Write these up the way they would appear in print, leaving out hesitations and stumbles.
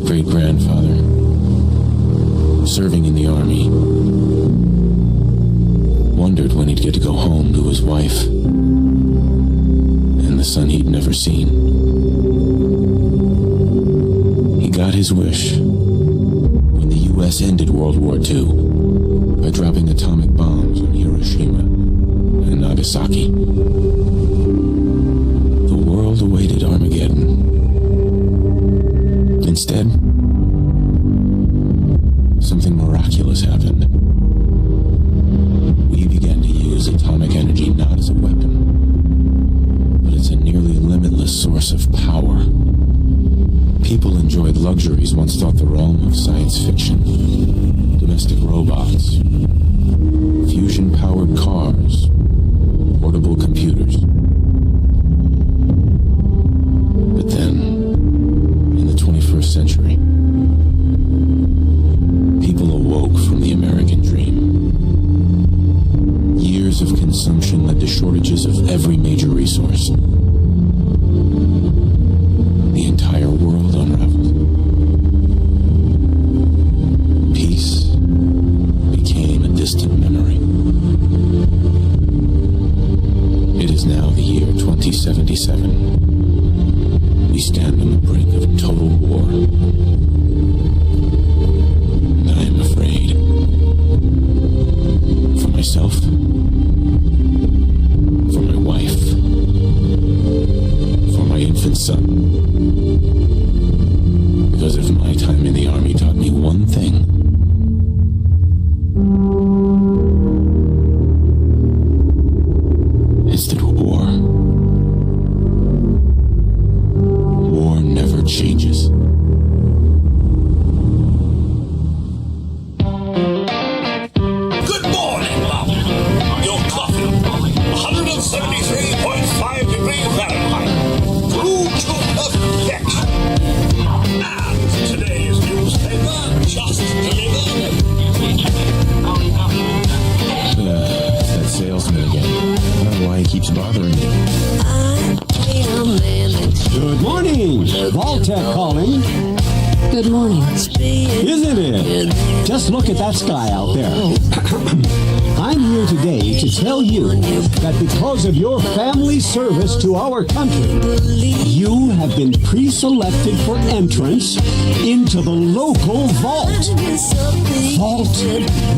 great-great-grandfather, serving in the army, wondered when he'd get to go home to his wife and the son he'd never seen. He got his wish when the U.S. ended World War II by dropping atomic bombs on Hiroshima and Nagasaki. The world awaited Armageddon. Instead, something miraculous happened. We began to use atomic energy not as a weapon, but as a nearly limitless source of power. People enjoyed luxuries once thought the realm of science fiction. Domestic robots, fusion-powered cars, portable computers. But then, in the 21st century, people awoke from the American dream. Years of consumption led to shortages of every major resource. The entire world unraveled. Peace became a distant memory. It is now the year 2077. We stand on the brink of total war. And I am afraid. For myself, for my wife, for my infant son. Because if my time in the army taught me one thing, it's that war never changes. Good morning, Mom. Your coffee, 173.5 degrees Fahrenheit. Brewed to perfection. And today's newspaper just delivered. It's that salesman again. I don't know why he keeps bothering me. Good morning. Vault-Tec calling. Good morning. Isn't it? Just look at that sky out there. I'm here today to tell you that because of your family service to our country, you have been pre-selected for entrance into the local vault. Vault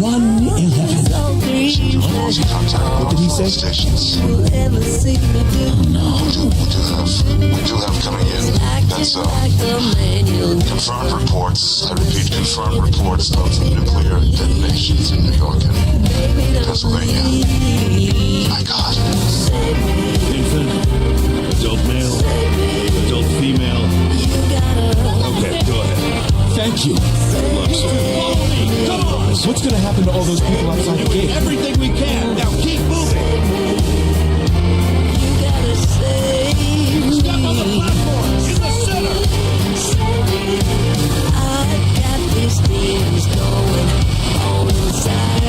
111. What did he say? We do have coming in. That's confirmed reports. I repeat, confirmed reports of nuclear detonations in New York and Pennsylvania. My God. Infant, adult male, adult female. Okay, go ahead. Thank you. Follow me. Come on. What's going to happen to all those people outside the gate? Everything we can. Now keep moving. Step on the platform. In the center. I've got these things going on inside.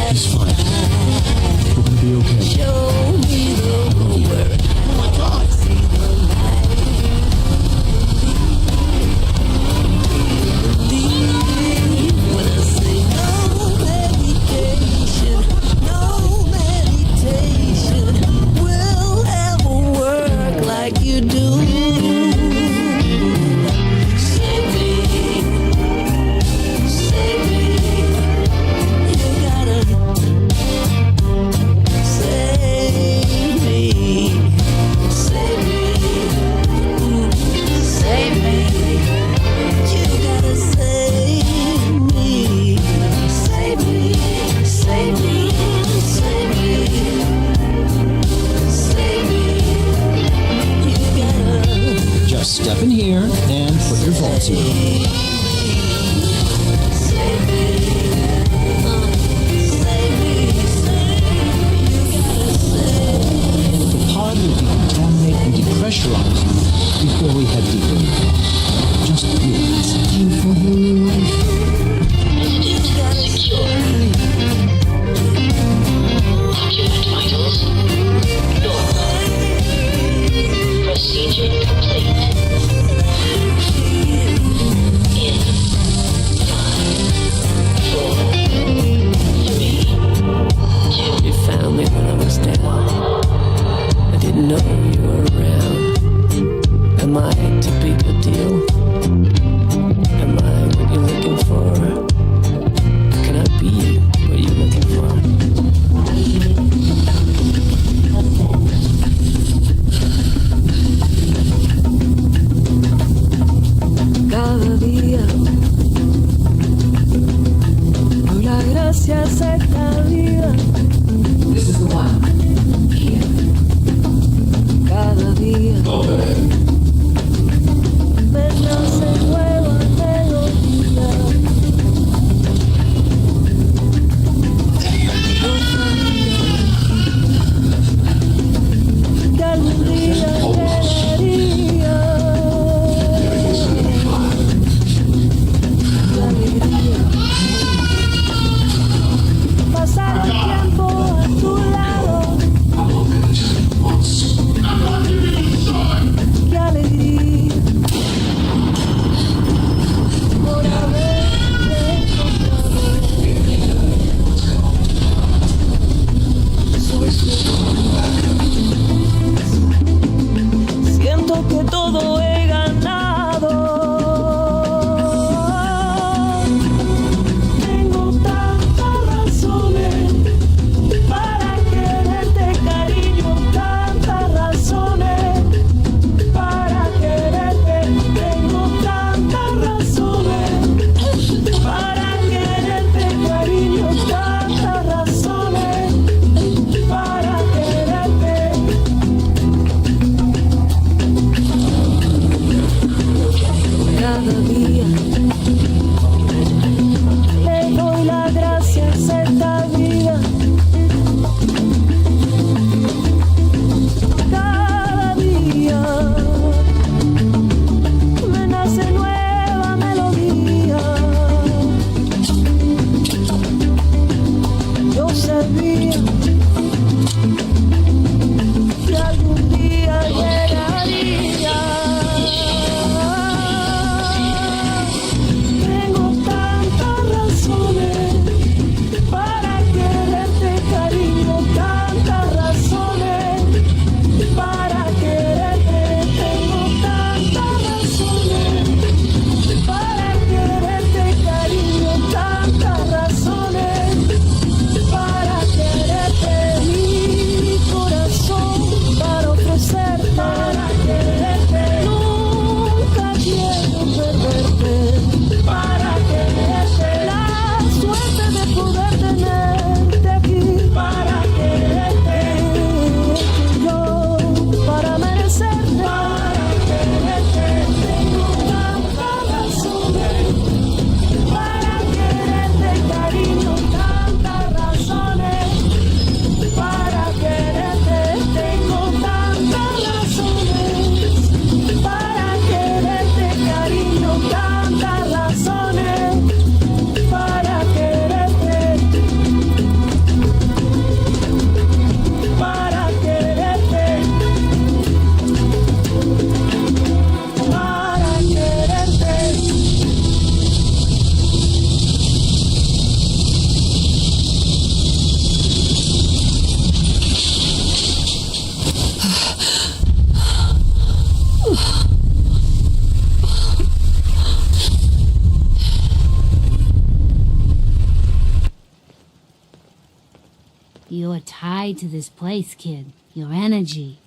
He's fine. We're going to be okay. Show me the word. Oh my God. See the light. Believe when I say no medication, no meditation will ever work like you do. Save me, save me. You gotta save me, save me, save me. You gotta save me, save me, save me, save me, save me. You gotta Just step in here and put your vault suit on. save me, save me, save me. You gotta save me. The pod will decontaminate and depressurize you before we head deeper. Just breathe. Time for a whole new life. You gotta save me. Document vitals. Door. Procedure Am I too big a deal? Am I what you're looking for? Can I be what you're looking for? Cada día, por la gracia es esta vida. This is the one. Here. Cada día me nace nueva melodía. No sabía que algún día llegaría. Qué alegría pasar el tiempo a tu lado. Qué alegría por haberte encontrado. Siento que todo he ganado. Tengo tantas razones para quererte, cariño, tantas razones para quererte. Tengo tantas razones para quererte, cariño, tantas razones para quererte. Cada día le doy las gracias a esta vida. Cada día me nace nueva melodía. Yo sabía que algún día llegaría. Tengo tantas razones para quererte, cariño, tantas razones para quererte. Tengo tantas razones para quererte, cariño, tantas razones para quererte. Mi corazón para ofrecerte, para quererte. Nunca quiero perderte, para quererte. La suerte de poder tenerte aquí, para quererte. Yo para merecerte, para quererte. Tengo tantas razones para quererte, cariño, tantas razones para quererte. Tengo tantas razones para quererte, cariño, tantas razones para quererte. Para quererte. Para quererte. You're tied to this place, kid. Your energy.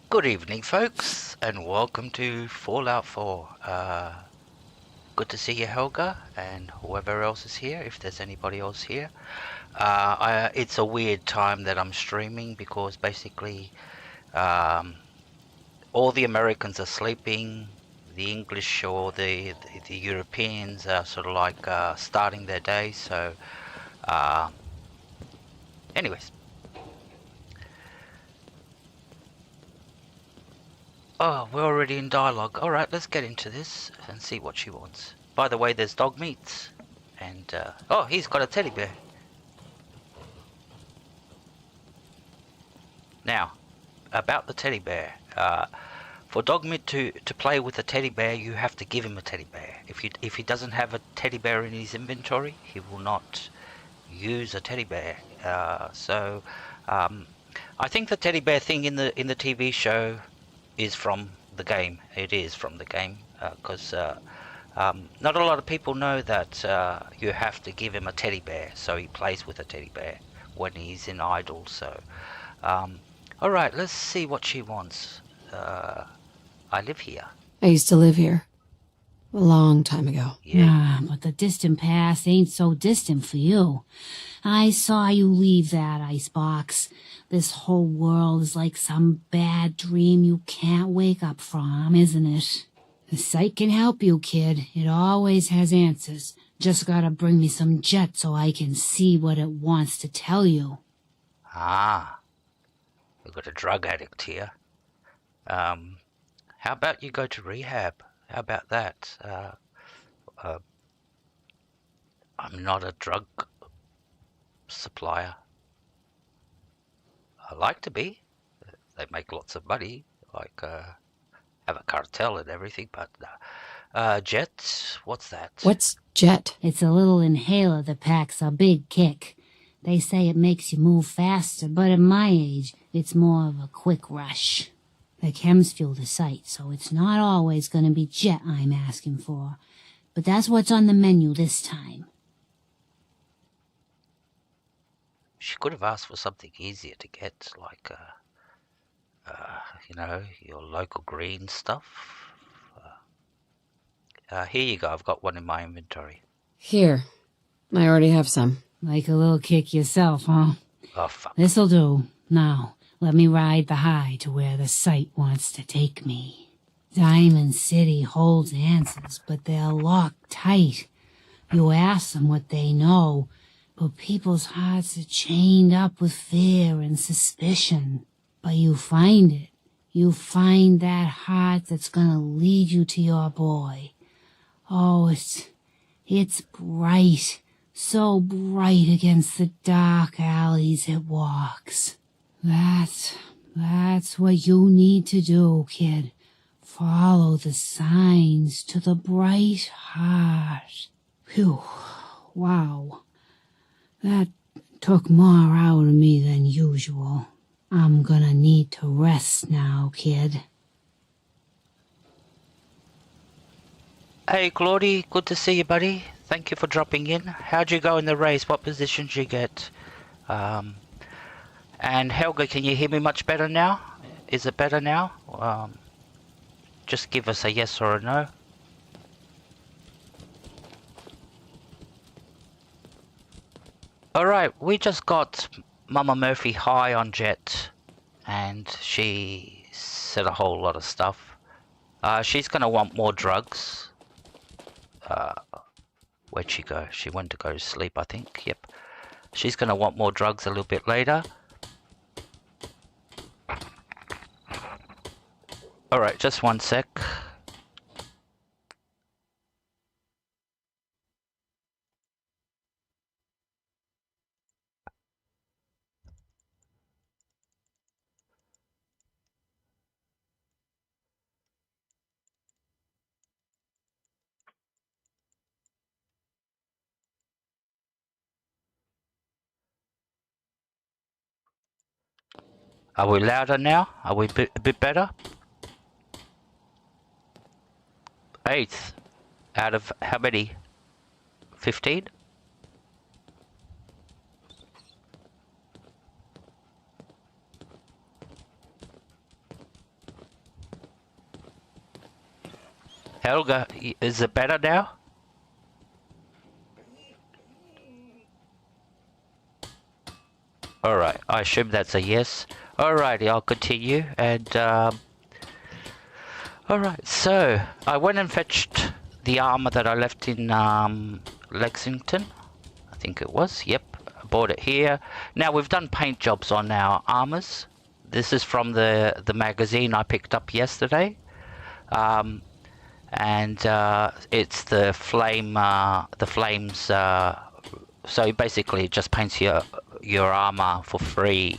Good evening, folks, and welcome to Fallout 4. Good to see you, Helga, and whoever else is here, if there's anybody else here. It's a weird time that I'm streaming because basically all the Americans are sleeping, the English or the Europeans are sort of like starting their day, so anyways. Oh, we're already in dialogue. Alright, let's get into this and see what she wants. By the way, there's dog meats. And, oh, he's got a teddy bear. Now, about the teddy bear. For Dogmeat to play with a teddy bear, you have to give him a teddy bear. If he doesn't have a teddy bear in his inventory, he will not use a teddy bear. I think the teddy bear thing in the TV show is from the game. It is from the game, because not a lot of people know that you have to give him a teddy bear, so he plays with a teddy bear when he's in idle. So, all right, let's see what she wants. I live here. I used to live here. A long time ago. Yeah, but the distant past ain't so distant for you. I saw you leave that icebox. This whole world is like some bad dream you can't wake up from, isn't it? The sight can help you, kid. It always has answers. Just gotta bring me some jet so I can see what it wants to tell you. Ah, we've got a drug addict here. How about you go to rehab? How about that? I'm not a drug supplier. I like to be. They make lots of money, like have a cartel and everything, but Jet, what's that? What's jet? It's a little inhaler that packs a big kick. They say it makes you move faster, but at my age, it's more of a quick rush. The chems fuel the site, so it's not always going to be jet I'm asking for. But that's what's on the menu this time. She could have asked for something easier to get, like, your local green stuff. Here you go, I've got one in my inventory. Here. I already have some. Like a little kick yourself, huh? Oh, fuck. This'll do. Now, let me ride the high to where the site wants to take me. Diamond City holds answers, but they're locked tight. You ask them what they know, but people's hearts are chained up with fear and suspicion. But you find it. You find that heart that's gonna lead you to your boy. Oh, it's bright, so bright against the dark alleys it walks. That's what you need to do, kid. Follow the signs to the bright heart. Phew, wow. That took more out of me than usual. I'm gonna need to rest now, kid. Hey, Claudie, good to see you, buddy. Thank you for dropping in. How'd you go in the race? What position did you get? And Helga, can you hear me much better now? Is it better now? Just give us a yes or a no. Alright, we just got Mama Murphy high on Jet, and she said a whole lot of stuff. She's gonna want more drugs. Where'd she go? She went to go to sleep, I think. Yep. She's gonna want more drugs a little bit later. Alright, just one sec. Are we louder now? Are we a bit better? 8th out of how many? 15? Helga, is it better now? Alright, I assume that's a yes. Alrighty, I'll continue. And, alright, so I went and fetched the armor that I left in Lexington. I think it was, yep. I bought it here. Now, we've done paint jobs on our armors. This is from the magazine I picked up yesterday. And it's the flames, so basically it just paints your armor for free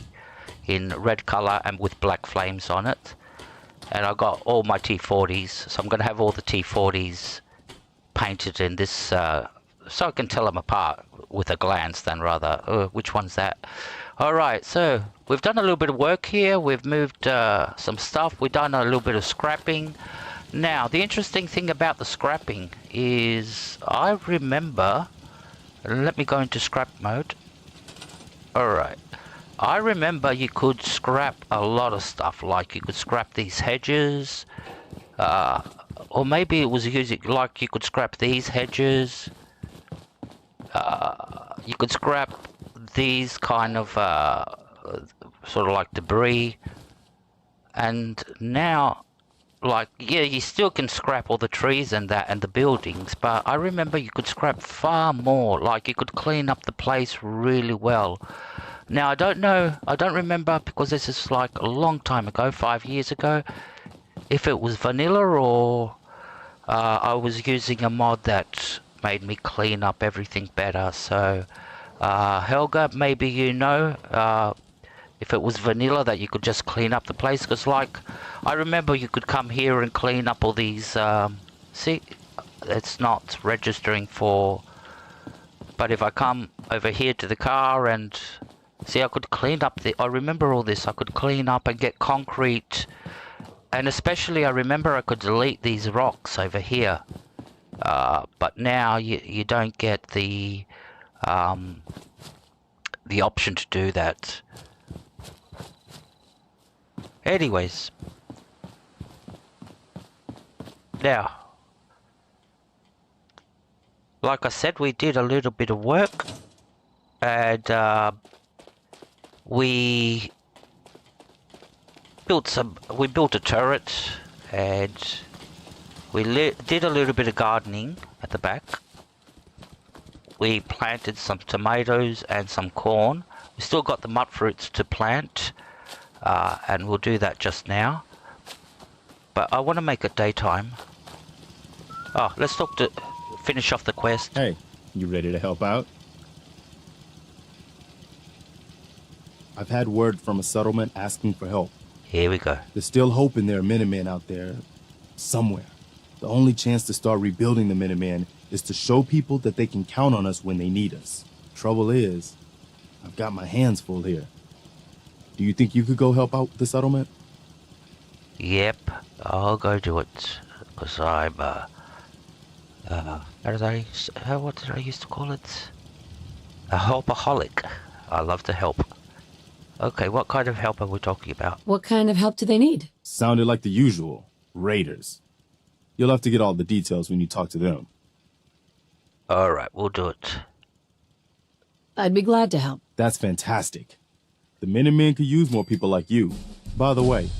in red color and with black flames on it. And I got all my T40s, so I'm going to have all the T40s painted in this, so I can tell them apart with a glance then rather, which one's that? Alright, so we've done a little bit of work here. We've moved some stuff. We've done a little bit of scrapping. Now, the interesting thing about the scrapping is I remember... Let me go into scrap mode. Alright. I remember you could scrap a lot of stuff. Like you could scrap these hedges. Or maybe it was using... Like you could scrap these hedges. You could scrap these kind of sort of like debris, and now like yeah, you still can scrap all the trees and that and the buildings, but I remember you could scrap far more. Like you could clean up the place really well. Now I don't remember, because this is like a long time ago, 5 years ago, if it was vanilla or I was using a mod that made me clean up everything better. So Helga, maybe you know if it was vanilla that you could just clean up the place, because like I remember you could come here and clean up all these see, it's not registering for, but if I come over here to the car and see, I could clean up I remember all this, I could clean up and get concrete, and especially I remember I could delete these rocks over here. But now you don't get the option to do that. Anyways, now, like I said, we did a little bit of work, and we built a turret, and we did a little bit of gardening at the back. We planted some tomatoes and some corn. We still got the mud fruits to plant, and we'll do that just now. But I want to make it daytime. Oh, let's finish off the quest. Hey, you ready to help out? I've had word from a settlement asking for help. Here we go. There's still hope in there are Minutemen out there somewhere. The only chance to start rebuilding the Minutemen is to show people that they can count on us when they need us. Trouble is, I've got my hands full here. Do you think you could go help out the settlement? Yep, I'll go do it. Because I'm, what did I used to call it? A helpaholic. I love to help. Okay, what kind of help are we talking about? What kind of help do they need? Sounded like the usual. Raiders. You'll have to get all the details when you talk to them. Alright, we'll do it. I'd be glad to help. That's fantastic. The Minutemen could use more people like you. By the way,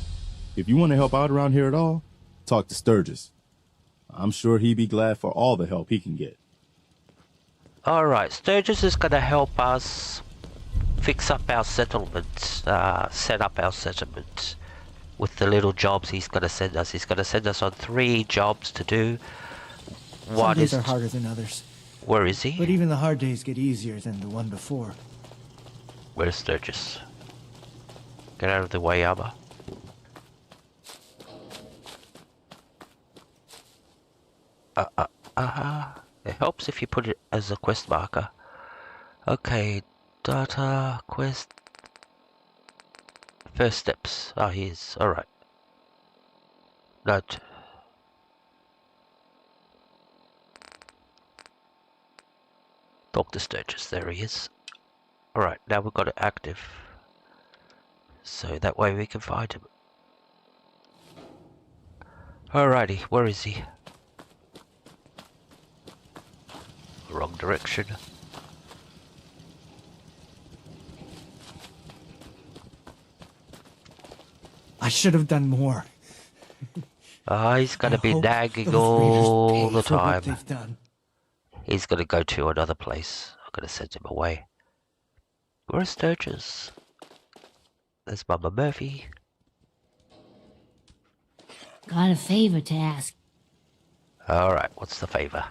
if you want to help out around here at all, talk to Sturgis. I'm sure he'd be glad for all the help he can get. Alright, Sturgis is going to help us fix up our settlements, set up our settlements with the little jobs he's going to send us. He's going to send us on 3 jobs to do. Some days are harder than others. Where is he? But even the hard days get easier than the one before. Where's Sturgis? Get out of the way, Abba. It helps if you put it as a quest marker. Okay, data, quest, first steps. Oh, he is. Alright. Note. Talk to Sturgis. There he is. Alright, now we've got it active. So that way we can find him. Alrighty, where is he? Wrong direction. I should have done more. He's gonna be hope nagging those all raiders the pay for what time. they've done. He's gonna go to another place. I'm gonna send him away. Where's Sturgis? There's Mama Murphy. Got a favor to ask. Alright, what's the favor?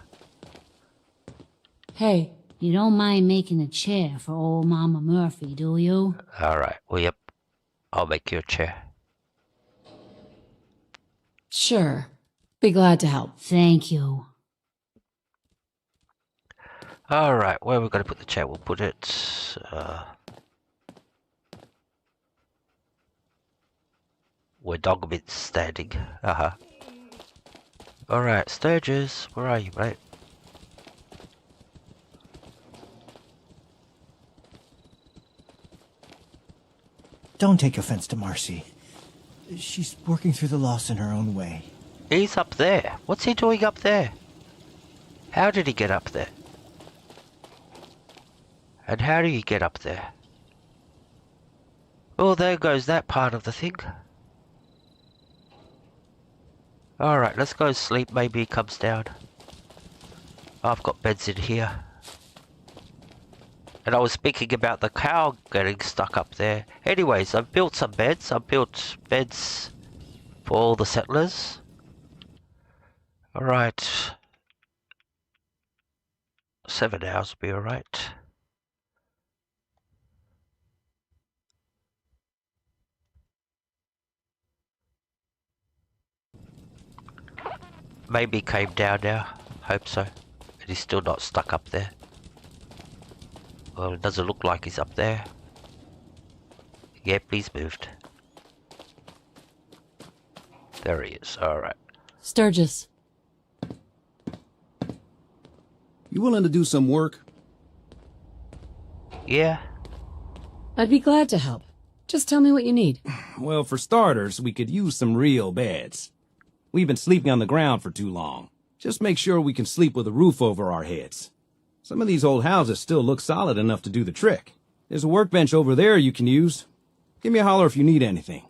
Hey, You don't mind making a chair for old Mama Murphy, do you? Alright, well, yep. I'll make you a chair. sure. Be glad to help. Thank you. Alright, where are we going to put the chair? We'll put it Where Dogman's standing. Alright, Sturgis, where are you, mate? Don't take offense to Marcy. She's working through the loss in her own way. He's up there. What's he doing up there? How did he get up there? And how do you get up there? Oh, there goes that part of the thing. Alright, let's go sleep. Maybe he comes down. I've got beds in here. And I was speaking about the cow getting stuck up there. Anyways, I've built some beds. I've built beds for all the settlers. Alright. 7 hours will be alright. Maybe he came down now. Hope so. And he's still not stuck up there. Well, it doesn't look like he's up there. Yep, he's moved. There he is. Alright. Sturgis. You willing to do some work? Yeah. I'd be glad to help. Just tell me what you need. Well, for starters, we could use some real beds. We've been sleeping on the ground for too long. Just make sure we can sleep with a roof over our heads. Some of these old houses still look solid enough to do the trick. There's a workbench over there you can use. Give me a holler if you need anything.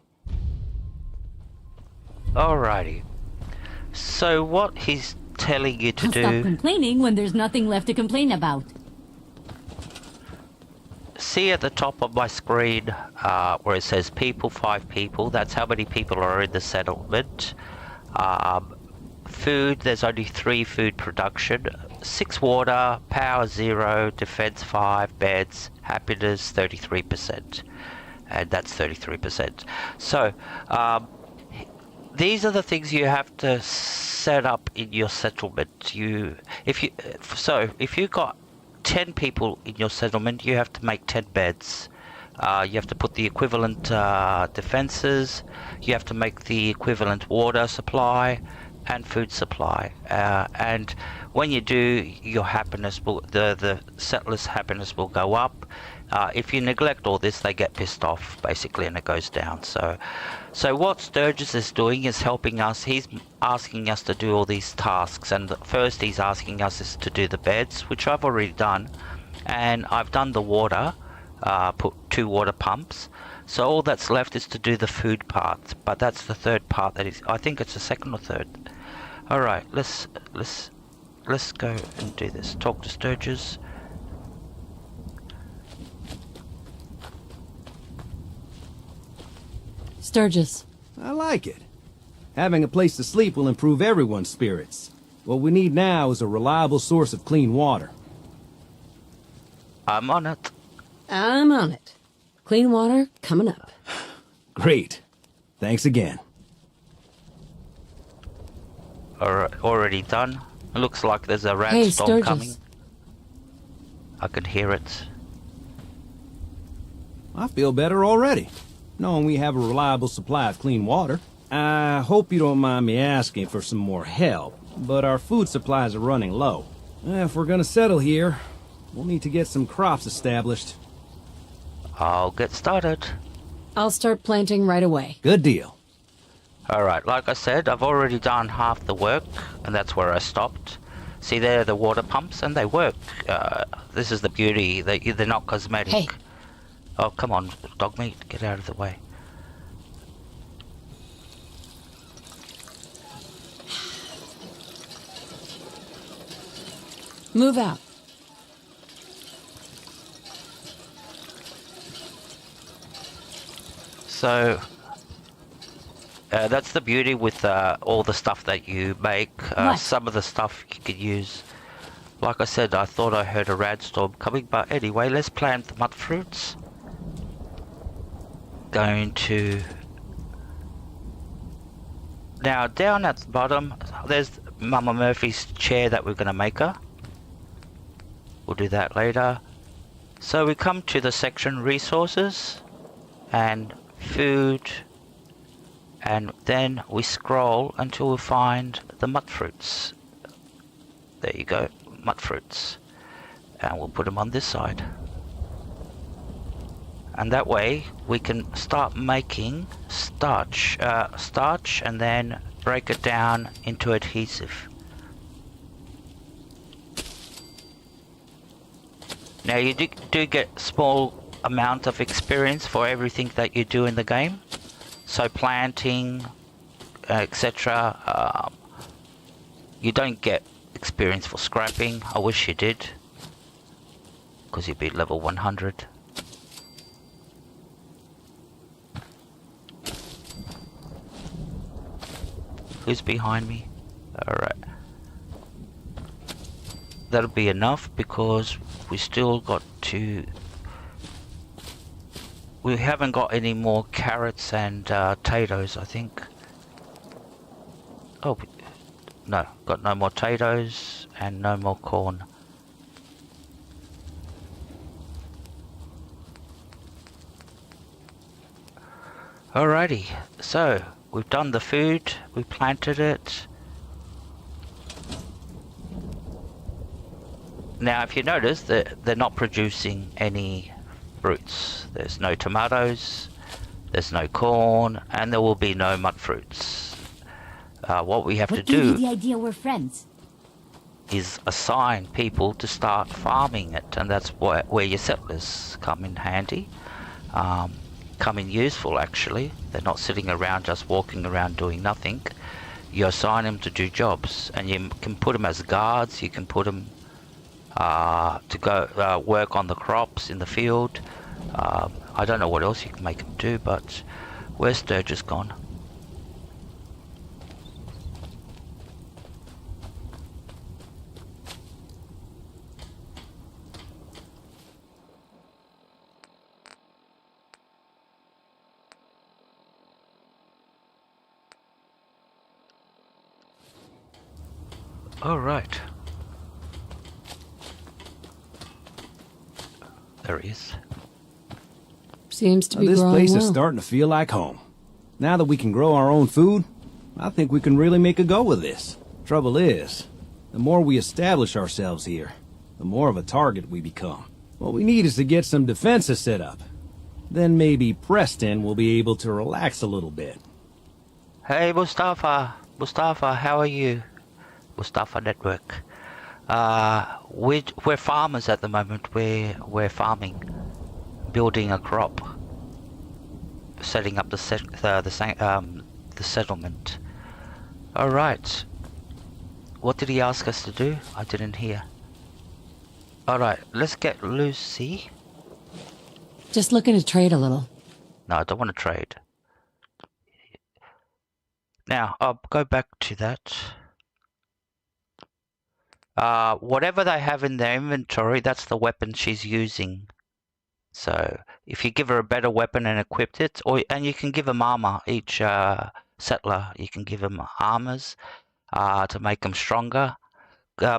Alrighty. So what he's telling you to do... Stop complaining when there's nothing left to complain about. See at the top of my screen where it says people, 5 people. That's how many people are in the settlement. Food, there's only 3 food production. 6 water, power 0, defense 5, beds, happiness 33%. And that's 33%. So, these are the things you have to set up in your settlement. If you got 10 people in your settlement, you have to make 10 beds. You have to put the equivalent defenses. You have to make the equivalent water supply and food supply. And when you do, your happiness will, the settlers' happiness will go up. If you neglect all this, they get pissed off, basically, and it goes down. So what Sturgis is doing is helping us. He's asking us to do all these tasks, and first he's asking us is to do the beds, which I've already done, and I've done the water, put 2 water pumps. So all that's left is to do the food part, but that's the third part. I think it's the second or third. All right, let's go and do this. Talk to Sturgis. Sturgis. I like it. Having a place to sleep will improve everyone's spirits. What we need now is a reliable source of clean water. I'm on it. I'm on it. Clean water coming up. Great. Thanks again. Alright, already done. It looks like there's a rat Hey, storm Sturgis. coming. I can hear it. I feel better already, knowing we have a reliable supply of clean water. I hope you don't mind me asking for some more help, but our food supplies are running low. If we're gonna settle here, we'll need to get some crops established. I'll get started. I'll start planting right away. Good deal. Alright, like I said, I've already done half the work, and that's where I stopped. See there, the water pumps, and they work. This is the beauty, they're not cosmetic. Hey. Oh, come on, dog meat, get out of the way. Move out. So, that's the beauty with all the stuff that you make. Some of the stuff you could use. Like I said, I thought I heard a radstorm coming, but anyway, let's plant the mud fruits. Going to... Now, down at the bottom, there's Mama Murphy's chair that we're going to make her. We'll do that later. So we come to the section resources and food and then we scroll until we find the mud fruits. There you go, mud fruits. And we'll put them on this side. And that way we can start making starch and then break it down into adhesive. Now you do get small amount of experience for everything that you do in the game. So planting, etc. You don't get experience for scrapping. I wish you did, because you'd be level 100. Who's behind me? Alright. That'll be enough, because we still got to... We haven't got any more carrots and potatoes, I think. Oh, no. Got no more potatoes and no more corn. Alrighty, so we've done the food, we planted it. Now if you notice that they're not producing any fruits. There's no tomatoes, there's no corn, and there will be no mud fruits. What we have to do... What gave you the idea we're friends? ...is assign people to start farming it, and that's where your settlers come in handy. Come in useful, actually. They're not sitting around just walking around doing nothing. You assign them to do jobs, and you can put them as guards, you can put them to go work on the crops in the field. I don't know what else you can make them do, but where's Sturgis gone? All right. There he is. Seems to be This growing place is well. starting to feel like home. Now that we can grow our own food, I think we can really make a go of this. Trouble is, the more we establish ourselves here, the more of a target we become. What we need is to get some defenses set up. Then maybe Preston will be able to relax a little bit. Hey, Mustafa. Mustafa, how are you? Mustafa Network. We're farmers at the moment. We're farming, building a crop, setting up the settlement. All right. What did he ask us to do? I didn't hear. All right, let's get Lucy. Just looking to trade a little. No, I don't want to trade. Now I'll go back to that. Whatever they have in their inventory, that's the weapon she's using. So if you give her a better weapon and equip it, and you can give them armor. Each settler, you can give them armors to make them stronger,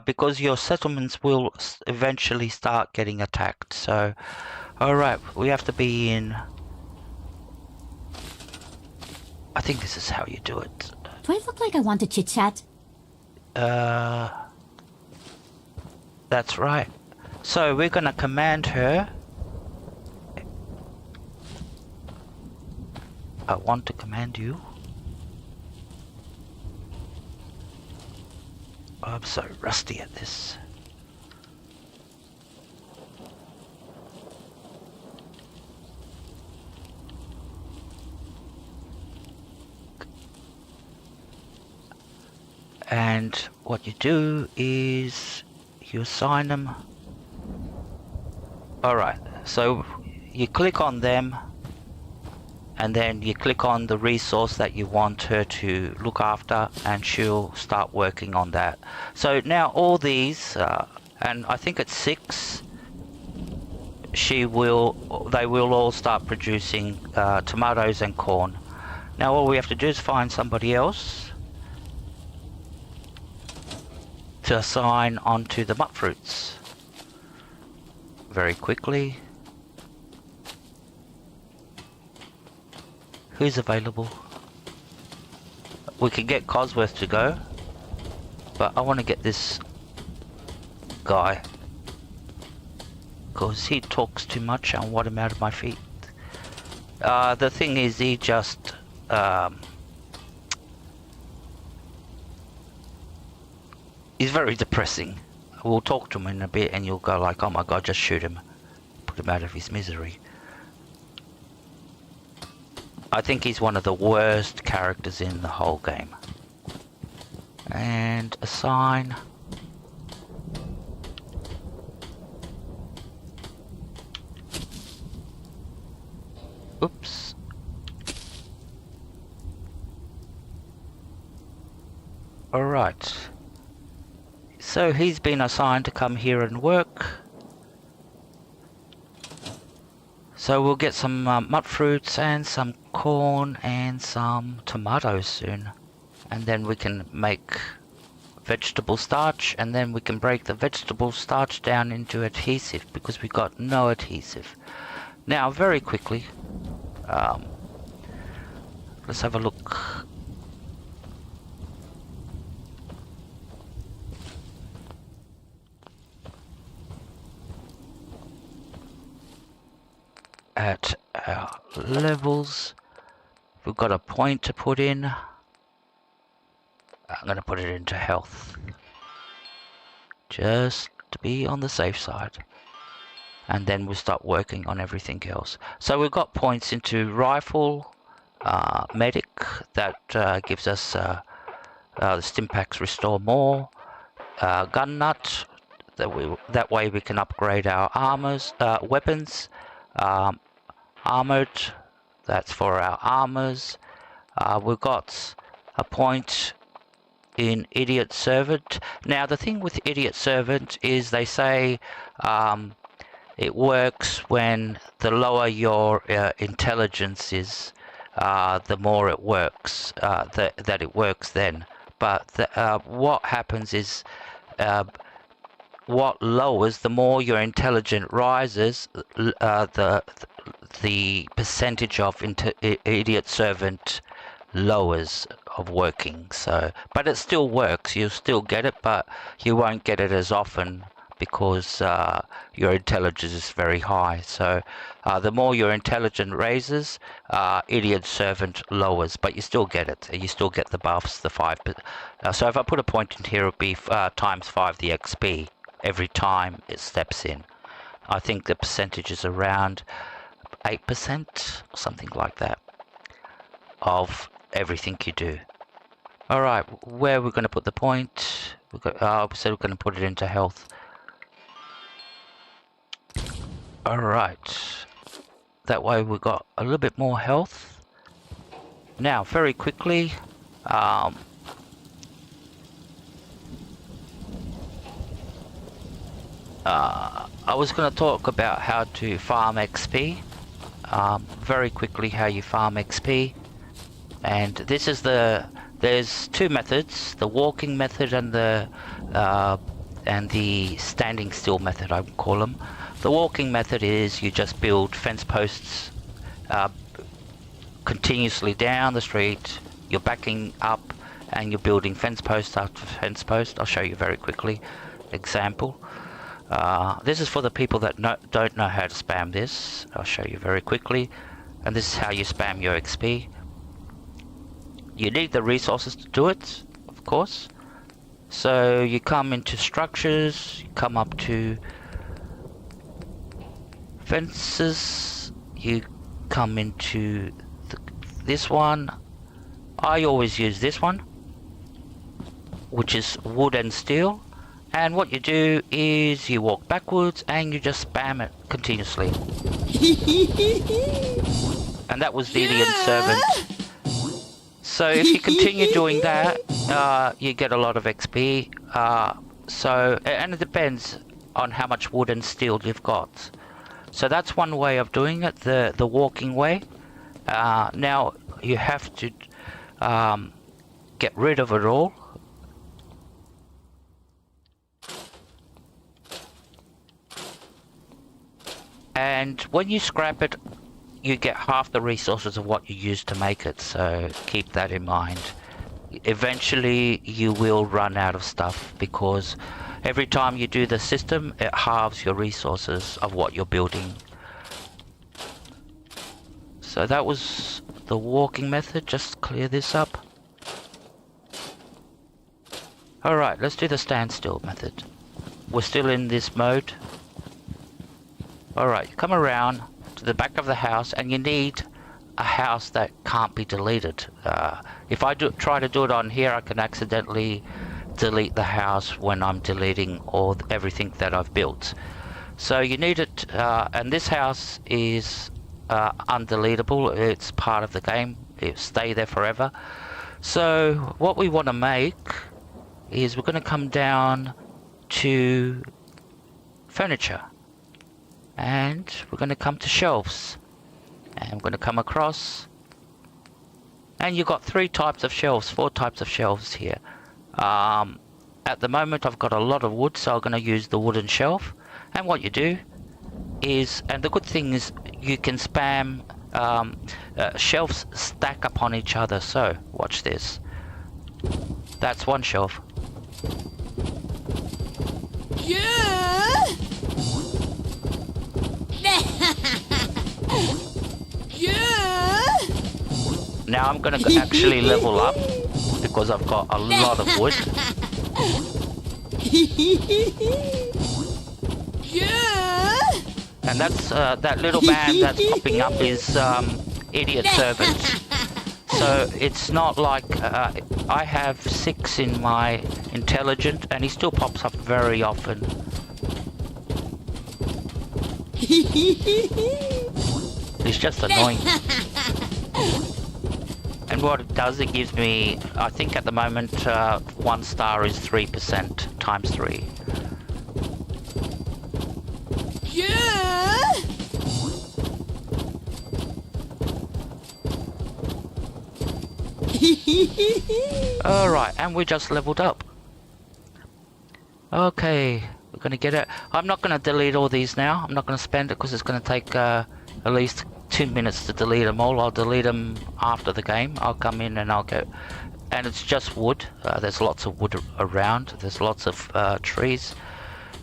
because your settlements will eventually start getting attacked. So, all right, we have to be in. I think this is how you do it. Do I look like I want to chit chat? That's right. So we're gonna command her. I want to command you. I'm so rusty at this. And what you do is you assign them. Alright, so you click on them, and then you click on the resource that you want her to look after, and she'll start working on that. So now all these, and I think it's 6, they will all start producing tomatoes and corn. Now all we have to do is find somebody else to assign onto the mud fruits very quickly. Who's available? we can get Cosworth to go, but I want to get this guy because he talks too much and I want him out of my feet. The thing is, he just he's very depressing. We'll talk to him in a bit and you'll go like, oh my god, just shoot him, put him out of his misery. I think he's one of the worst characters in the whole game. And assign. Oops. Alright. So he's been assigned to come here and work. So we'll get some mud fruits and some corn and some tomatoes soon. And then we can make vegetable starch, and then we can break the vegetable starch down into adhesive because we got no adhesive. Now, very quickly, let's have a look. At our levels, we've got a point to put in. I'm going to put it into health, just to be on the safe side, and then we'll start working on everything else. So we've got points into rifle, medic, that gives us the stimpaks restore more, gun nut, that way we can upgrade our armors, weapons, armored, that's for our armors. We've got a point in idiot servant. Now the thing with idiot servant is they say it works when the lower your intelligence is, the more it works, that it works then. But what happens is what lowers, the more your intelligence rises, the percentage of idiot servant lowers of working. So, but it still works, you'll still get it, but you won't get it as often because your intelligence is very high. So the more your intelligence raises, idiot servant lowers, but you still get it, you still get the buffs, the 5. So if I put a point in here, it would be times 5 the XP every time it steps in. I think the percentage is around 8% or something like that of everything you do. Alright, where we're going to put the point? We said we're going to put it into health. Alright, that way we got a little bit more health. Now, very quickly, I was going to talk about how to farm XP. Very quickly, how you farm XP. And this is there's two methods, the walking method and the standing still method, I would call them. The walking method is you just build fence posts continuously down the street. You're backing up and you're building fence post after fence post. I'll show you very quickly. Example. This is for the people that don't know how to spam this. I'll show you very quickly. And this is how you spam your XP. You need the resources to do it, of course. So you come into structures, you come up to fences, you come into this one. I always use this one, which is wood and steel. And what you do is you walk backwards and you just spam it continuously. And that was the idiot servant. So if you continue doing that, you get a lot of XP. And it depends on how much wood and steel you've got. So that's one way of doing it, the walking way. Now you have to get rid of it all. And when you scrap it, you get half the resources of what you used to make it, so keep that in mind. eventually you will run out of stuff, because every time you do the system, it halves your resources of what you're building. So that was the walking method. Just clear this up. Alright, let's do the standstill method. We're still in this mode. Alright, come around to the back of the house, and you need a house that can't be deleted. If I try to do it on here, I can accidentally delete the house when I'm deleting everything that I've built. So you need it, and this house is undeletable. It's part of the game. It'll stay there forever. So what we want to make is we're going to come down to furniture, and we're going to come to shelves, and I'm going to come across, and you've got 4 types of shelves here. At the moment I've got a lot of wood, so I'm going to use the wooden shelf. And what you do is, and the good thing is, you can spam shelves stack upon each other. So watch this. That's one shelf. Yeah! Yeah! Now I'm going to actually level up, because I've got a lot of wood. Yeah! And that's that little man that's popping up is idiot servant. So it's not like I have 6 in my intelligent, and he still pops up very often. It's just annoying. And what it does, it gives me, I think at the moment, 1 star is 3% times 3. Yeah! Alright, and we just leveled up. Okay, we're gonna get it. I'm not gonna delete all these now. I'm not gonna spend it, because it's gonna take at least 2 minutes to delete them all. I'll delete them after the game. I'll come in and I'll go. And it's just wood. There's lots of wood around. There's lots of trees.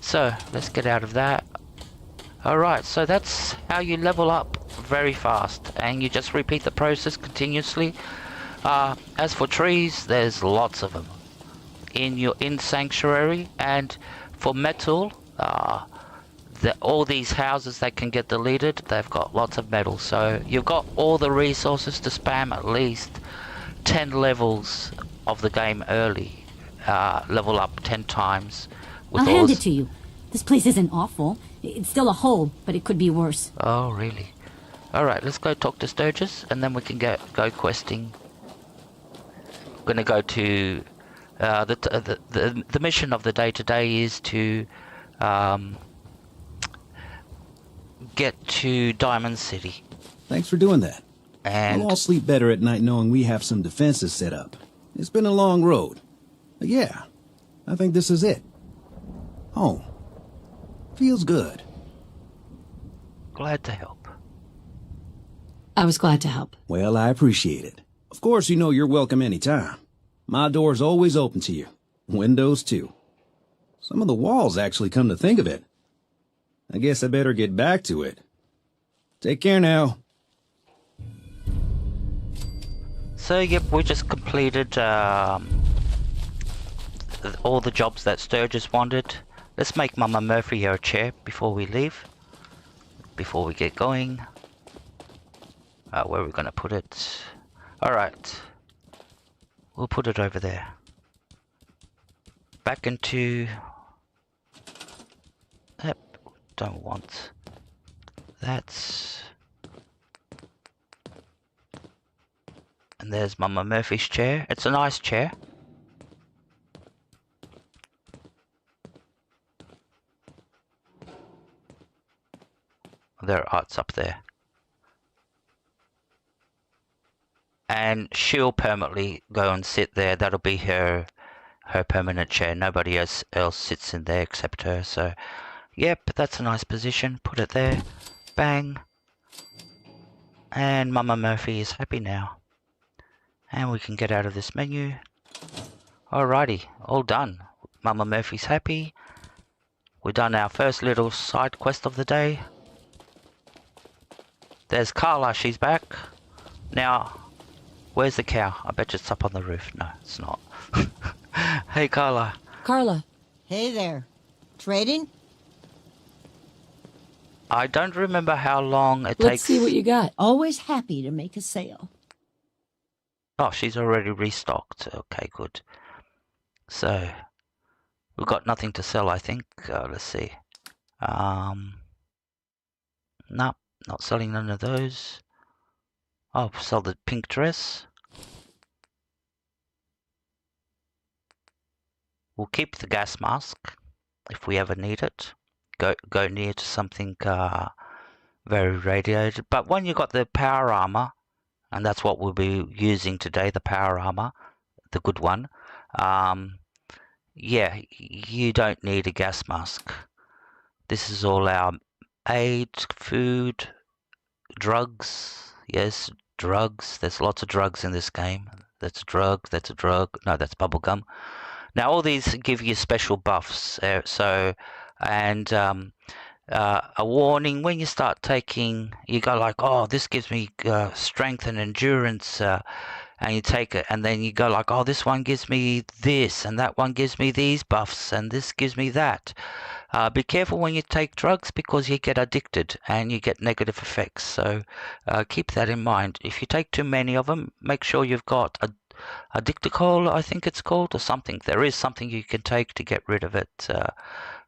So let's get out of that. Alright, so that's how you level up very fast, and you just repeat the process continuously. As for trees, there's lots of them in Sanctuary, and for metal, all these houses that can get deleted, they've got lots of metal. So you've got all the resources to spam at least 10 levels of the game early. Level up 10 times. I'll hand it to you. This place isn't awful. It's still a hole, but it could be worse. Oh, really? Alright, let's go talk to Sturgis, and then we can go questing. I'm gonna go to the mission of the day today is to get to Diamond City. Thanks for doing that. And I'll all sleep better at night knowing we have some defenses set up. It's been a long road. But yeah, I think this is it. Home. Feels good. Glad to help. I was glad to help. Well, I appreciate it. Of course, you know you're welcome anytime. My door's always open to you. Windows, too. Some of the walls, actually, come to think of it. I guess I better get back to it. Take care now. So, yep, we just completed all the jobs that Sturgis wanted. Let's make Mama Murphy her chair before we leave. Before we get going. Where are we going to put it? Alright. We'll put it over there. Back into... Yep, don't want... That's... And there's Mama Murphy's chair. It's a nice chair. There, it's up there. And she'll permanently go and sit there. That'll be her permanent chair. Nobody else sits in there except her. So, yep, that's a nice position. Put it there. Bang. And Mama Murphy is happy now. And we can get out of this menu. Alrighty, all done. Mama Murphy's happy. We've done our first little side quest of the day. There's Carla, she's back. Now, where's the cow? I bet it's up on the roof. No, it's not. Hey, Carla. Carla. Hey there. Trading? I don't remember how long it takes. Let's see what you got. Always happy to make a sale. Oh, she's already restocked. Okay, good. So, we've got nothing to sell, I think. Let's see. Nope, not selling none of those. Oh, sell the pink dress. We'll keep the gas mask if we ever need it. Go near to something very radiated. But when you got the power armor, and that's what we'll be using today, the power armor, the good one. Yeah, you don't need a gas mask. This is all our aid, food, drugs. Yes, drugs. There's lots of drugs in this game. That's a drug. That's a drug. No, that's bubblegum. Now, all these give you special buffs. And a warning, when you start taking, you go like, oh, this gives me strength and endurance, and you take it, and then you go like, oh, this one gives me this, and that one gives me these buffs, and this gives me that. Be careful when you take drugs, because you get addicted and you get negative effects. So keep that in mind. If you take too many of them, make sure you've got a dictacol, I think it's called, or something. There is something you can take to get rid of it.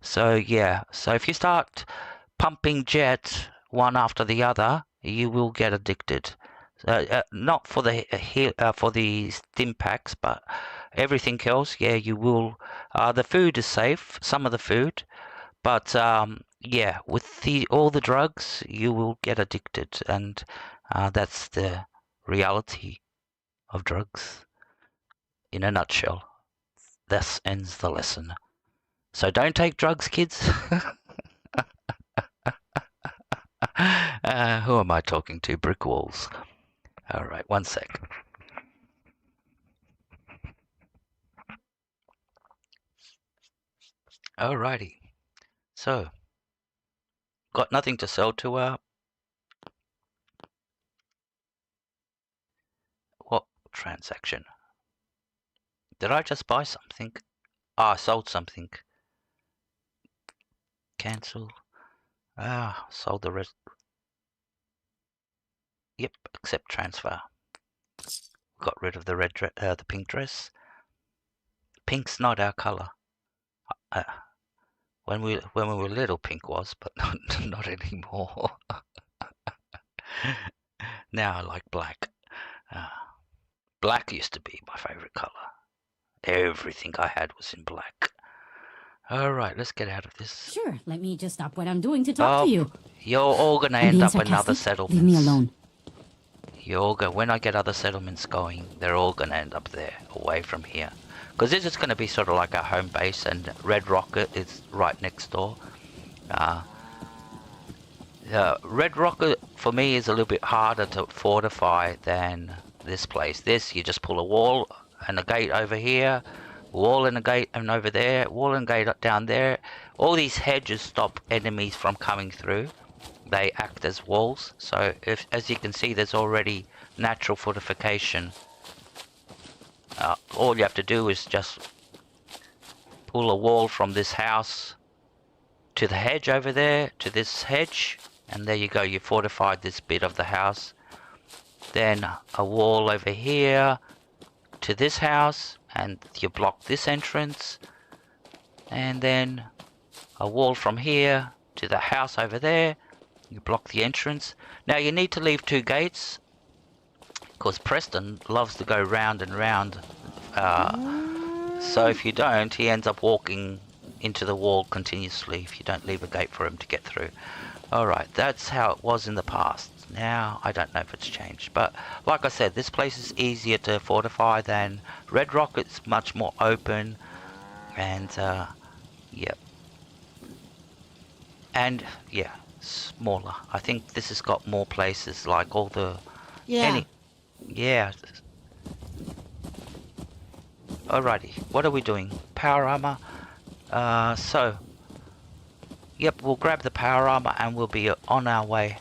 So yeah, so if you start pumping jet one after the other, you will get addicted. Not for the stim packs, but everything else, yeah, you will. The food is safe, some of the food, but yeah, with all the drugs, you will get addicted, and that's the reality of drugs. In a nutshell, this ends the lesson. So don't take drugs, kids. Who am I talking to? Brick walls. All right, one sec. Alrighty. So, got nothing to sell to her. What transaction? Did I just buy something? I sold something. Cancel. Sold the rest. Yep, accept transfer. Got rid of the the pink dress. Pink's not our color. When we were little, pink was, but not anymore. Now I like black. Black used to be my favorite color. Everything I had was in black. All right, let's get out of this. Sure, let me just stop what I'm doing to talk to you. You're all gonna end up in other settlements. Leave me alone. When I get other settlements going, they're all gonna end up there, away from here. Because this is gonna be sort of like our home base, and Red Rocket is right next door. Red Rocket, for me, is a little bit harder to fortify than this place. This, you just pull a wall and a gate over here, wall and a gate and over there, wall and gate down there. All these hedges stop enemies from coming through. They act as walls. So as you can see, there's already natural fortification. All you have to do is just pull a wall from this house to the hedge over there, to this hedge, and there you go, you fortified this bit of the house. Then a wall over here to this house, and you block this entrance, and then a wall from here to the house over there, you block the entrance. Now you need to leave 2 gates, because Preston loves to go round and round, so if you don't, he ends up walking into the wall continuously if you don't leave a gate for him to get through. Alright, that's how it was in the past. Now, I don't know if it's changed, but like I said, this place is easier to fortify than Red Rock. It's much more open, and yep. And yeah, smaller. I think this has got more places, like all the... Yeah. Yeah. Alrighty, what are we doing? Power armor. Yep, we'll grab the power armor and we'll be on our way.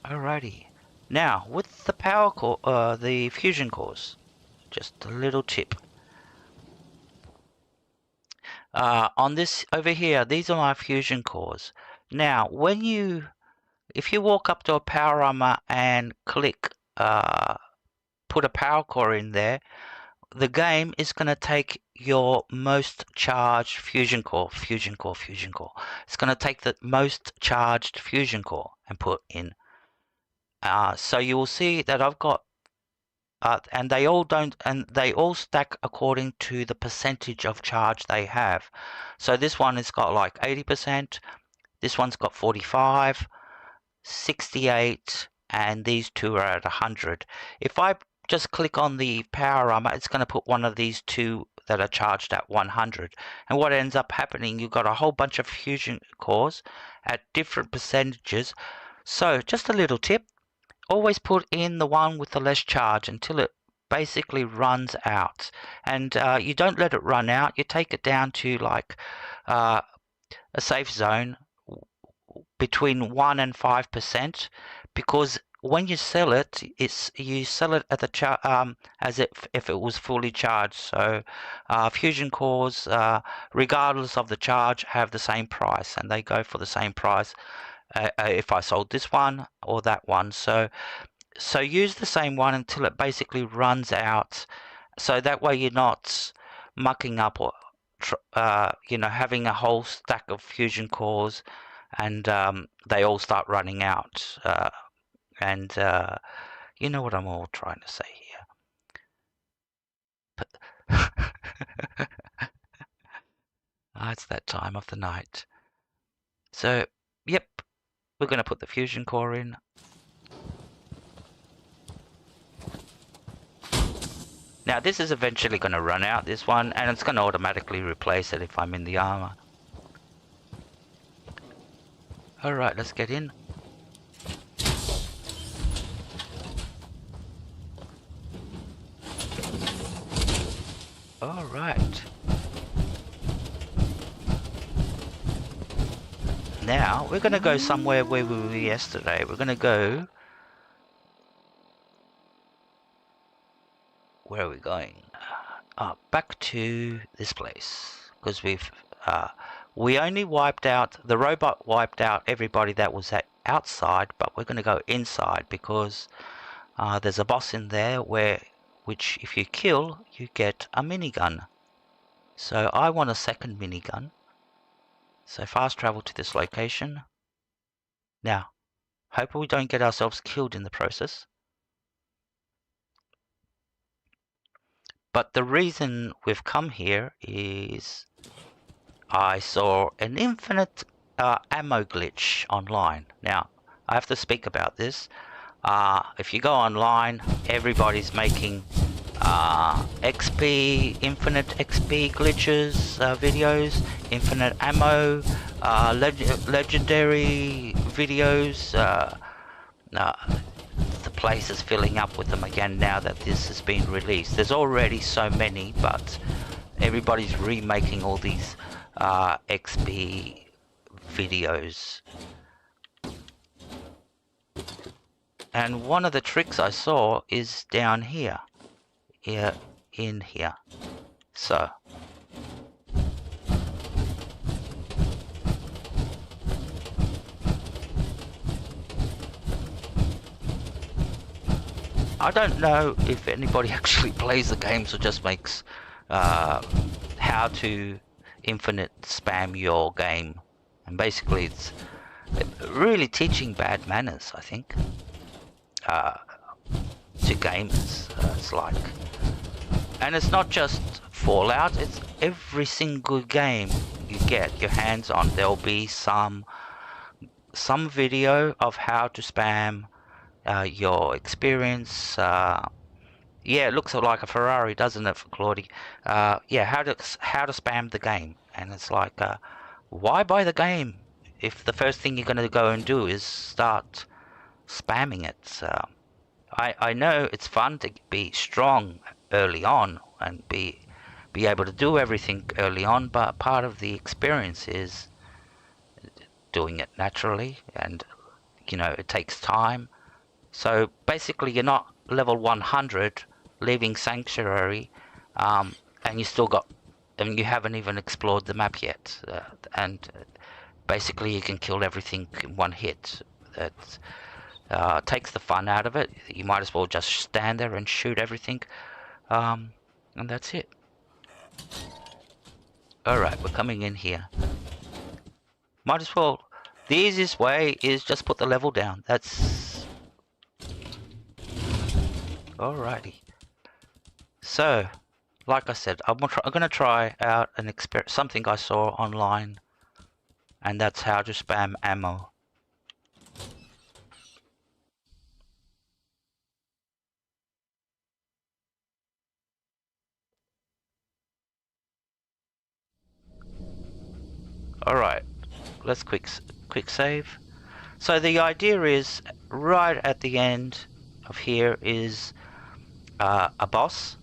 Alrighty. Now, with the power core, the fusion cores, just a little tip. On this over here, these are my fusion cores. Now, if you walk up to a power armor and click, put a power core in there, the game is going to take your most charged fusion core. It's going to take the most charged fusion core and put in. So you will see that I've got, and they all stack according to the percentage of charge they have. So this one has got like 80%, this one's got 45, 68, and these two are at 100. If I just click on the power armor, it's going to put one of these two that are charged at 100. And what ends up happening, you've got a whole bunch of fusion cores at different percentages. So just a little tip, always put in the one with the less charge until it basically runs out. And you don't let it run out, you take it down to like a safe zone between 1 and 5%, because when you sell it, you sell it at the as if it was fully charged. So fusion cores, regardless of the charge, have the same price, and they go for the same price if I sold this one or that one. So use the same one until it basically runs out. So that way you're not mucking up or having a whole stack of fusion cores and they all start running out. And you know what I'm all trying to say here. It's that time of the night. So, yep, we're going to put the fusion core in. Now this is eventually going to run out, this one, and it's going to automatically replace it if I'm in the armor. Alright, let's get in. Alright. Now, we're going to go somewhere where we were yesterday. We're going to go... Where are we going? Back to this place. Because we only wiped out... The robot wiped out everybody that was outside, but we're going to go inside because there's a boss in there which if you kill, you get a minigun. So I want a second minigun. So fast travel to this location. Now, hope we don't get ourselves killed in the process. But the reason we've come here is I saw an infinite ammo glitch online. Now, I have to speak about this. If you go online, everybody's making infinite XP glitches videos, infinite ammo, legendary videos. The place is filling up with them again now that this has been released. There's already so many, but everybody's remaking all these XP videos. And one of the tricks I saw is down here. In here. So. I don't know if anybody actually plays the games or just makes how to infinite spam your game. And basically it's really teaching bad manners, I think. To gamers, it's like, and it's not just Fallout, it's every single game you get your hands on. There'll be some video of how to spam your experience. Yeah, it looks like a Ferrari, doesn't it, for Claudie? Yeah, how to spam the game, and it's like, why buy the game if the first thing you're going to go and do is start spamming it? I know it's fun to be strong early on and be able to do everything early on, but part of the experience is doing it naturally, and you know, it takes time. So basically you're not level 100 leaving Sanctuary, and you still got, and you haven't even explored the map yet, and basically you can kill everything in one hit. That takes the fun out of it. You might as well just stand there and shoot everything, and that's it. Alright, we're coming in here. Might as well, the easiest way is just put the level down. That's... Alrighty. So, like I said, I'm gonna try out an something I saw online, and that's how to spam ammo. Alright, let's quick save. So the idea is, right at the end of here is a boss,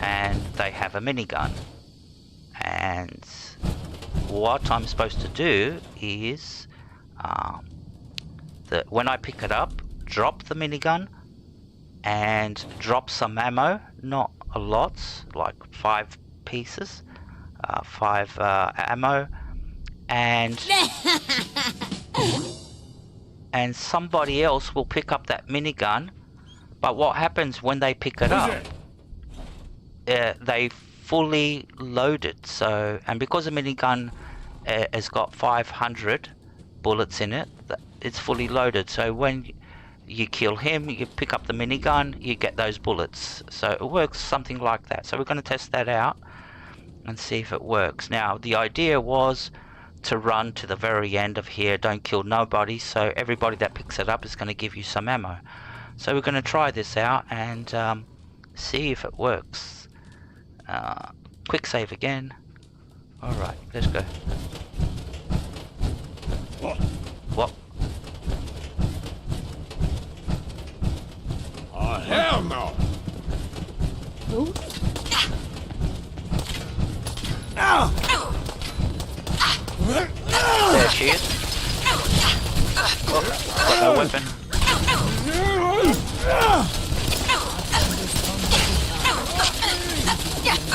and they have a minigun. And what I'm supposed to do is, when I pick it up, drop the minigun and drop some ammo, not a lot, like 5 pieces, 5 ammo, and somebody else will pick up that minigun. But what happens when they pick it up, they fully load it. So, and because the minigun has got 500 bullets in it, it's fully loaded. So when you kill him, you pick up the minigun, you get those bullets. So it works something like that. So we're going to test that out and see if it works. Now the idea was to run to the very end of here, don't kill nobody, so everybody that picks it up is going to give you some ammo. So we're going to try this out and see if it works. Quick save again. Alright, let's go. What? Oh, hell no! Who? There she is. Oh, got no weapon.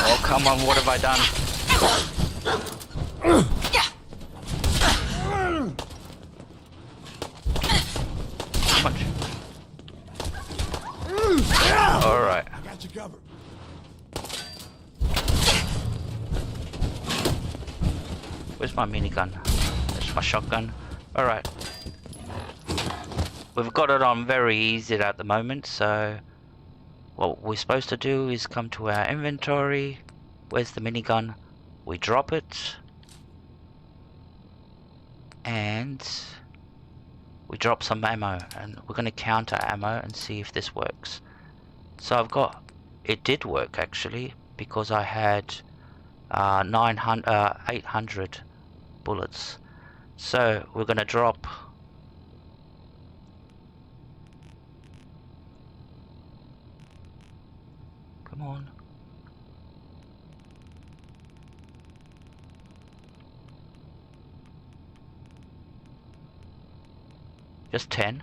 Oh, come on, what have I done? Punch. Alright. I got you covered. Where's my minigun? There's my shotgun. Alright. We've got it on very easy at the moment, so what we're supposed to do is come to our inventory. Where's the minigun? We drop it. And we drop some ammo, and we're going to counter ammo and see if this works. So I've got, it did work actually, because I had 800 bullets. So we're going to drop come on. Just 10.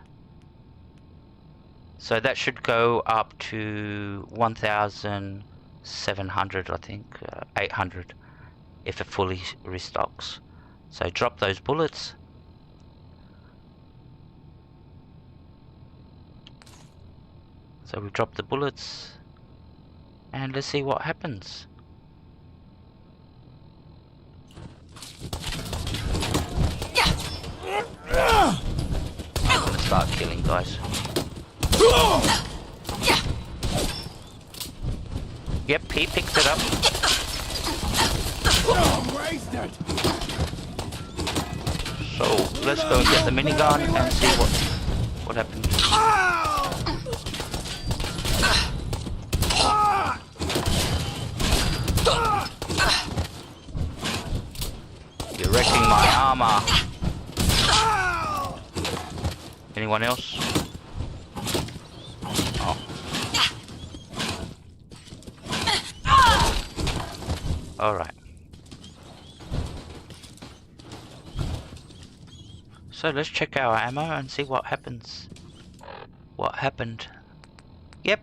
So that should go up to 1,700, I think, 800 if it fully restocks. So drop those bullets. So we've dropped the bullets, and let's see what happens. I'm gonna start killing guys. Yep, he picked it up. So let's go and get the minigun and see what happens. You're wrecking my armor. Anyone else? Alright. So let's check our ammo and see what happens. What happened? Yep.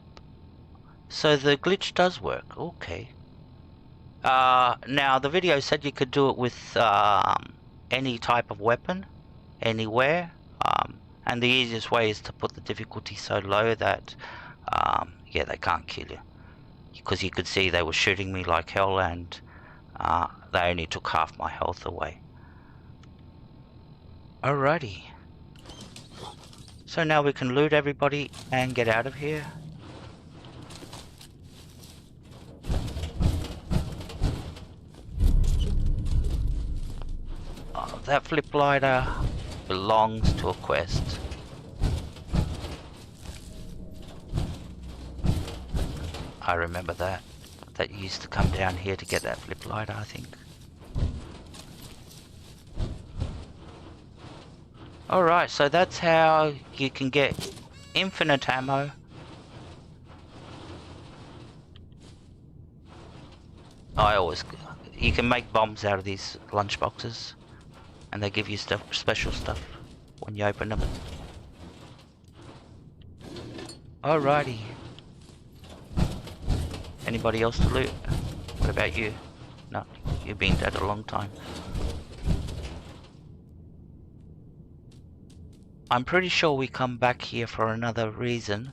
So the glitch does work. Okay. Now the video said you could do it with any type of weapon, anywhere. And the easiest way is to put the difficulty so low that, yeah, they can't kill you. Because you could see they were shooting me like hell, and they only took half my health away. Alrighty. So now we can loot everybody and get out of here. Oh, that flip lighter belongs to a quest. I remember that. That used to come down here to get that flip lighter, I think. Alright, so that's how you can get infinite ammo. You can make bombs out of these lunch boxes. And they give you special stuff when you open them. Alrighty. Anybody else to loot? What about you? No, you've been dead a long time. I'm pretty sure we come back here for another reason.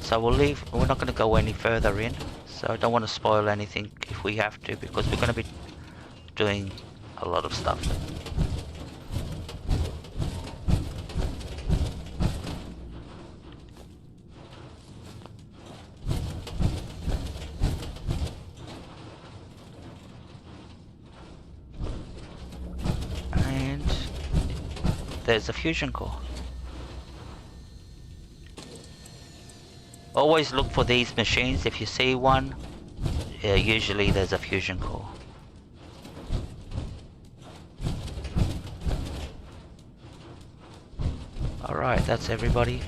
So we'll leave. We're not going to go any further in. So I don't want to spoil anything if we have to, because we're going to be doing a lot of stuff. And there's a fusion core. Always look for these machines. If you see one, usually there's a fusion core. Alright, that's everybody.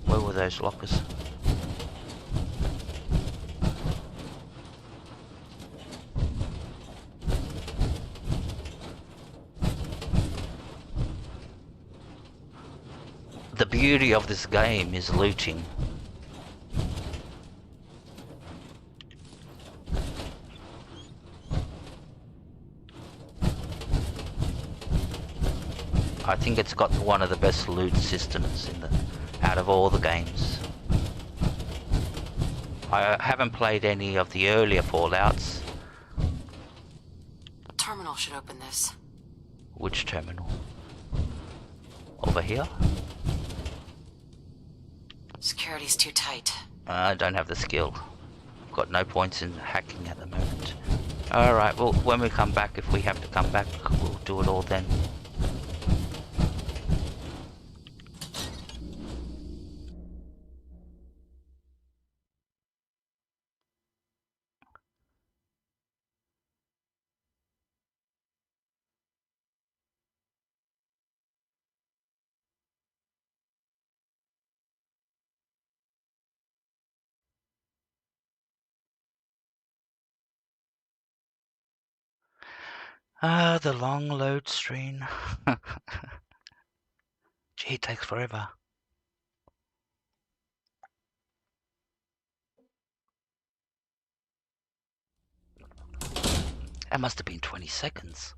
Where were those lockers? The beauty of this game is looting. I think it's got one of the best loot systems out of all the games. I haven't played any of the earlier Fallouts. Terminal should open this. Which terminal? Over here? Security's too tight. I don't have the skill. I've got no points in hacking at the moment. Alright, well, when we come back, if we have to come back, we'll do it all then. Ah, the long load screen. Gee, it takes forever. That must have been 20 seconds.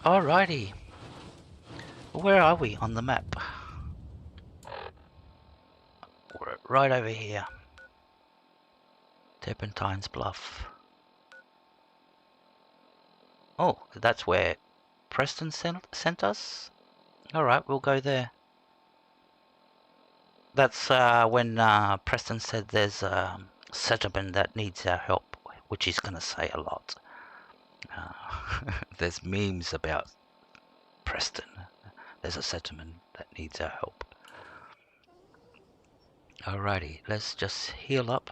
Alrighty. Where are we on the map? We're right over here. Turpentine's Bluff. Oh, that's where Preston sent us? Alright, we'll go there. That's when Preston said there's a settlement that needs our help, which he's going to say a lot. There's memes about Preston. There's a settlement that needs our help. Alrighty, let's just heal up.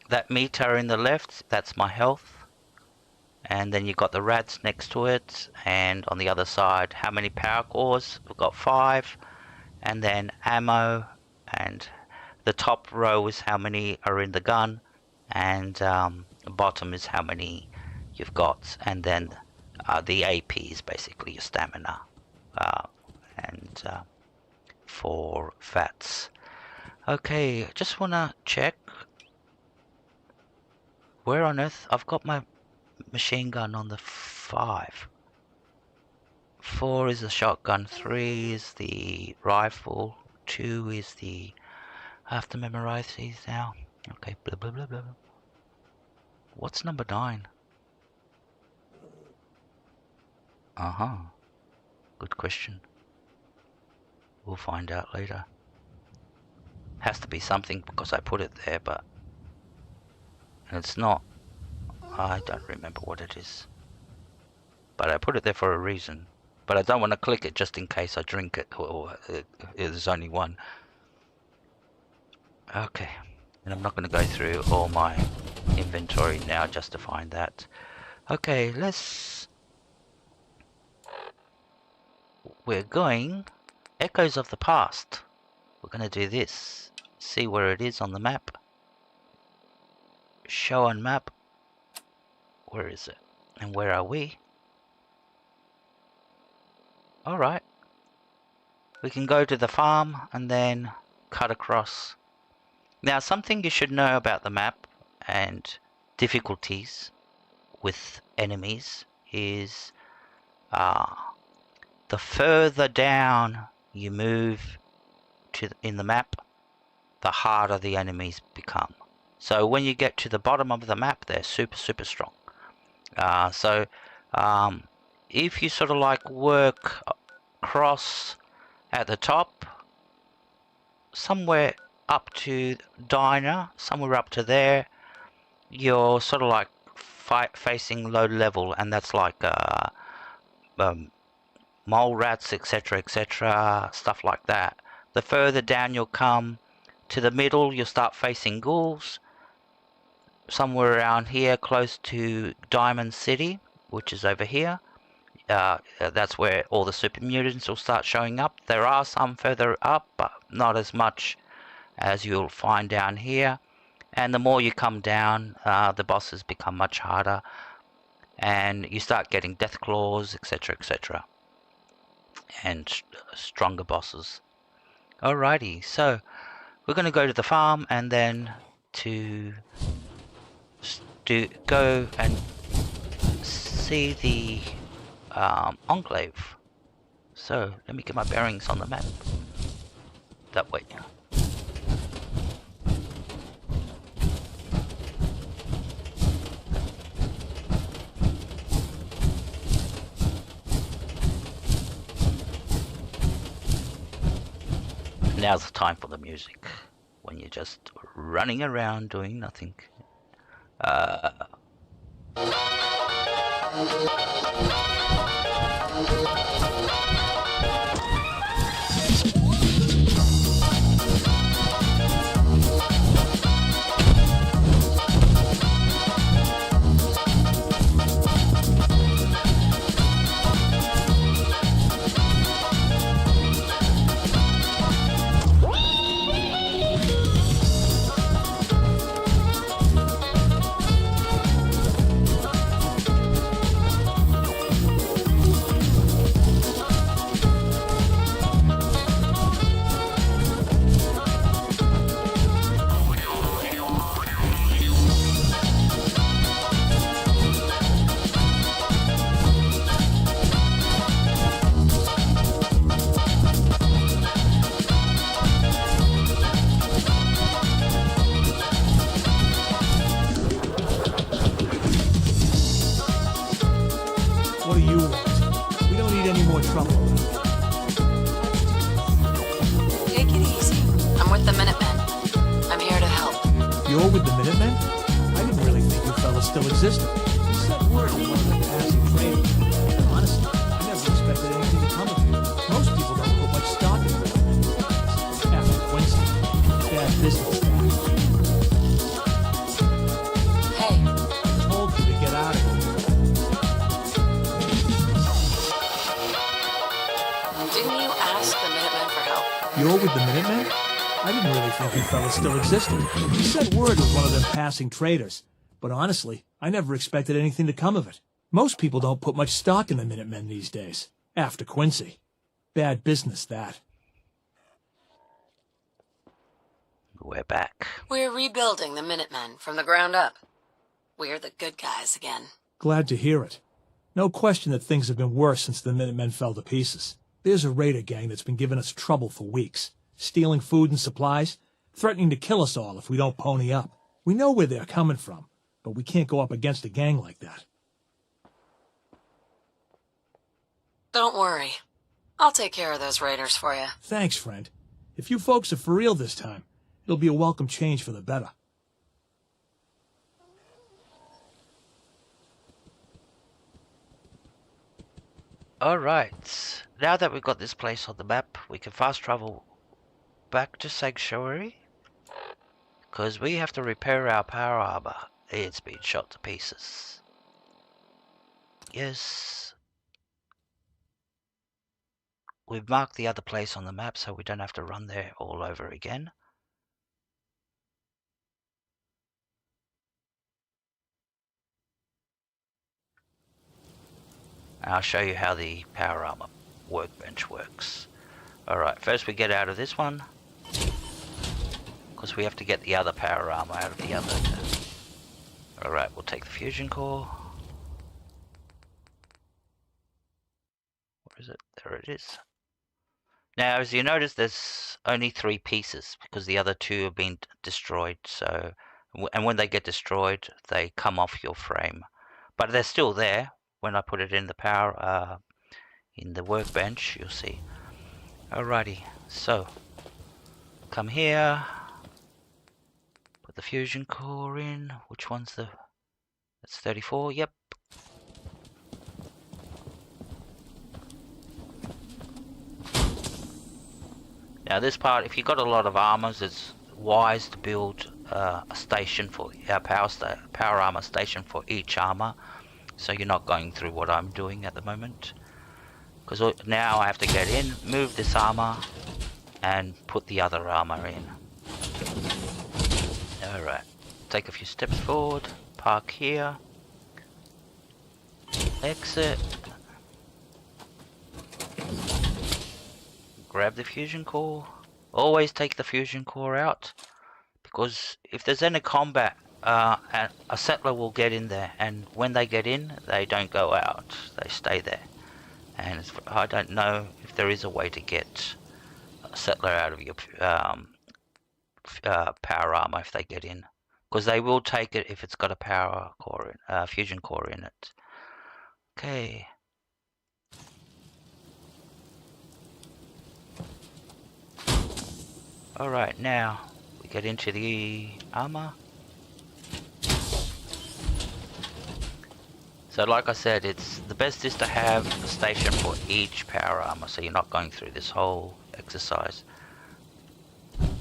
That meter in the left, that's my health. and then you've got the rats next to it, and on the other side, how many power cores? We've got 5, and then ammo, and the top row is how many are in the gun, and the bottom is how many you've got, and then the AP is basically your stamina, and 4 fats. Okay, just wanna check where on earth I've got my machine gun on the 5. 4 is the shotgun, 3 is the rifle, 2 is the... I have to memorize these now. Okay, blah blah blah blah. What's number 9? Good question. We'll find out later. Has to be something because I put it there, but it's not. I don't remember what it is. But I put it there for a reason. But I don't want to click it just in case I drink it, or there's only one. Okay, and I'm not going to go through all my inventory now just to find that. Okay, we're going Echoes of the Past. We're going to do this. See where it is on the map. Show on map. Where is it? And where are we? Alright. We can go to the farm and then cut across. Now, something you should know about the map and difficulties with enemies is the further down you move in the map, the harder the enemies become. So when you get to the bottom of the map, they're super strong. If you sort of like work across at the top, somewhere up to Diner, somewhere up to there, you're sort of like facing low level, and that's like mole rats, etc, etc, stuff like that. The further down you'll come to the middle, you'll start facing ghouls. Somewhere around here, close to Diamond City, which is over here, that's where all the super mutants will start showing up. There are some further up, but not as much as you'll find down here. And the more you come down, the bosses become much harder, and you start getting death claws, etc, etc, and stronger bosses. Alrighty, so we're going to go to the farm and then to go and see the enclave. So let me get my bearings on the map. That way. Now's the time for the music, when you're just running around doing nothing. What do you want? We don't need any more trouble. Take it easy. I'm with the Minutemen. I'm here to help. You're with the Minutemen? I didn't really think you fellas still existed. You said word on one of the passing trains. Honestly, I never expected anything to come of it. Most people don't put much stock in it. After Winston, bad business guy. Hey. I told you to get out of here. Didn't you ask the Minutemen for help? You're with the Minutemen? I didn't really think you fellas still existed. You said word was one of them passing traders. But honestly, I never expected anything to come of it. Most people don't put much stock in the Minutemen these days. After Quincy. Bad business, that. We're back. We're rebuilding the Minutemen from the ground up. We're the good guys again. Glad to hear it. No question that things have been worse since the Minutemen fell to pieces. There's a raider gang that's been giving us trouble for weeks. Stealing food and supplies, threatening to kill us all if we don't pony up. We know where they're coming from, but we can't go up against a gang like that. Don't worry. I'll take care of those raiders for you. Thanks, friend. If you folks are for real this time, it'll be a welcome change for the better. Alright, now that we've got this place on the map, we can fast travel back to Sanctuary. Because we have to repair our power armor. It's been shot to pieces. Yes. We've marked the other place on the map so we don't have to run there all over again. I'll show you how the power armor workbench works. Alright, first we get out of this one. Because we have to get the other power armor out of the other. Alright, we'll take the fusion core. Where is it? There it is. Now, as you notice, there's only 3 pieces because the other 2 have been destroyed. So, and when they get destroyed, they come off your frame. But they're still there. When I put it in the power, in the workbench, you'll see. Alrighty, so come here. Put the fusion core in. Which one's the? That's 34. Yep. Now this part, if you've got a lot of armors, it's wise to build a station for power armor station for each armor. So you're not going through what I'm doing at the moment. Because now I have to get in, move this armor, and put the other armor in. Alright. Take a few steps forward. Park here. Exit. Grab the fusion core. Always take the fusion core out. Because if there's any combat, a settler will get in there, and when they get in, they don't go out. They stay there. And I don't know if there is a way to get a settler out of your power armor if they get in, because they will take it if it's got a power core, fusion core in it. Okay. All right, now we get into the armor. So like I said, it's the best is to have a station for each power armor, so you're not going through this whole exercise.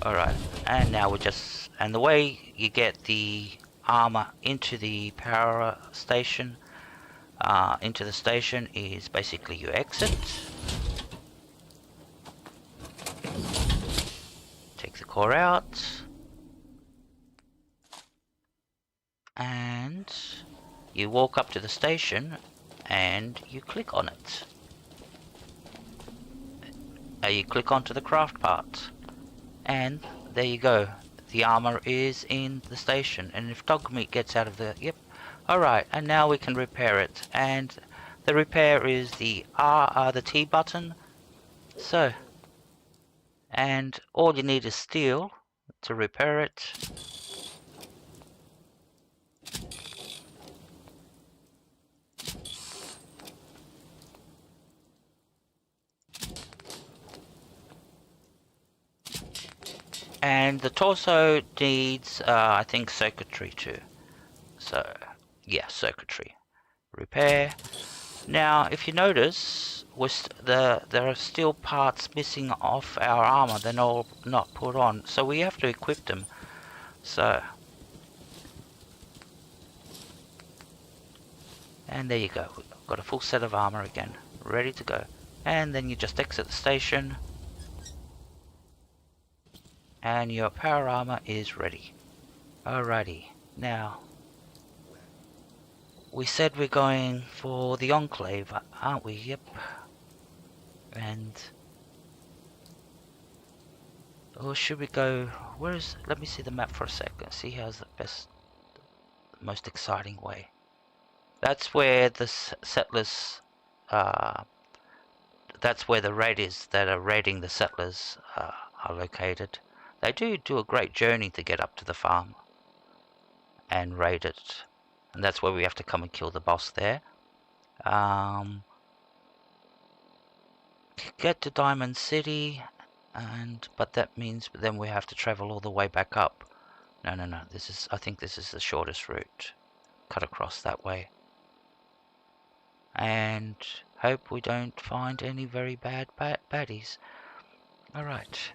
Alright, and now we're just, and the way you get the armor into the power station, is basically you exit, take the core out, and you walk up to the station and you click on it. You click onto the craft part, and there you go. The armor is in the station, and if dog meat gets out of the, yep. Alright, and now we can repair it, and the repair is the the T button. So, and all you need is steel to repair it. And the torso needs, I think, circuitry too. So, yeah, circuitry. Repair. Now, if you notice, there are still parts missing off our armor. They're not put on. So we have to equip them. So. And there you go. We've got a full set of armor again. Ready to go. And then you just exit the station. And your power armor is ready. Alrighty, now we said we're going for the Enclave, aren't we? Yep. And or should we go? Let me see the map for a second. See how's the most exciting way. That's where the settlers. That's where the raiders that are raiding the settlers are located. They do a great journey to get up to the farm and raid it, and that's where we have to come and kill the boss there. Get to Diamond City, but that means then we have to travel all the way back up. No. I think this is the shortest route. Cut across that way. And hope we don't find any very bad baddies. Alright.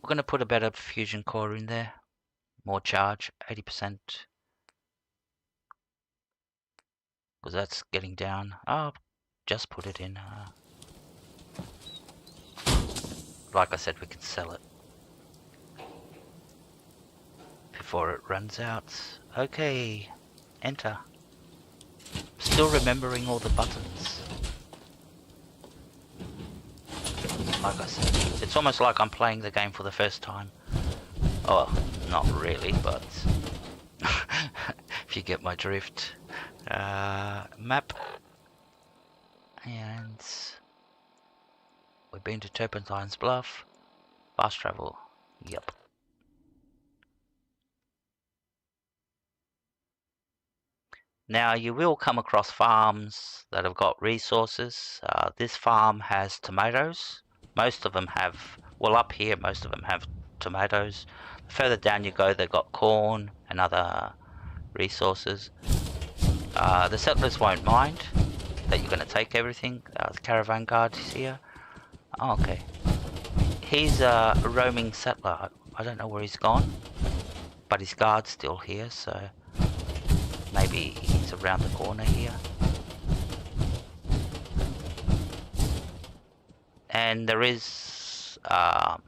We're going to put a better fusion core in there. More charge, 80%. Because that's getting down. Oh, just put it in. Like I said, we can sell it before it runs out. Okay, enter. Still remembering all the buttons. Like I said, it's almost like I'm playing the game for the first time. Oh, not really, but if you get my drift. Map. And we've been to Turpentine's Bluff. Fast travel. Yep. Now you will come across farms that have got resources. This farm has tomatoes. Most of them have, well, up here most of them have tomatoes. Further down you go, they've got corn and other resources. The settlers won't mind that you're going to take everything. The caravan guard is here. Oh, okay. He's a roaming settler. I don't know where he's gone, but his guard's still here, so maybe he's around the corner here. And there is, am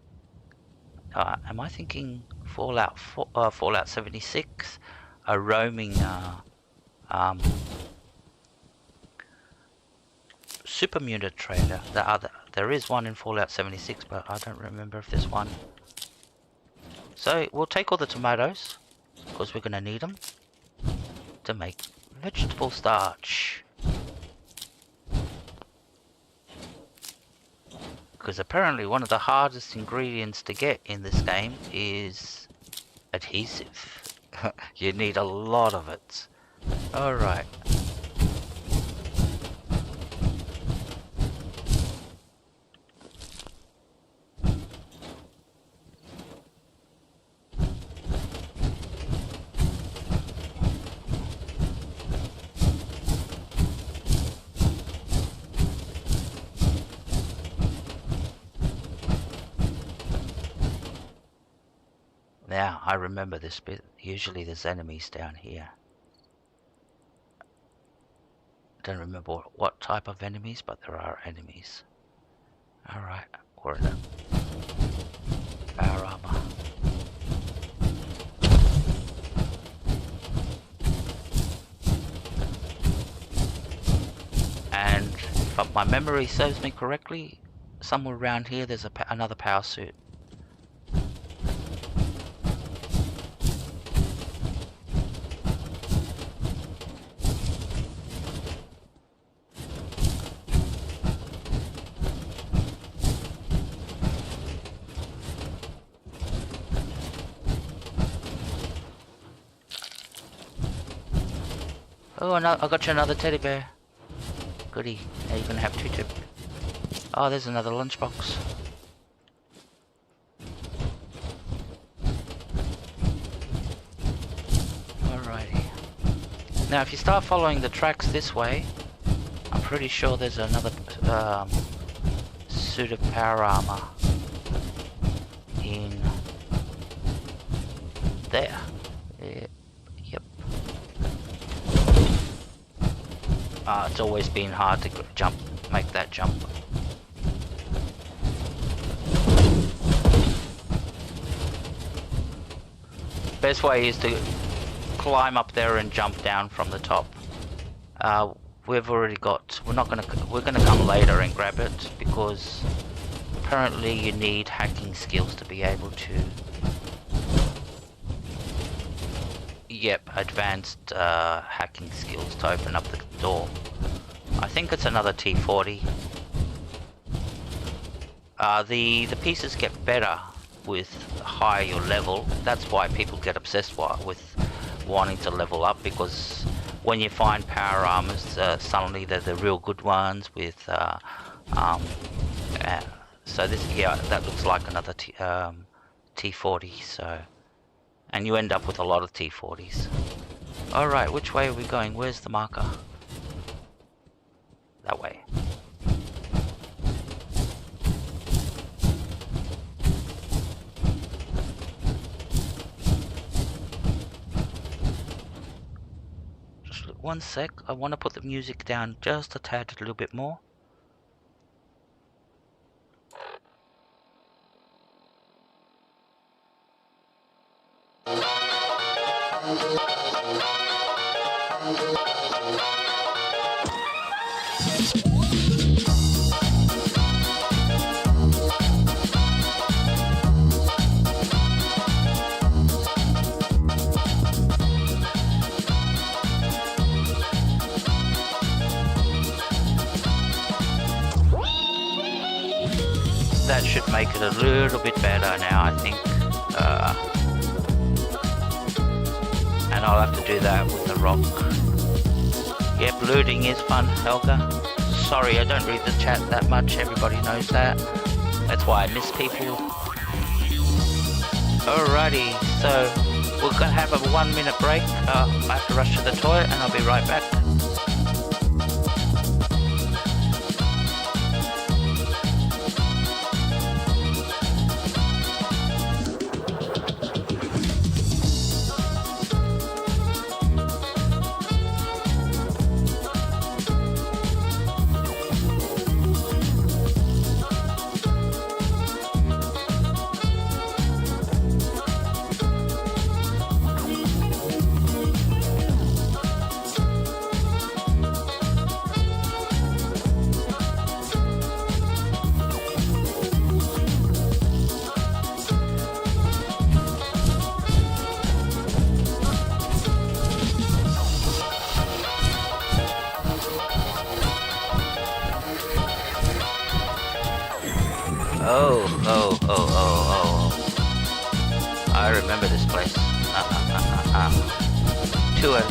I thinking Fallout 76? A roaming super mutant trader. There is one in Fallout 76, but I don't remember if there's one. So we'll take all the tomatoes, because we're going to need them to make vegetable starch. Because apparently one of the hardest ingredients to get in this game is adhesive. You need a lot of it. Alright. Now, I remember this bit. Usually there's enemies down here. Don't remember what type of enemies, but there are enemies. Alright, we're in a power armor. And if my memory serves me correctly, somewhere around here there's another power suit. Oh, no, I got you another teddy bear. Goody. Now you're gonna have two. Oh, there's another lunchbox. Alrighty. Now, if you start following the tracks this way, I'm pretty sure there's another suit of power armor in there. Yep. It's always been hard to make that jump. Best way is to climb up there and jump down from the top. We've already got. We're gonna come later and grab it because apparently you need hacking skills to be able to. Yep, advanced hacking skills to open up the door. I think it's another T40. The pieces get better with higher your level. That's why people get obsessed with wanting to level up, because when you find power armors, suddenly they're the real good ones with so this, yeah, that looks like another T40, so, and you end up with a lot of T40s. Alright, which way are we going? Where's the marker? That way. Just one sec, I want to put the music down just a tad, a little bit more. That should make it a little bit better now, I think. And I'll have to do that with the rock. Yep, looting is fun, Helga. Sorry, I don't read the chat that much, everybody knows that. That's why I miss people. Alrighty, so we're gonna have a 1 minute break. I have to rush to the toilet and I'll be right back. Oh. I remember this place. To it.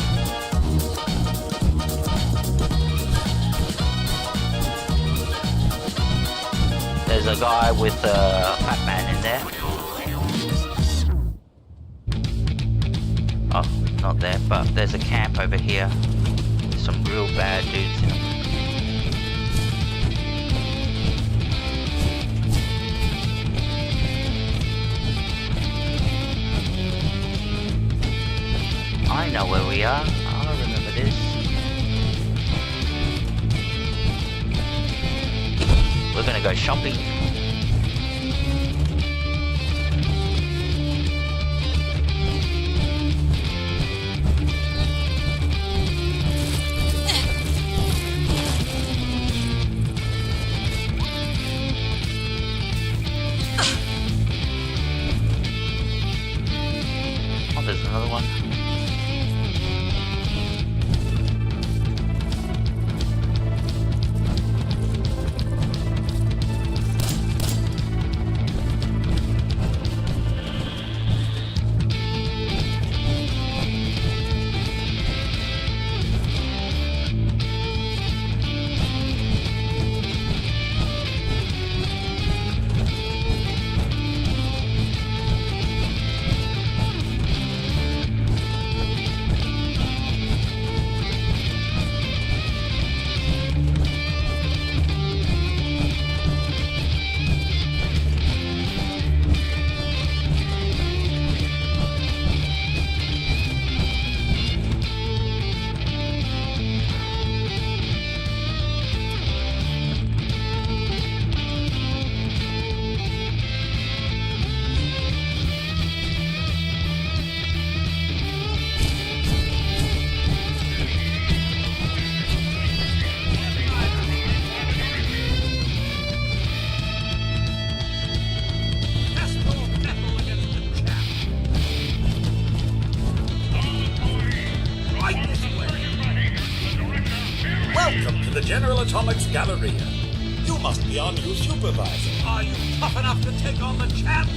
There's a guy with a Batman in there. Oh, not there, but there's a camp over here. There's some real bad dudes in it. I know where we are. I remember this. We're gonna go shopping. Oh, there's another one. the General Atomics Galleria. You must be our new supervisor. Are you tough enough to take on the champ?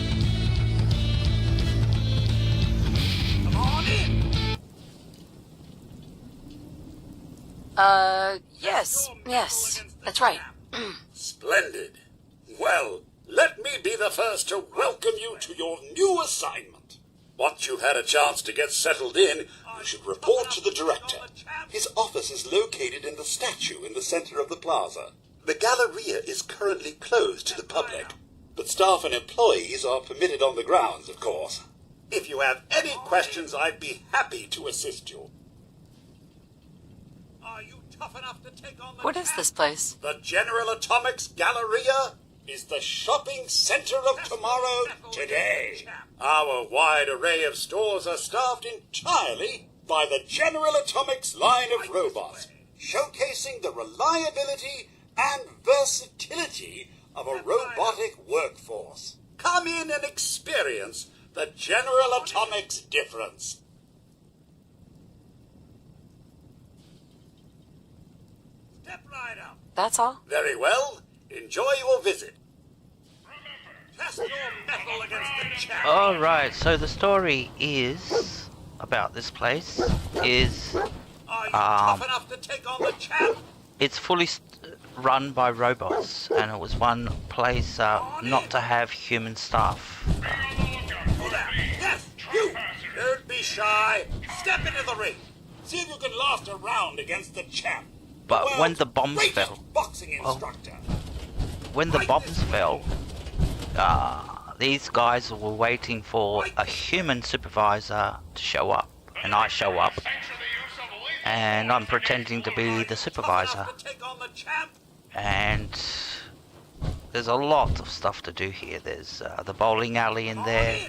Come on in. Yes, that's right. Splendid. Well, let me be the first to welcome you to your new assignment. Once you've had a chance to get settled in, you should report to the director. His office is located in the statue in the center of the plaza. The Galleria is currently closed to the public, but staff and employees are permitted on the grounds, of course. If you have any questions, I'd be happy to assist you. Are you tough enough to take on the What is this place? The General Atomics Galleria is the shopping center of tomorrow today. Our wide array of stores are staffed entirely by the General Atomics line of robots, showcasing the reliability and versatility of a robotic workforce. Come in and experience the General Atomics difference. Step right up. That's all? Very well. Enjoy your visit. Test your metal against the champ. Alright, so the story is about this place is Tough enough to take on the champ. it's fully run by robots, and it was one place not to have human staff. Yes, you! Don't be shy. Step into the ring. See if you can last a round against the champ. But when the bombs Greatest fell, boxing instructor. when the bombs fell, these guys were waiting for a human supervisor to show up, and I show up, and I'm pretending to be the supervisor, and there's a lot of stuff to do here. There's the bowling alley in there.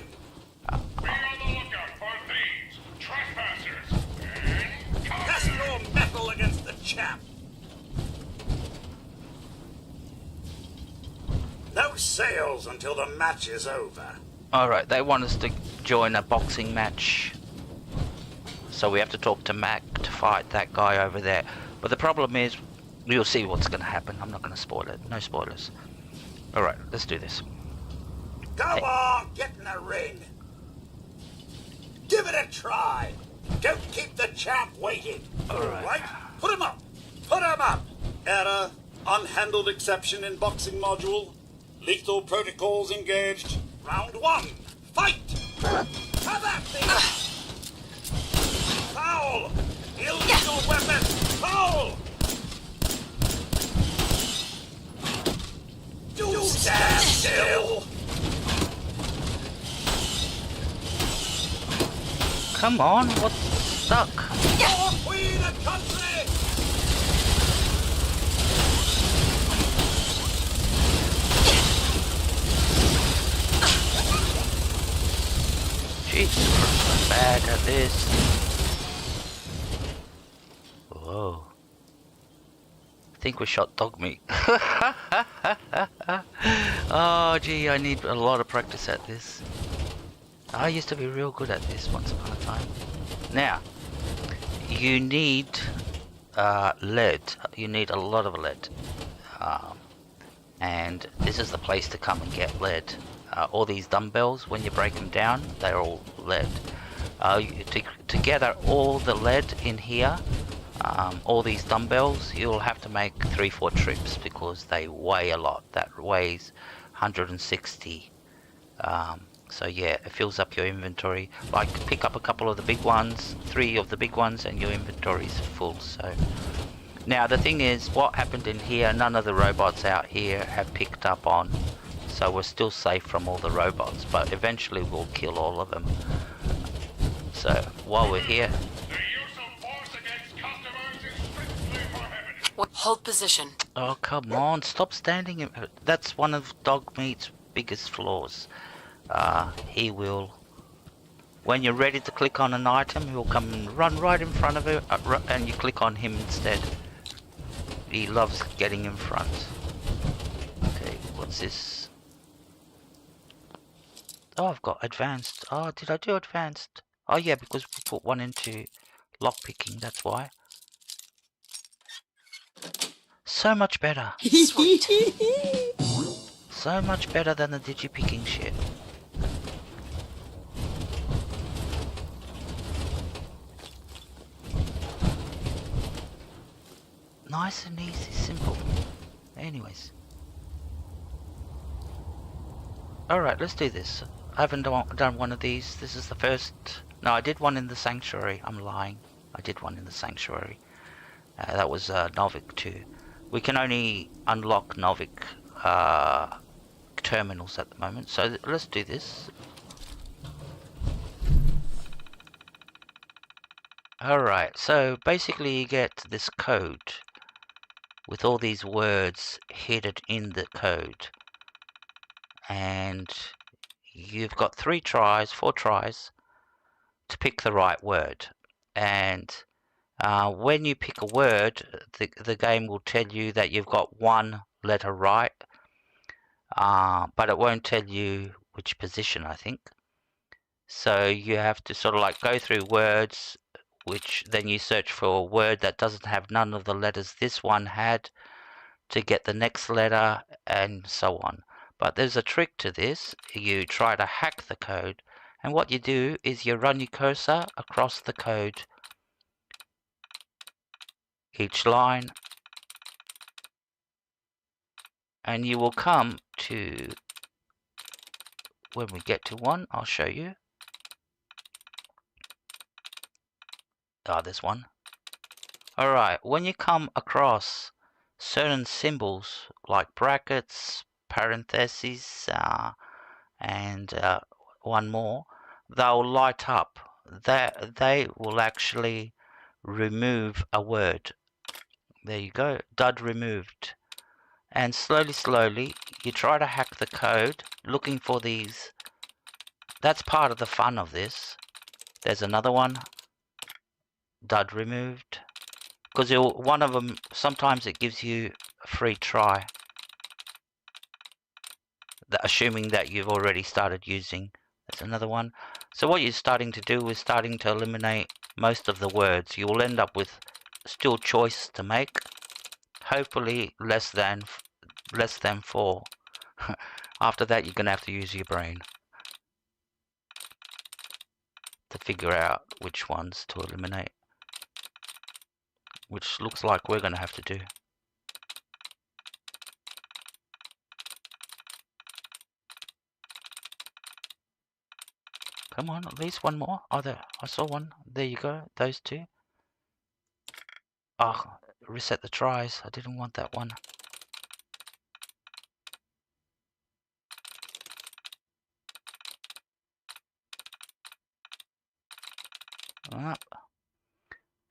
Test your metal against the champ. No sales until the match is over. Alright, they want us to join a boxing match. So we have to talk to Mac to fight that guy over there. But the problem is, you'll see what's going to happen. I'm not going to spoil it. No spoilers. Alright, let's do this. Go on, get in the ring. Give it a try. Don't keep the champ waiting. All right. Put him up. Put him up. Error. Unhandled exception in boxing module. Lethal protocols engaged. Round one. Fight. Have at me. Foul. Illegal weapon. Foul. You stand still. Come on, what's stuck? We the country. Jesus, I'm bad at this. Whoa. I think we shot dog meat. Oh gee, I need a lot of practice at this. I used to be real good at this once upon a time. Now, you need lead. You need a lot of lead. And this is the place to come and get lead. All these dumbbells, when you break them down, they're all lead. To gather all the lead in here, all these dumbbells, you'll have to make 3-4 trips because they weigh a lot. That weighs 160. So yeah, it fills up your inventory. Like, pick up a couple of the big ones, 3 of the big ones, and your inventory is full. So now the thing is, what happened in here, none of the robots out here have picked up on. So we're still safe from all the robots, but eventually we'll kill all of them. So while we're here, Hold position. oh come on, stop standing. That's one of Dogmeat's biggest flaws. He will, when you're ready to click on an item, he'll come and run right in front of it, and you click on him instead. He loves getting in front. Okay, what's this? Oh, I've got advanced. Oh, did I do advanced? Oh yeah, because we put one into lockpicking, that's why. So much better. So much better than the digipicking shit. Nice and easy, simple. Anyways. Alright, let's do this. I haven't done one of these. This is the first... No, I did one in the Sanctuary. I'm lying. I did one in the Sanctuary. That was Novik too. We can only unlock Novik terminals at the moment. So let's do this. Alright, so basically you get this code with all these words hidden in the code. And you've got 4 tries to pick the right word. And when you pick a word, the game will tell you that you've got 1 letter right, but it won't tell you which position, I think. So you have to sort of like go through words, which then you search for a word that doesn't have none of the letters this one had to get the next letter, and so on. But there's a trick to this. You try to hack the code, and what you do is you run your cursor across the code, each line, and you will come to, when we get to one, I'll show you. There's one. Alright, when you come across certain symbols like brackets, parentheses, and one more, they'll light up. They will actually remove a word. There you go, dud removed. And slowly you try to hack the code looking for these. That's part of the fun of this. There's another one, dud removed, because one of them, sometimes it gives you a free try, assuming that you've already started using. There's another one. So what you're starting to do is starting to eliminate most of the words. You will end up with still choice to make, hopefully less than 4. After that you're gonna have to use your brain to figure out which ones to eliminate, which looks like we're gonna have to do. Come on, at least one more. Oh, there, I saw one. There you go, those 2. Oh, reset the tries. I didn't want that one.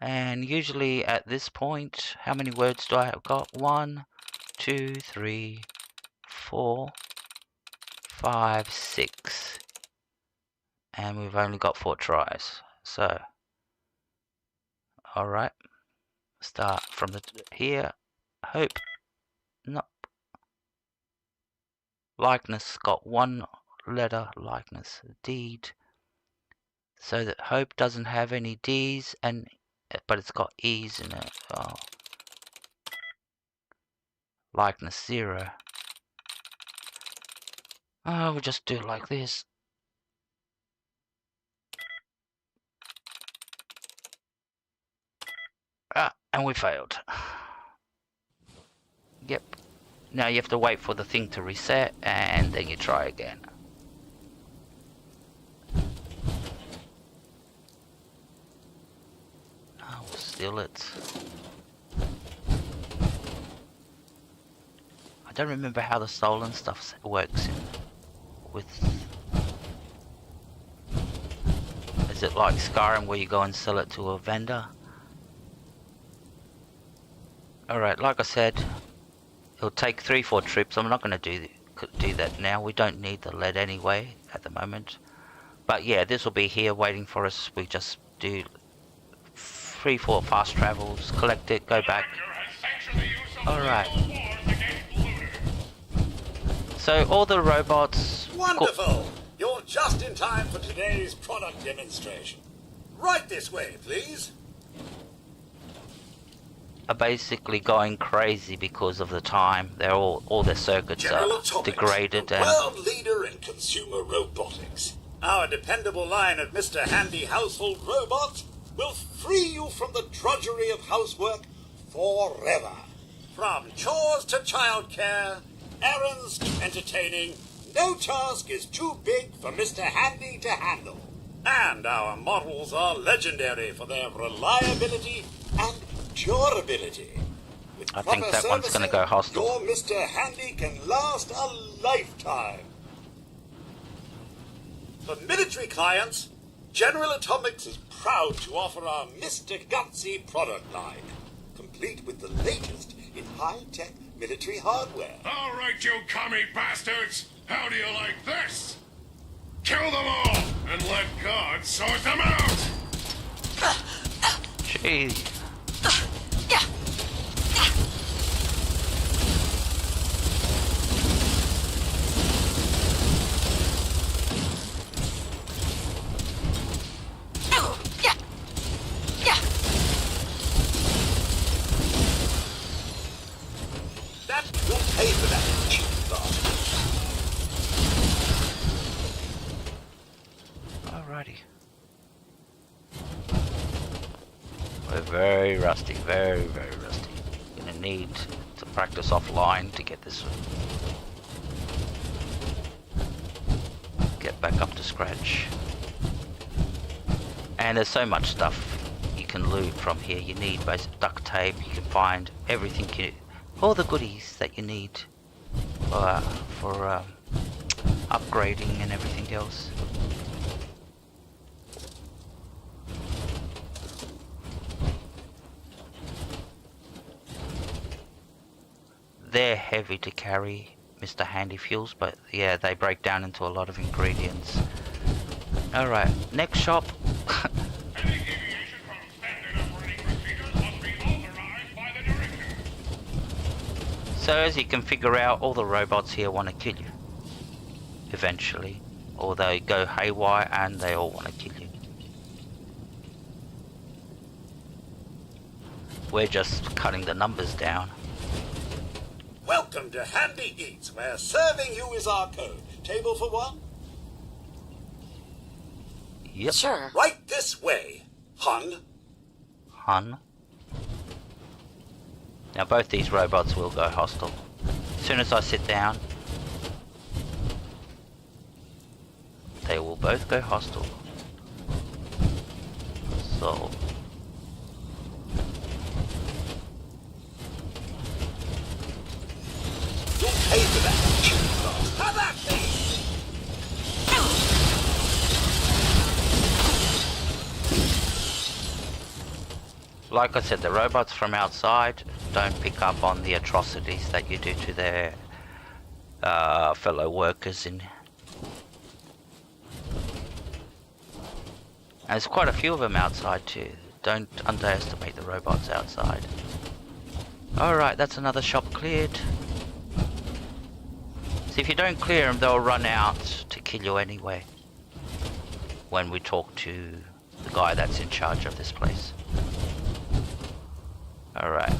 And usually at this point, how many words do I have got? 1, 2, 3, 4, 5, 6. And we've only got 4 tries. So, alright. Start from here. Hope. Nope. Likeness got 1 letter. Likeness. Deed. So that hope doesn't have any D's, but it's got E's in it. Oh. Likeness 0. Oh, we'll just do it like this. And we failed. Yep. Now you have to wait for the thing to reset, and then you try again. Oh, we'll steal it. I don't remember how the stolen stuff works with... Is it like Skyrim where you go and sell it to a vendor? Alright, like I said, it'll take 3-4 trips. I'm not going to do that now. We don't need the lead anyway at the moment. But yeah, this will be here waiting for us. We just do 3-4 fast travels, collect it, go back. Alright. So all the robots... Wonderful! You're just in time for today's product demonstration. Right this way, please. are basically going crazy because of the time. They're all their circuits General are Atomics, degraded the and world leader in consumer robotics. Our dependable line of Mr. Handy household robots will free you from the drudgery of housework forever. From chores to childcare, errands to entertaining, no task is too big for Mr. Handy to handle. And our models are legendary for their reliability and durability. With I think proper that one's going to go servicing, hostile. your Mr. Handy can last a lifetime. For military clients, General Atomics is proud to offer our Mr. Gutsy product line, complete with the latest in high-tech military hardware. All right, you commie bastards! How do you like this? Kill them all, and let God sort them out! Jeez. That will pay for that, cheap bastard. Alrighty. We're very rusty, very rusty. Gonna need to practice offline to get this get back up to scratch. And there's so much stuff you can loot from here. You need basic duct tape, you can find everything all the goodies that you need for upgrading and everything else. They're heavy to carry, Mr. Handy Fuels, but yeah, they break down into a lot of ingredients. Alright, next shop. So as you can figure out, all the robots here want to kill you. Eventually. Or they go haywire and they all want to kill you. We're just cutting the numbers down. Welcome to Handy Eats, where serving you is our code. Table for one? Yep. Sure. Right this way, Hun. Hun. Now both these robots will go hostile. As soon as I sit down, they will both go hostile. So You'll pay for that, cheap bastard. Have that thing! like I said, the robots from outside don't pick up on the atrocities that you do to their fellow workers in. And there's quite a few of them outside too. Don't underestimate the robots outside. Alright, that's another shop cleared. See, if you don't clear them, they'll run out to kill you anyway. When we talk to the guy that's in charge of this place. Alright.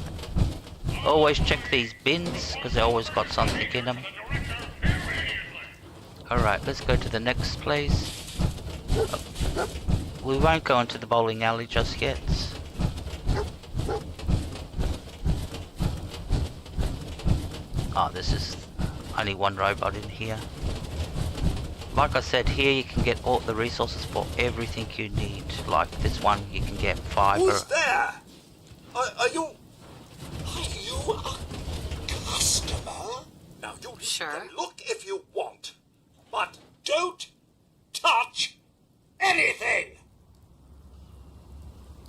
Always check these bins, because they always got something in them. Alright, let's go to the next place. We won't go into the bowling alley just yet. Oh, this is only one robot in here. Like I said, here you can get all the resources for everything you need. Like this one, you can get fiber. Who's there? Are you a customer? Now you can look if you want, but don't touch anything.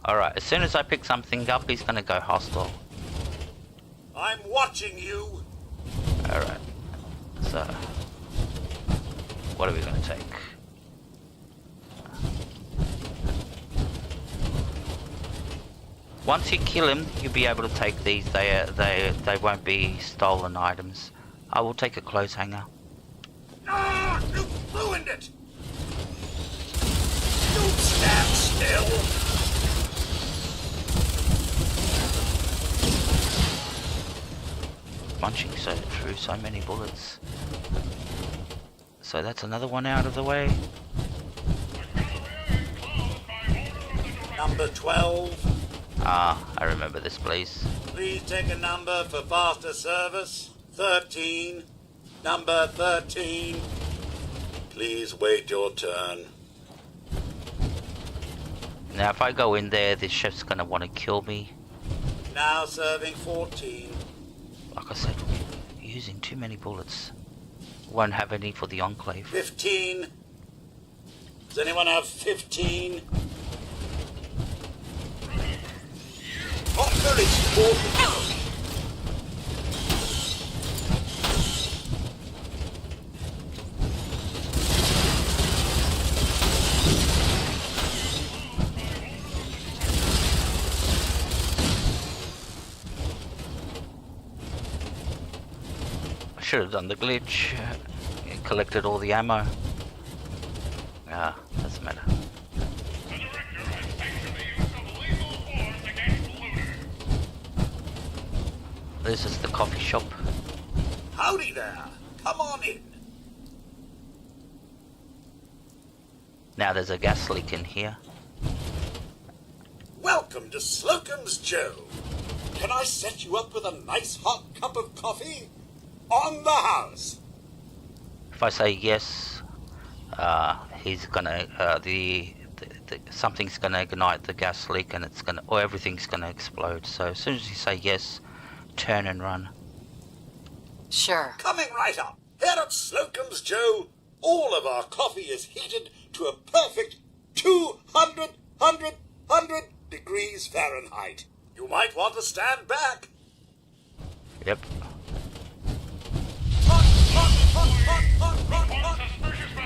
Alright, as soon as I pick something up, he's gonna go hostile. I'm watching you. Alright, so what are we gonna take? Once you kill him, you'll be able to take these. They won't be stolen items. I will take a clothes hanger. Ah, you ruined it. Don't stand still. punching through so many bullets. So that's another one out of the way. Number 12. Ah, I remember this place. Please take a number for faster service. 13. Number 13. Please wait your turn. Now if I go in there, this chef's gonna want to kill me. Now serving 14. Like I said, using too many bullets. Won't have any for the Enclave. 15. Does anyone have 15? Not very important. Should have done the glitch. Collected all the ammo. Ah, doesn't matter. This is the coffee shop. Howdy there. Come on in. Now there's a gas leak in here. Welcome to Slocum's Joe. Can I set you up with a nice hot cup of coffee? On the house. If I say yes, he's gonna something's gonna ignite the gas leak and it's gonna, or everything's gonna explode. So as soon as you say yes, turn and run. Sure. Coming right up. Here at Slocum's Joe, all of our coffee is heated to a perfect 200 degrees Fahrenheit. You might want to stand back. Yep.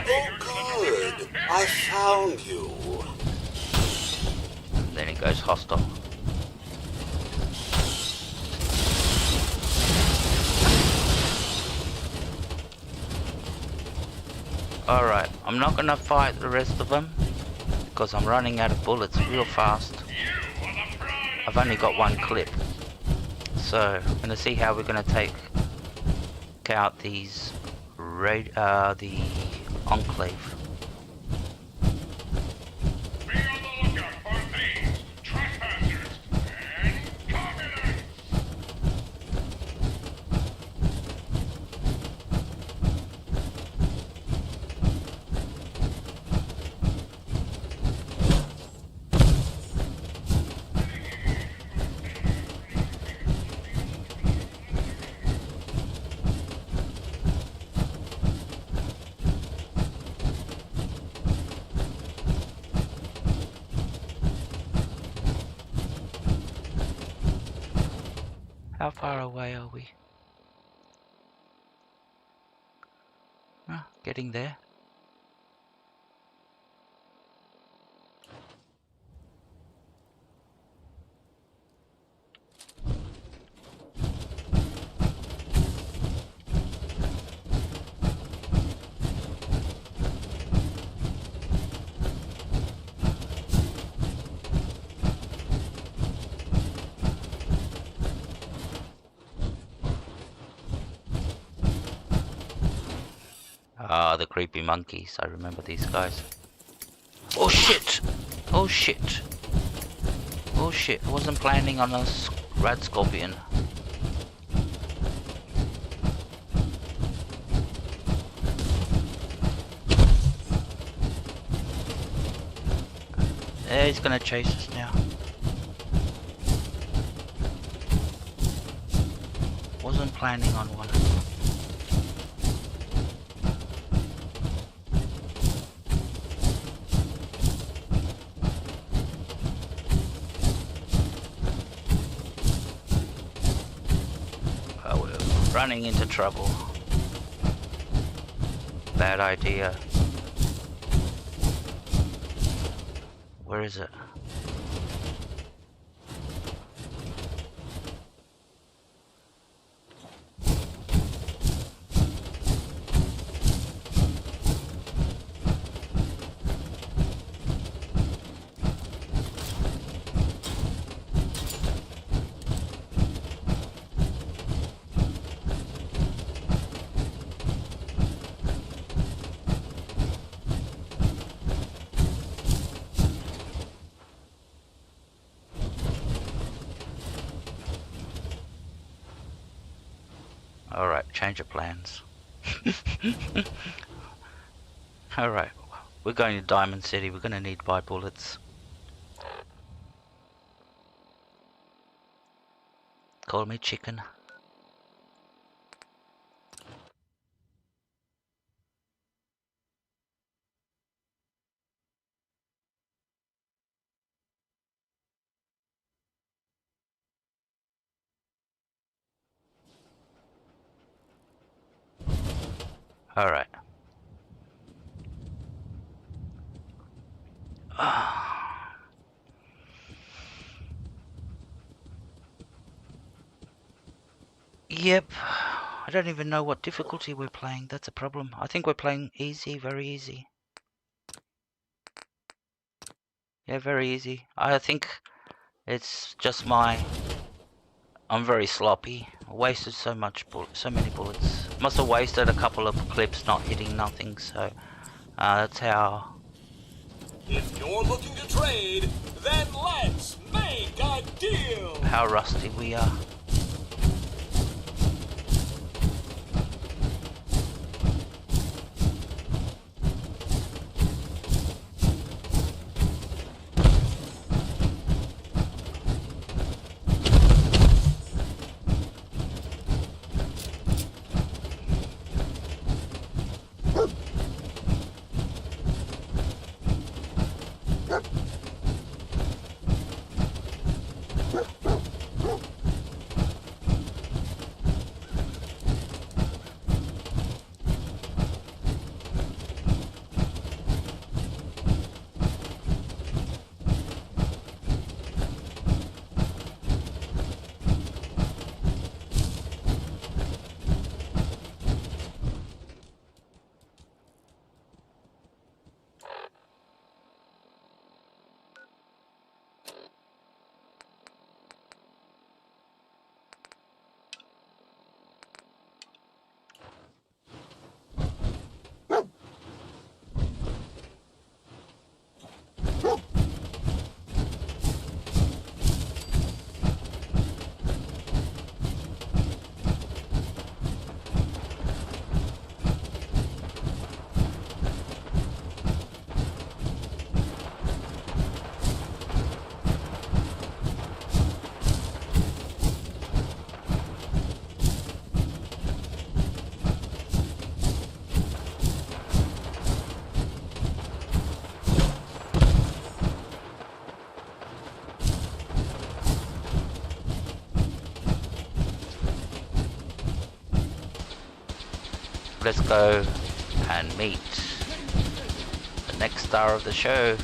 Oh, good. I found you. Then he goes hostile. Alright, I'm not gonna fight the rest of them because I'm running out of bullets real fast. I've only got one clip. So, I'm gonna see how we're gonna take out these the Enclave. How far away are we? Getting there. Ah, the creepy monkeys. I remember these guys. Oh shit! Oh shit! Oh shit! I wasn't planning on a rat scorpion. Yeah, he's gonna chase us now. Wasn't planning on one. Running into trouble. Bad idea. Where is it? Alright, change of plans. Alright, we're going to Diamond City. We're going to need to buy bullets. Call me chicken. Alright. Yep. I don't even know what difficulty we're playing. That's a problem. I think we're playing easy, very easy. Yeah, very easy. I think it's just I'm very sloppy. I wasted so many bullets. Must have wasted a couple of clips not hitting nothing, so that's how... If you're looking to trade, then let's make a deal! How rusty we are. Let's go and meet the next star of the show.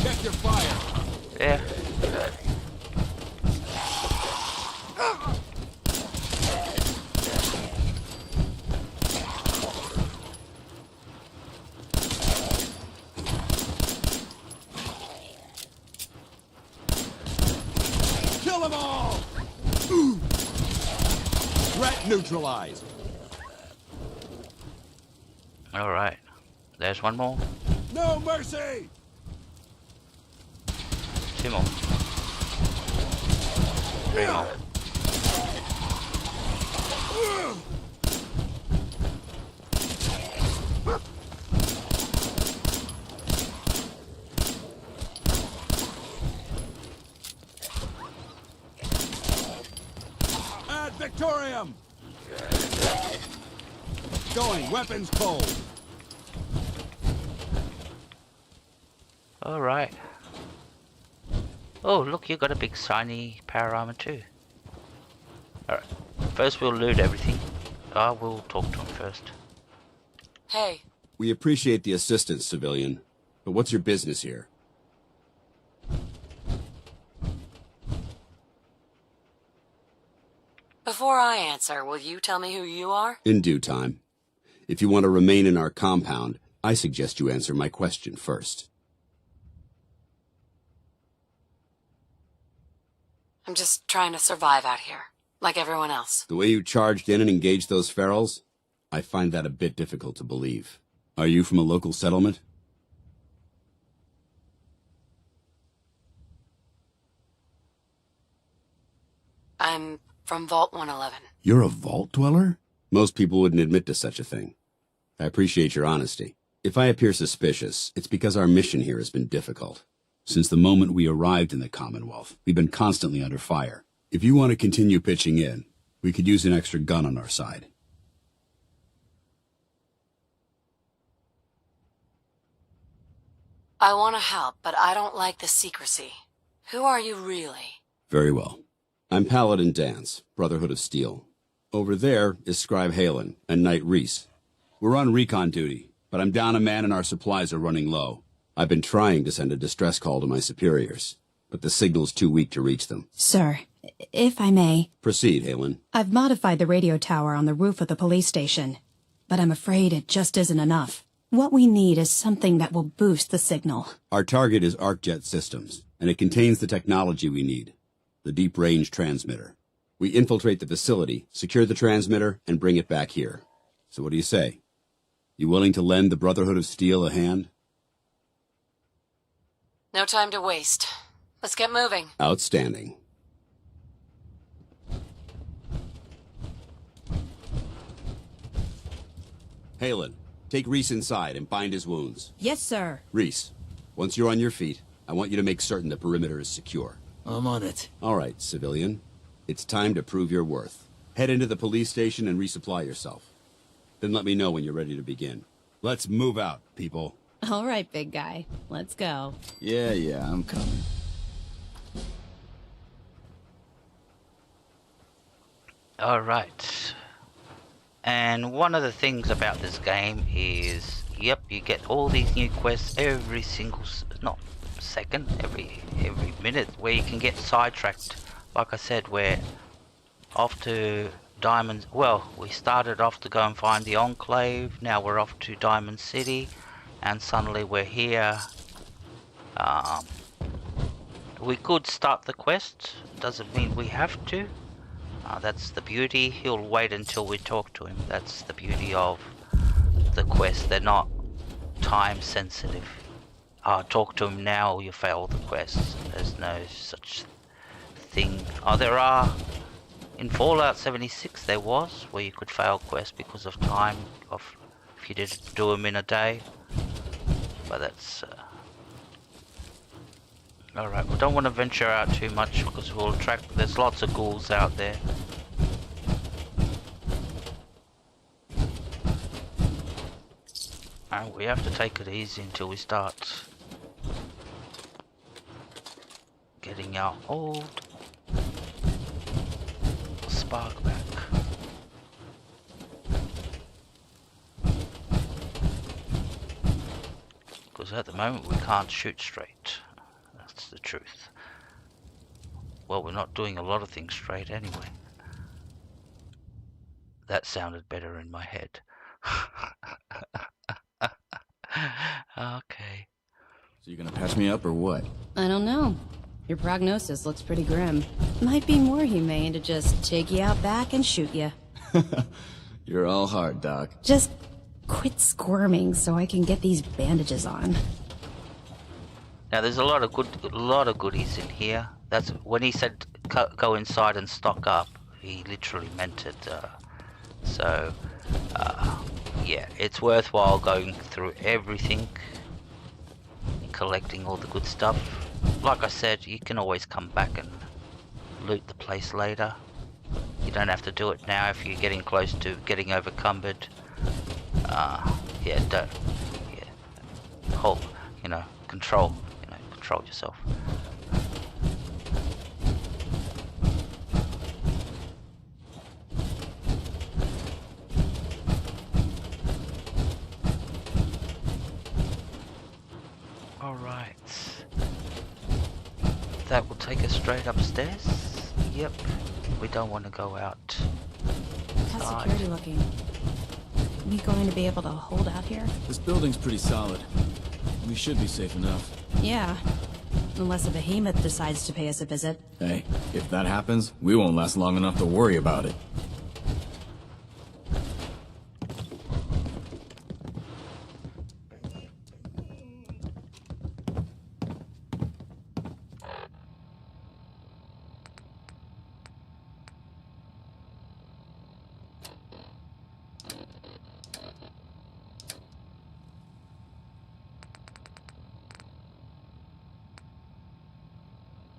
Check your fire. Yeah. Kill them all! Threat neutralized. All right. There's one more. No mercy! Two more. Three more. Ad Victorium! Going weapons cold. All right. Oh, look, you got a big shiny power armor too. Alright, first we'll loot everything. We'll talk to him first. Hey. We appreciate the assistance, civilian. But what's your business here? Before I answer, will you tell me who you are? In due time. If you want to remain in our compound, I suggest you answer my question first. I'm just trying to survive out here, like everyone else. The way you charged in and engaged those ferals, I find that a bit difficult to believe. Are you from a local settlement? I'm from Vault 111. You're a vault dweller? Most people wouldn't admit to such a thing. I appreciate your honesty. If I appear suspicious, it's because our mission here has been difficult. Since the moment we arrived in the Commonwealth, we've been constantly under fire. If you want to continue pitching in, we could use an extra gun on our side. I want to help, but I don't like the secrecy. Who are you really? Very well. I'm Paladin Dance, Brotherhood of Steel. Over there is Scribe Halen and Knight Reese. We're on recon duty, but I'm down a man and our supplies are running low. I've been trying to send a distress call to my superiors, but the signal's too weak to reach them. Sir, if I may. Proceed, Halen. I've modified the radio tower on the roof of the police station, but I'm afraid it just isn't enough. What we need is something that will boost the signal. Our target is ArcJet Systems, and it contains the technology we need. The deep-range transmitter. We infiltrate the facility, secure the transmitter, and bring it back here. So what do you say? You willing to lend the Brotherhood of Steel a hand? No time to waste. Let's get moving. Outstanding. Halen, take Reese inside and bind his wounds. Yes, sir. Reese, once you're on your feet, I want you to make certain the perimeter is secure. I'm on it. All right, civilian. It's time to prove your worth. Head into the police station and resupply yourself. Then let me know when you're ready to begin. Let's move out, people. All right, big guy. Let's go. Yeah, I'm coming. Alright. And one of the things about this game is, yep, you get all these new quests every single, not second, every minute, where you can get sidetracked. Like I said, we're off to Diamond, well, we started off to go and find the Enclave, now we're off to Diamond City, and suddenly we're here. We could start the quest, doesn't mean we have to. That's the beauty. He'll wait until we talk to him. That's the beauty of the quest. They're not time sensitive. Talk to him now or you fail the quest. There's no such thing. There are. In Fallout 76 there was, where you could fail quests because of time, if you didn't do them in a day. But that's... Alright, we don't want to venture out too much because we'll attract... There's lots of ghouls out there. And we have to take it easy until we start getting our old spark back. Because at the moment we can't shoot straight. That's the truth. Well, we're not doing a lot of things straight anyway. That sounded better in my head. Okay. So you gonna patch me up or what? I don't know. Your prognosis looks pretty grim. Might be more humane to just take you out back and shoot you. You're all hard, Doc. Just quit squirming so I can get these bandages on. Now there's a lot of goodies in here. That's when he said go inside and stock up. He literally meant it. Yeah, it's worthwhile going through everything and collecting all the good stuff. Like I said, you can always come back and loot the place later. You don't have to do it now if you're getting close to getting overcumbered. Hold, control yourself. Alright. That will take us straight upstairs. Yep. We don't want to go out. How's security looking? We going to be able to hold out here? This building's pretty solid. We should be safe enough. Yeah. Unless a behemoth decides to pay us a visit. Hey, if that happens, we won't last long enough to worry about it.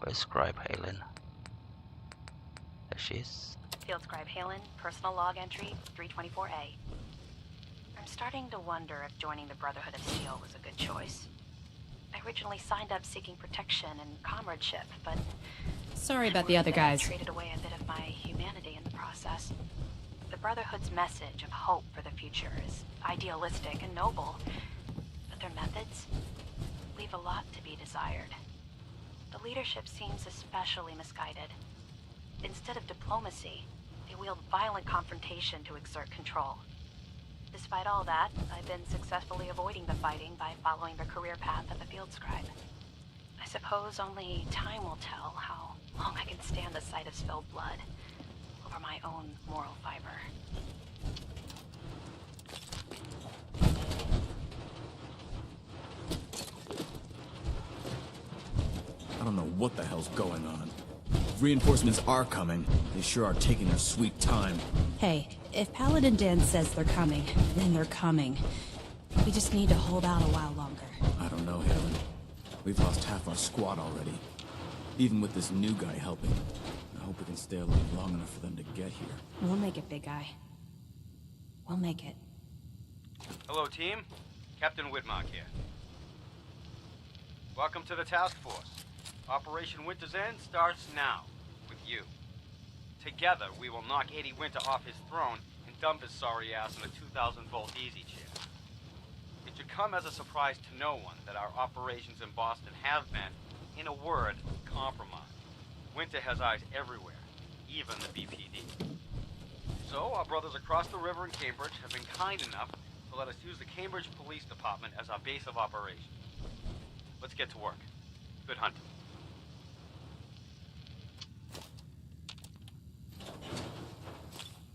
Where's Scribe Halen? There she is. Field Scribe Halen, personal log entry 324A. I'm starting to wonder if joining the Brotherhood of Steel was a good choice. I originally signed up seeking protection and comradeship, but... Sorry about the other guys. I traded away a bit of my humanity in the process. The Brotherhood's message of hope for the future is idealistic and noble, but their methods leave a lot to be desired. The leadership seems especially misguided. Instead of diplomacy, they wield violent confrontation to exert control. Despite all that, I've been successfully avoiding the fighting by following the career path of the field scribe. I suppose only time will tell how long I can stand the sight of spilled blood over my own moral fiber. I don't know what the hell's going on. If reinforcements are coming, they sure are taking their sweet time. Hey, if Paladin Dan says they're coming, then they're coming. We just need to hold out a while longer. I don't know, Halen. We've lost half our squad already. Even with this new guy helping. I hope we can stay alive long enough for them to get here. We'll make it, big guy. We'll make it. Hello, team. Captain Whitmark here. Welcome to the task force. Operation Winter's End starts now, with you. Together, we will knock Eddie Winter off his throne and dump his sorry ass in a 2,000-volt easy chair. It should come as a surprise to no one that our operations in Boston have been, in a word, compromised. Winter has eyes everywhere, even the BPD. So, our brothers across the river in Cambridge have been kind enough to let us use the Cambridge Police Department as our base of operations. Let's get to work. Good hunting.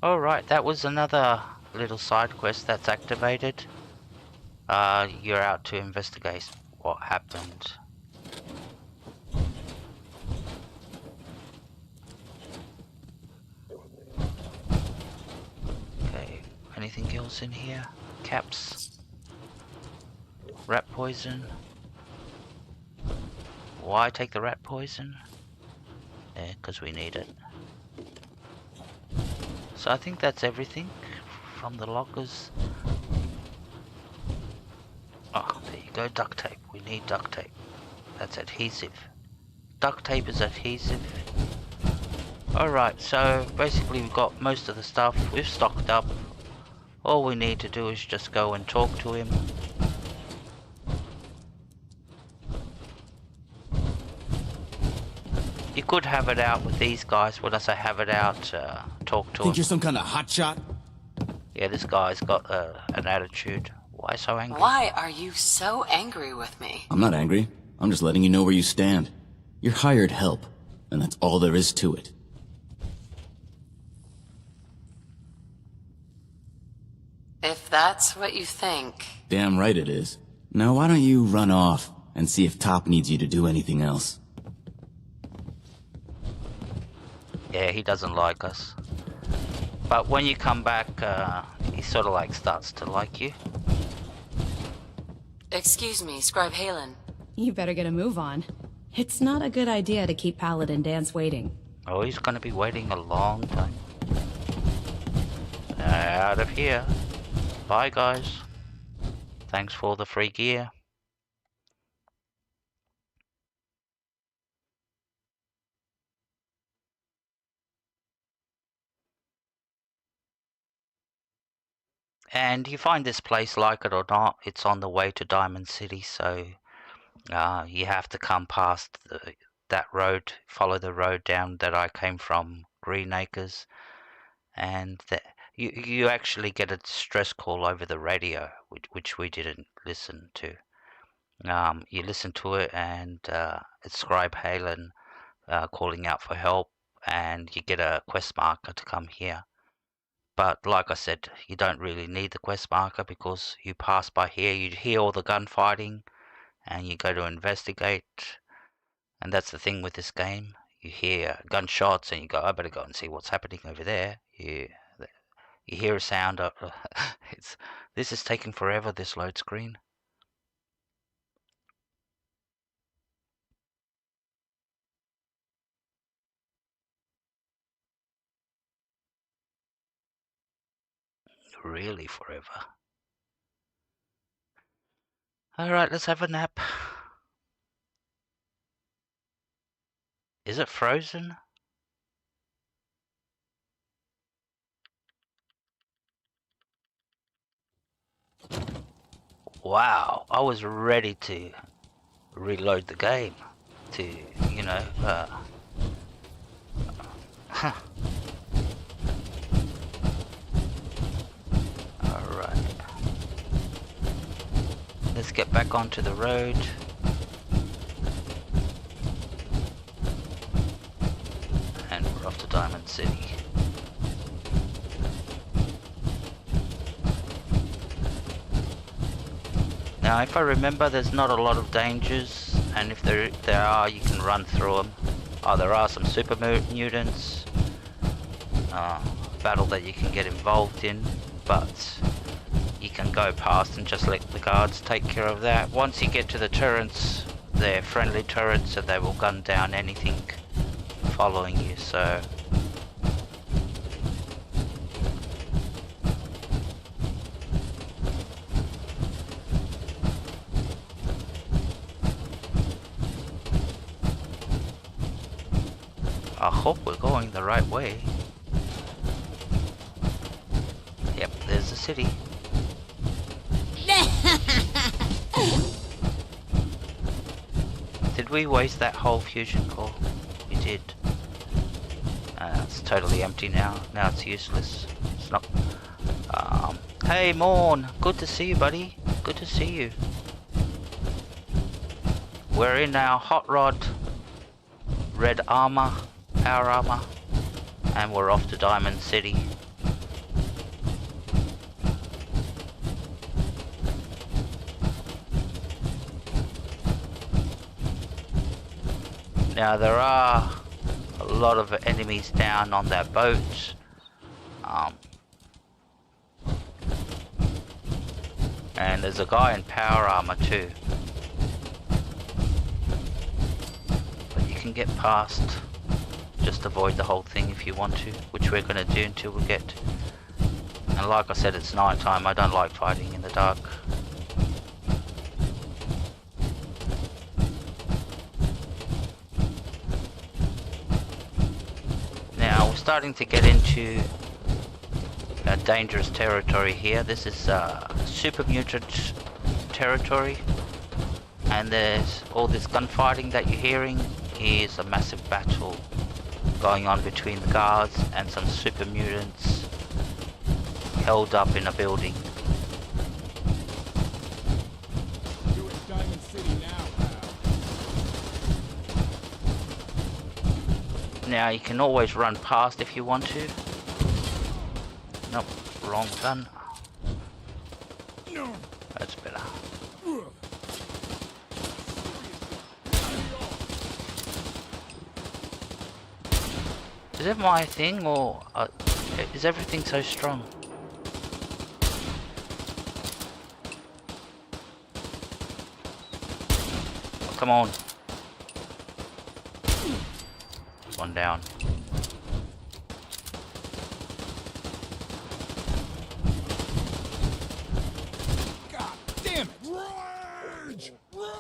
Alright, that was another little side quest that's activated. You're out to investigate what happened. Okay, anything else in here? Caps? Rat poison? Why take the rat poison? Yeah, because we need it. So I think that's everything from the lockers. Oh, there you go, duct tape. We need duct tape. That's adhesive. Duct tape is adhesive. Alright, so basically we've got most of the stuff. We've stocked up. All we need to do is just go and talk to him. You could have it out with these guys. When I say have it out, talk to him. Think you're some kind of hotshot? Yeah, this guy's got an attitude. Why so angry? Why are you so angry with me? I'm not angry. I'm just letting you know where you stand. You're hired help, and that's all there is to it. If that's what you think. Damn right it is. Now why don't you run off and see if Top needs you to do anything else? Yeah, he doesn't like us. But when you come back, he sort of like starts to like you. Excuse me, Scribe Halen. You better get a move on. It's not a good idea to keep Paladin Dance waiting. Oh, he's gonna be waiting a long time. Out of here. Bye, guys. Thanks for the free gear. And you find this place, like it or not, it's on the way to Diamond City, so you have to come past that road, follow the road down that I came from, Green Acres, and You actually get a distress call over the radio, which we didn't listen to. You listen to it, and it's Scribe Halen calling out for help, and you get a quest marker to come here. But like I said, you don't really need the quest marker because you pass by here, you hear all the gunfighting, and you go to investigate. And that's the thing with this game. You hear gunshots, and you go, I better go and see what's happening over there. You hear a sound. This is taking forever, this load screen. Really forever. Alright, let's have a nap. Is it frozen? Wow, I was ready to reload the game to, you know, Alright. Let's get back onto the road. And we're off to Diamond City. Now, if I remember, there's not a lot of dangers, and if there are, you can run through them. Oh, there are some super mutants. Battle that you can get involved in, but you can go past and just let the guards take care of that. Once you get to the turrets, they're friendly turrets, so they will gun down anything following you, so... I hope we're going the right way. Yep, there's the city. Did we waste that whole fusion core? We did. It's totally empty now. Now it's useless. It's not... Hey, Morn! Good to see you, buddy. Good to see you. We're in our hot rod. Red armor. Power armor. And we're off to Diamond City. Now there are a lot of enemies down on that boat. And there's a guy in power armor too. But you can get past. Just avoid the whole thing if you want to, which we're going to do until we get... And like I said, it's night time. I don't like fighting in the dark. Now we're starting to get into dangerous territory here. This is super mutant territory, and there's all this gunfighting that you're hearing is a massive battle going on between the guards and some super mutants held up in a building. You're in Diamond City now, pal. Now you can always run past if you want to. Nope, wrong gun. That's better. Is it my thing, or is everything so strong? Oh, come on. One down. God damn it! Rage! Rage!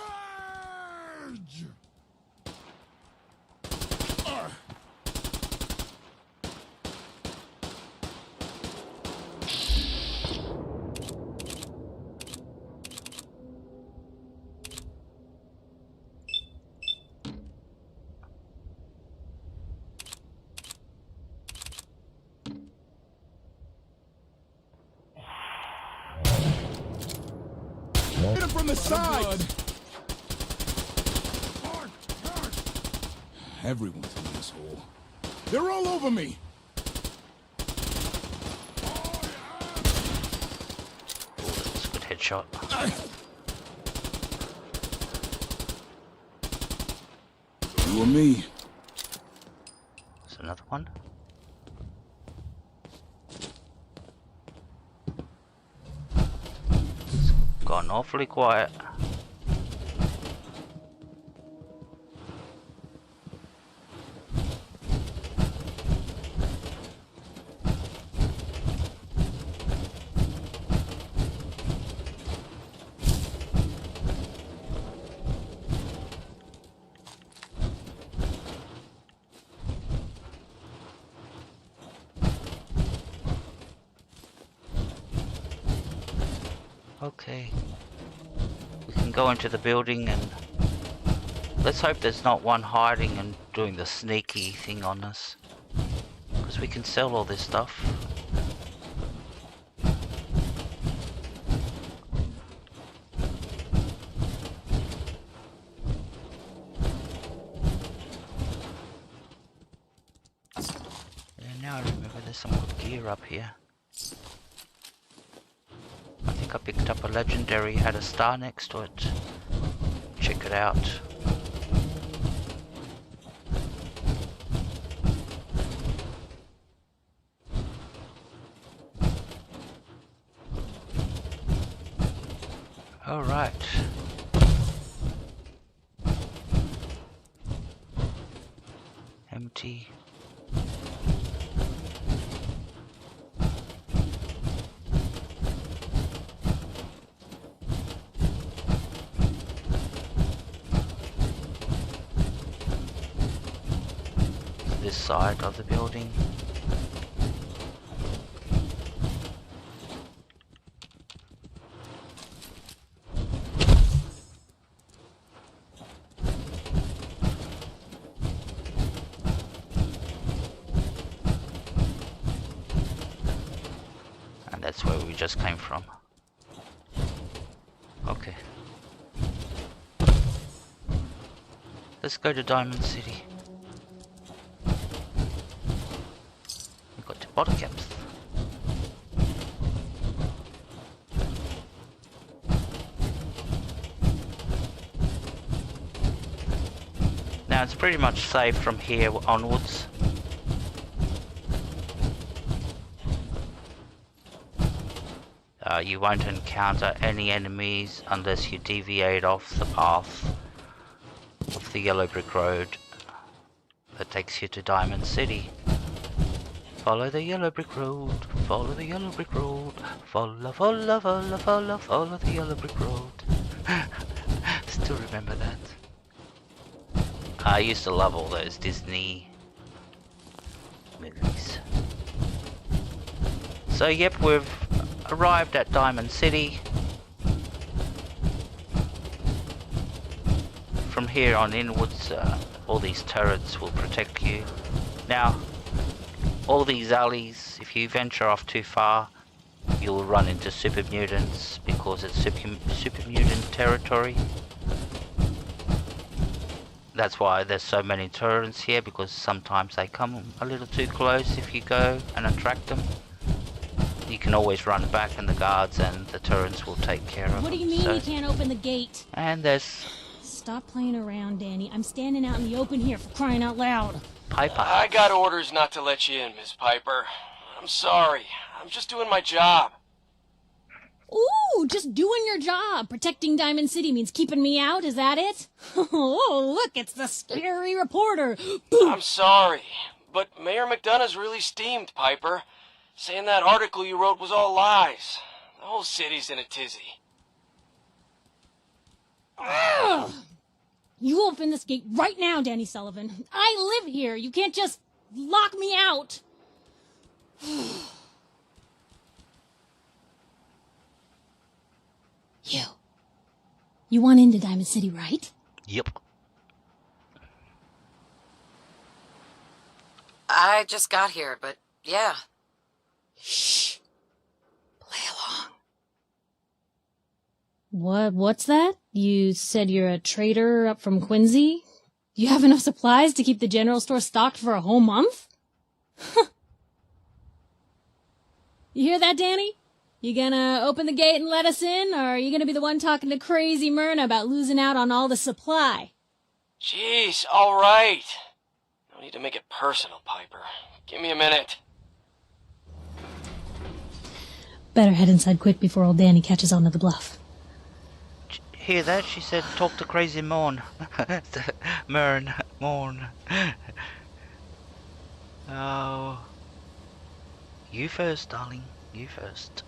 Hit him from the side! Everyone's an asshole. They're all over me! That's a good headshot. You and me. There's another one. It's gone awfully quiet. Okay. We can go into the building and let's hope there's not one hiding and doing the sneaky thing on us. Because we can sell all this stuff. Yeah, now I remember there's some good gear up here. I think I picked up a legendary, had a star next to it. Check it out. Alright. Empty. This side of the building. And that's where we just came from. Okay. Let's go to Diamond City. We've got the bottle caps. Now it's pretty much safe from here onwards. You won't encounter any enemies unless you deviate off the path of the yellow brick road that takes you to Diamond City. Follow the yellow brick road, follow the yellow brick road, follow, follow, follow, follow, follow the yellow brick road. Still remember that. I used to love all those Disney movies. So yep, we've arrived at Diamond City. From here on inwards, all these turrets will protect you. Now, all these alleys, if you venture off too far, you will run into super mutants because it's super mutant territory. That's why there's so many turrets here, because sometimes they come a little too close if you go and attract them. You can always run back and the guards and the turrets will take care of them. What do you mean you can't open the gate? And there's... Stop playing around, Danny. I'm standing out in the open here for crying out loud. Piper. I got orders not to let you in, Miss Piper. I'm sorry. I'm just doing my job. Ooh, just doing your job. Protecting Diamond City means keeping me out, is that it? Oh, look, it's the scary reporter. I'm sorry, but Mayor McDonough's really steamed, Piper. Saying that article you wrote was all lies. The whole city's in a tizzy. Ugh. You open this gate right now, Danny Sullivan. I live here. You can't just lock me out. You want into Diamond City, right? Yep. I just got here, but yeah. Shh. Play along. What's that? You said you're a trader up from Quincy? You have enough supplies to keep the general store stocked for a whole month? You hear that, Danny? You gonna open the gate and let us in, or are you gonna be the one talking to crazy Myrna about losing out on all the supply? Jeez, all right. No need to make it personal, Piper. Give me a minute. Better head inside quick before old Danny catches on to the bluff. Hear that? She said talk to crazy Morn. Morn. Oh. You first, darling. You first.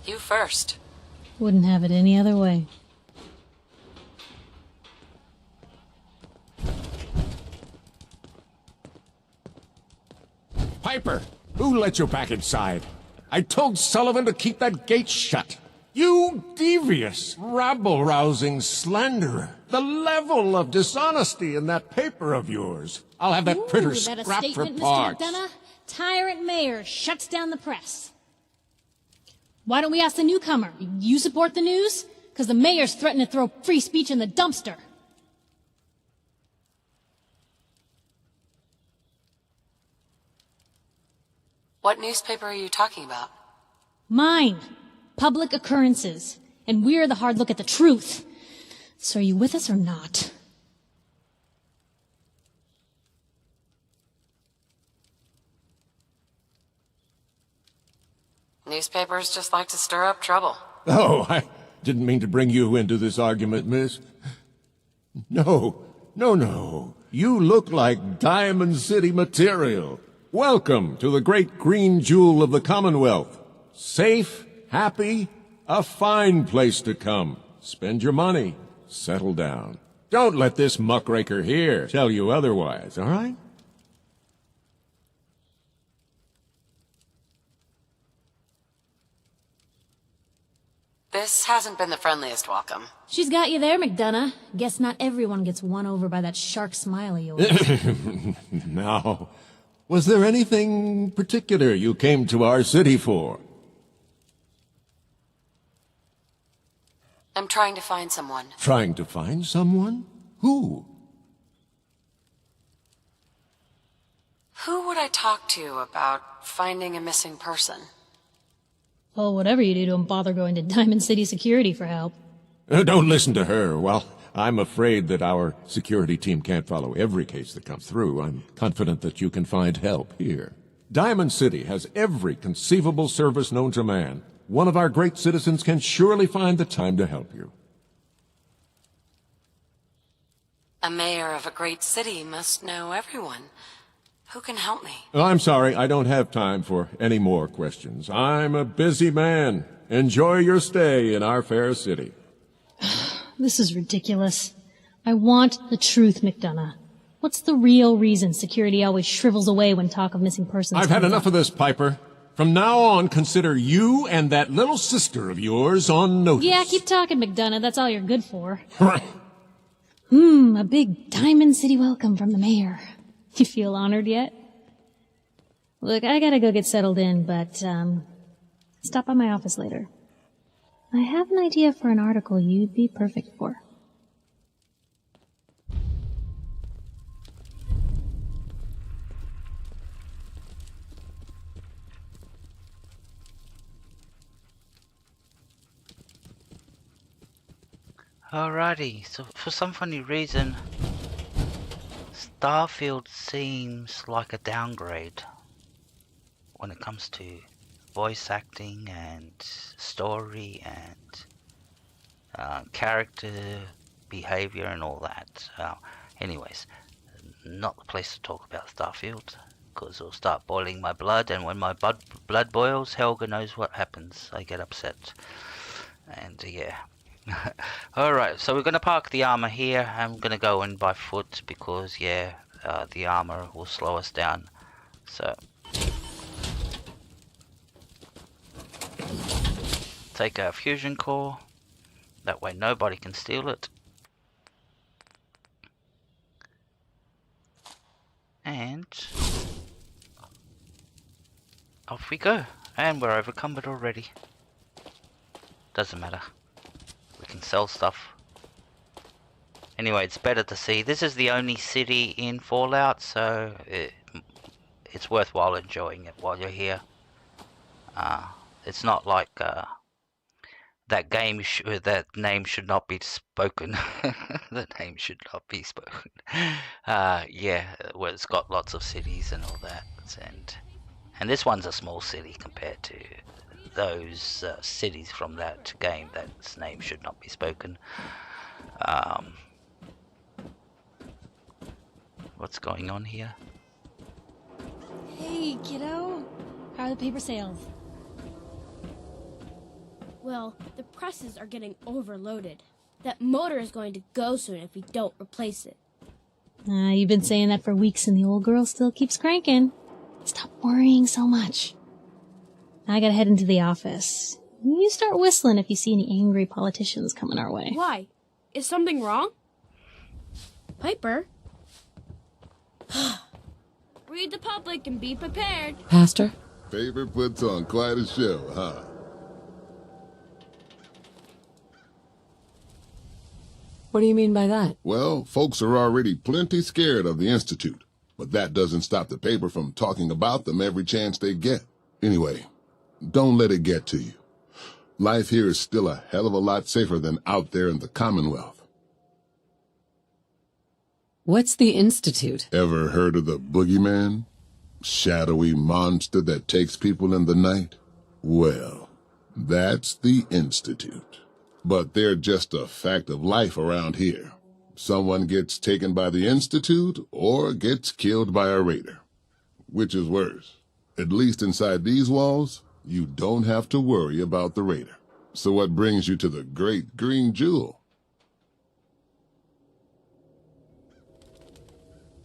You first. Wouldn't have it any other way. Piper, who let you back inside? I told Sullivan to keep that gate shut. You devious, rabble-rousing slanderer. The level of dishonesty in that paper of yours. I'll have that printer Is that a scrapped for statement, Mr. parts. McDonough? Tyrant mayor shuts down the press. Why don't we ask the newcomer? You support the news? Because the mayor's threatening to throw free speech in the dumpster. What newspaper are you talking about? Mine. Public Occurrences. And we're the hard look at the truth. So are you with us or not? Newspapers just like to stir up trouble. Oh, I didn't mean to bring you into this argument, miss. No. You look like Diamond City material. Welcome to the great green jewel of the Commonwealth. Safe, happy, a fine place to come. Spend your money. Settle down. Don't let this muckraker here tell you otherwise, all right? This hasn't been the friendliest welcome. She's got you there, McDonough. Guess not everyone gets won over by that shark smile of yours. Now, was there anything particular you came to our city for? I'm trying to find someone. Trying to find someone? Who? Who would I talk to about finding a missing person? Well, whatever you do, don't bother going to Diamond City Security for help. Don't listen to her. Well, I'm afraid that our security team can't follow every case that comes through. I'm confident that you can find help here. Diamond City has every conceivable service known to man. One of our great citizens can surely find the time to help you. A mayor of a great city must know everyone. Who can help me? I'm sorry, I don't have time for any more questions. I'm a busy man. Enjoy your stay in our fair city. This is ridiculous. I want the truth, McDonough. What's the real reason security always shrivels away when talk of missing persons I've had comes enough up? of this, Piper. From now on, consider you and that little sister of yours on notice. Yeah, keep talking, McDonough. That's all you're good for. A big Diamond City welcome from the mayor. You feel honored yet? Look, I gotta go get settled in, but, stop by my office later. I have an idea for an article you'd be perfect for. Alrighty, so for some funny reason, Starfield seems like a downgrade when it comes to voice acting and story and character behavior and all that. Anyways, not the place to talk about Starfield, because it'll start boiling my blood, and when my blood boils, Helga knows what happens. I get upset. And yeah. Alright, so we're going to park the armor here. I'm going to go in by foot because, yeah, the armor will slow us down. So, take our fusion core. That way nobody can steal it. And off we go. And we're overcumbered already. Doesn't matter. can sell stuff. Anyway, it's better to see. This is the only city in Fallout, so it's worthwhile enjoying it while you're here. It's not like that name should not be spoken. The name should not be spoken. Yeah, well, it's got lots of cities and all that, and this one's a small city compared to those cities from that game that's name should not be spoken. What's going on here? Hey, kiddo. How are the paper sales? Well, the presses are getting overloaded. That motor is going to go soon if we don't replace it. You've been saying that for weeks and the old girl still keeps cranking. Stop worrying so much. I gotta head into the office. You start whistling if you see any angry politicians coming our way. Why? Is something wrong? Piper? Read the public and be prepared. Pastor? Paper puts on quite a show, huh? What do you mean by that? Well, folks are already plenty scared of the Institute, but that doesn't stop the paper from talking about them every chance they get. Anyway, don't let it get to you. Life here is still a hell of a lot safer than out there in the Commonwealth. What's the Institute? Ever heard of the boogeyman? Shadowy monster that takes people in the night? Well, that's the Institute. But they're just a fact of life around here. Someone gets taken by the Institute or gets killed by a raider. Which is worse? At least inside these walls, you don't have to worry about the raider. So what brings you to the Great Green Jewel?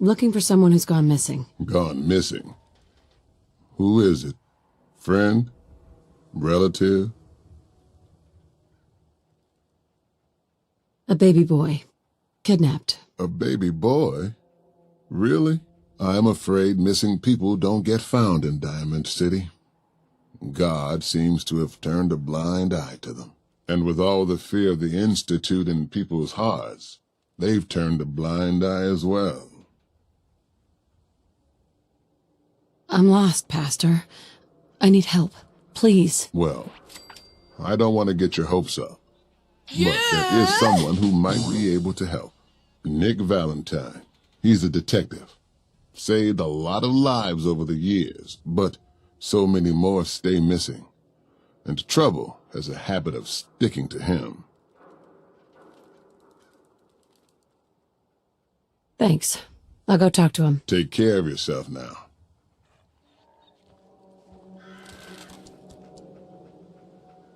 Looking for someone who's gone missing. Gone missing? Who is it? Friend? Relative? A baby boy. Kidnapped. A baby boy? Really? I'm afraid missing people don't get found in Diamond City. God seems to have turned a blind eye to them. And with all the fear of the Institute in people's hearts, they've turned a blind eye as well. I'm lost, Pastor. I need help. Please. Well, I don't want to get your hopes up. But there is someone who might be able to help. Nick Valentine. He's a detective. Saved a lot of lives over the years, but so many more stay missing. And trouble has a habit of sticking to him. Thanks. I'll go talk to him. Take care of yourself now.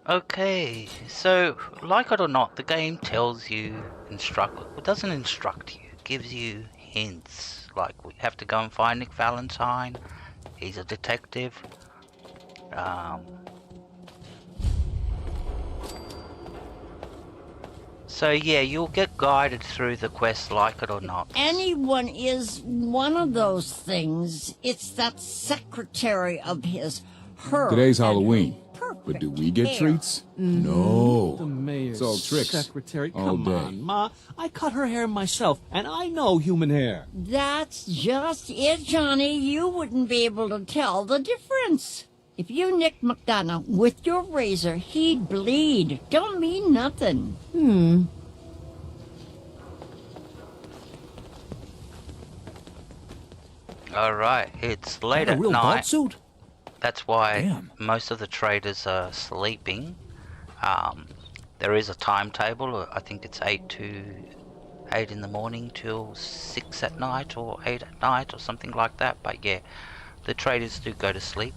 Okay, so, like it or not, the game tells you, it doesn't instruct you, it gives you hints, like we have to go and find Nick Valentine, he's a detective, so yeah, you'll get guided through the quest, like it or not. Anyone is one of those things. It's that secretary of his, her. Today's and Halloween. perfect But do we get hair. treats? The No. mayor's It's all tricks. secretary. All Come day. on, Ma. I cut her hair myself, and I know human hair. That's just it, Johnny. You wouldn't be able to tell the difference. If you nicked McDonough with your razor, he'd bleed. Don't mean nothing. Alright, it's late a at real night. dog suit? That's why Damn. most of the traders are sleeping. There is a timetable. I think it's 8 in the morning till 6 at night or 8 at night or something like that. But yeah, the traders do go to sleep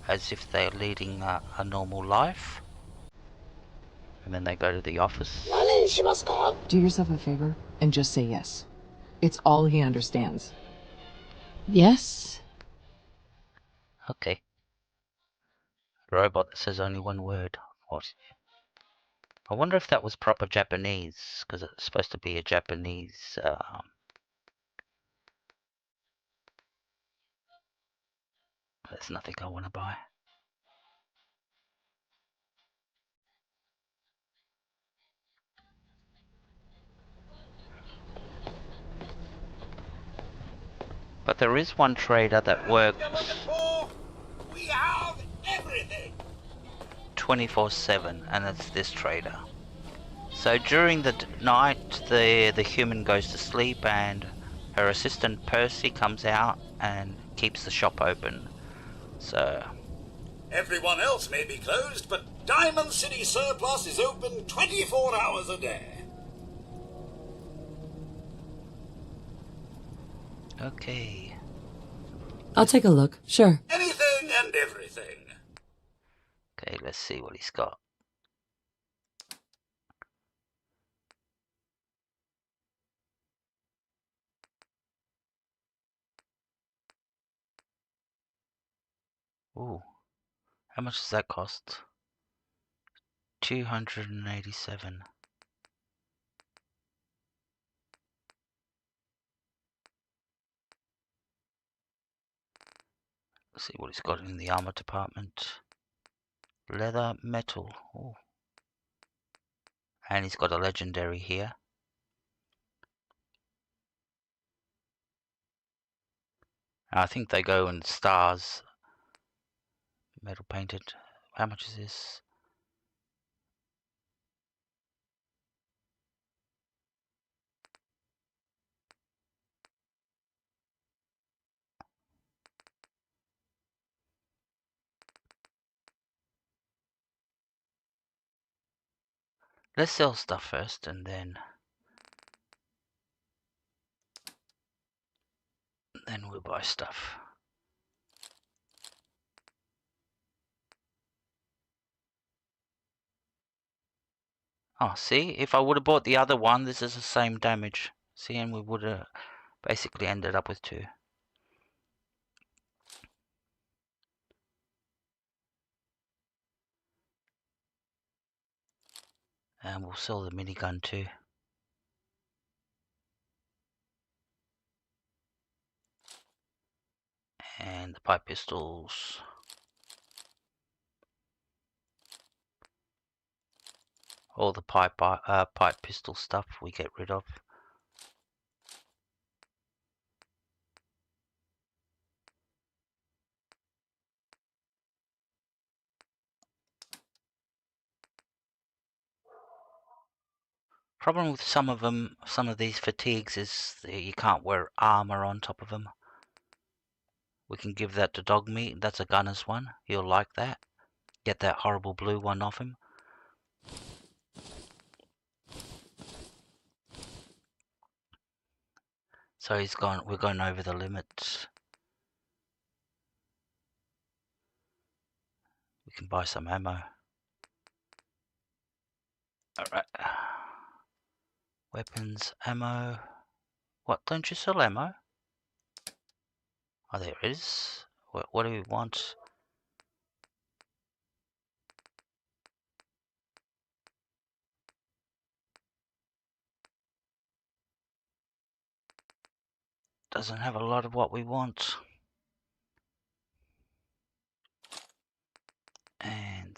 as if they're leading a normal life. And then they go to the office. Do yourself a favor and just say yes. It's all he understands. Yes? Okay. Robot that says only one word. What? I wonder if that was proper Japanese, because it's supposed to be a Japanese. There's nothing I want to buy. there is one trader that works We have everything. 24/7, and it's this trader. So during the night, the human goes to sleep, and her assistant Percy comes out and keeps the shop open. So Everyone else may be closed, but Diamond City Surplus is open 24 hours a day. okay. I'll take a look, sure. Anything and everything. Okay, let's see what he's got. Ooh, how much does that cost? 287. Let's see what he's got in the armor department. Leather, metal. Ooh. And he's got a legendary here. I think they go in stars. Metal painted. How much is this? Let's sell stuff first, and then we'll buy stuff. Oh, see, if I would have bought the other one, this is the same damage. See, and we would have basically ended up with 2. And we'll sell the minigun too. And the pipe pistols. All the pipe pistol stuff we get rid of. Problem with some of these fatigues is that you can't wear armor on top of them. We can give that to Dog Meat. That's a gunner's one. He'll like that. Get that horrible blue one off him. So we're going over the limit. We can buy some ammo. Alright. Weapons, ammo. What, don't you sell ammo? Oh, there it is. What do we want? Doesn't have a lot of what we want. And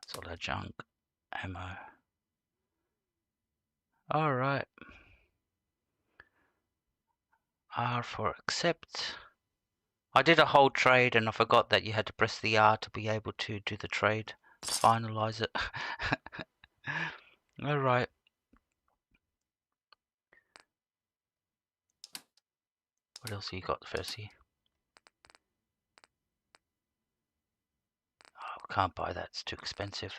that's all that junk. Ammo. Alright. R for accept. I did a whole trade and I forgot that you had to press the R to be able to do the trade. Finalize it. Alright. What else have you got, Percy? Oh, we can't buy that, it's too expensive.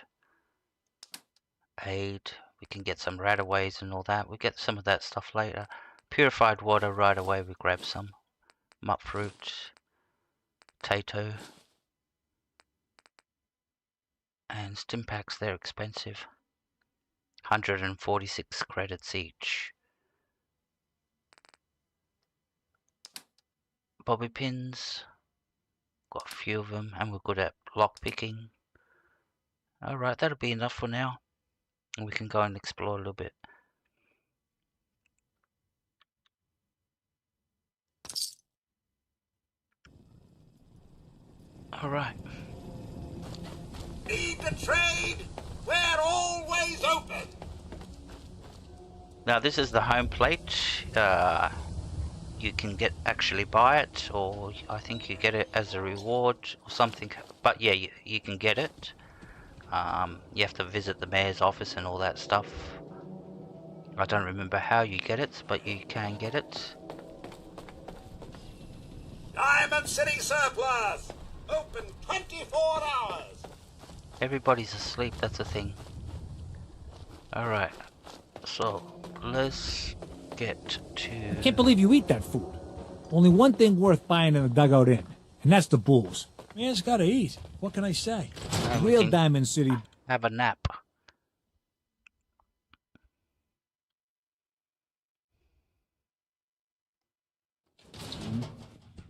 Aid, we can get some rataways and all that. We get some of that stuff later. Purified water, right away we grab some. Mut fruit, potato. And stim packs, they're expensive. 146 credits each. Bobby pins. Got a few of them, and we're good at lock picking. Alright, that'll be enough for now. And we can go and explore a little bit. Alright. Need to trade? We're always open. Now this is the home plate. You can actually buy it, or I think you get it as a reward or something. But yeah, you can get it. You have to visit the mayor's office and all that stuff. I don't remember how you get it, but you can get it. Diamond City Surplus! Open 24 hours! Everybody's asleep, that's the thing. Alright, so let's get to... I can't believe you eat that food. Only one thing worth buying in a dugout inn, and that's the booze. Man's gotta eat. What can I say? Real Diamond City. Have a nap.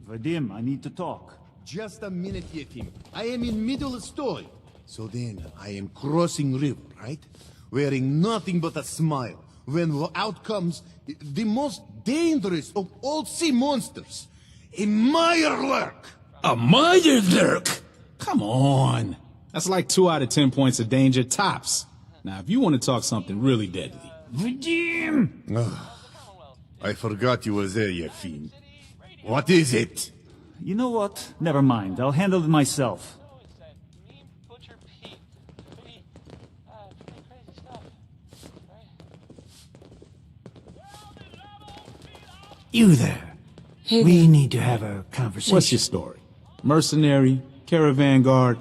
Vadim, I need to talk. Just a minute, Yetim. I am in middle of story. So then, I am crossing river, right? Wearing nothing but a smile. When out comes the most dangerous of all sea monsters. A Mirelurk! A Mirelurk? Come on. That's like 2 out of 10 points of danger tops. Now, if you want to talk something really deadly. Vadim! I forgot you were there, Yefim. What is it? You know what? Never mind. I'll handle it myself. You there. Hey We there. need to have a conversation. What's your story? Mercenary? Caravan guard?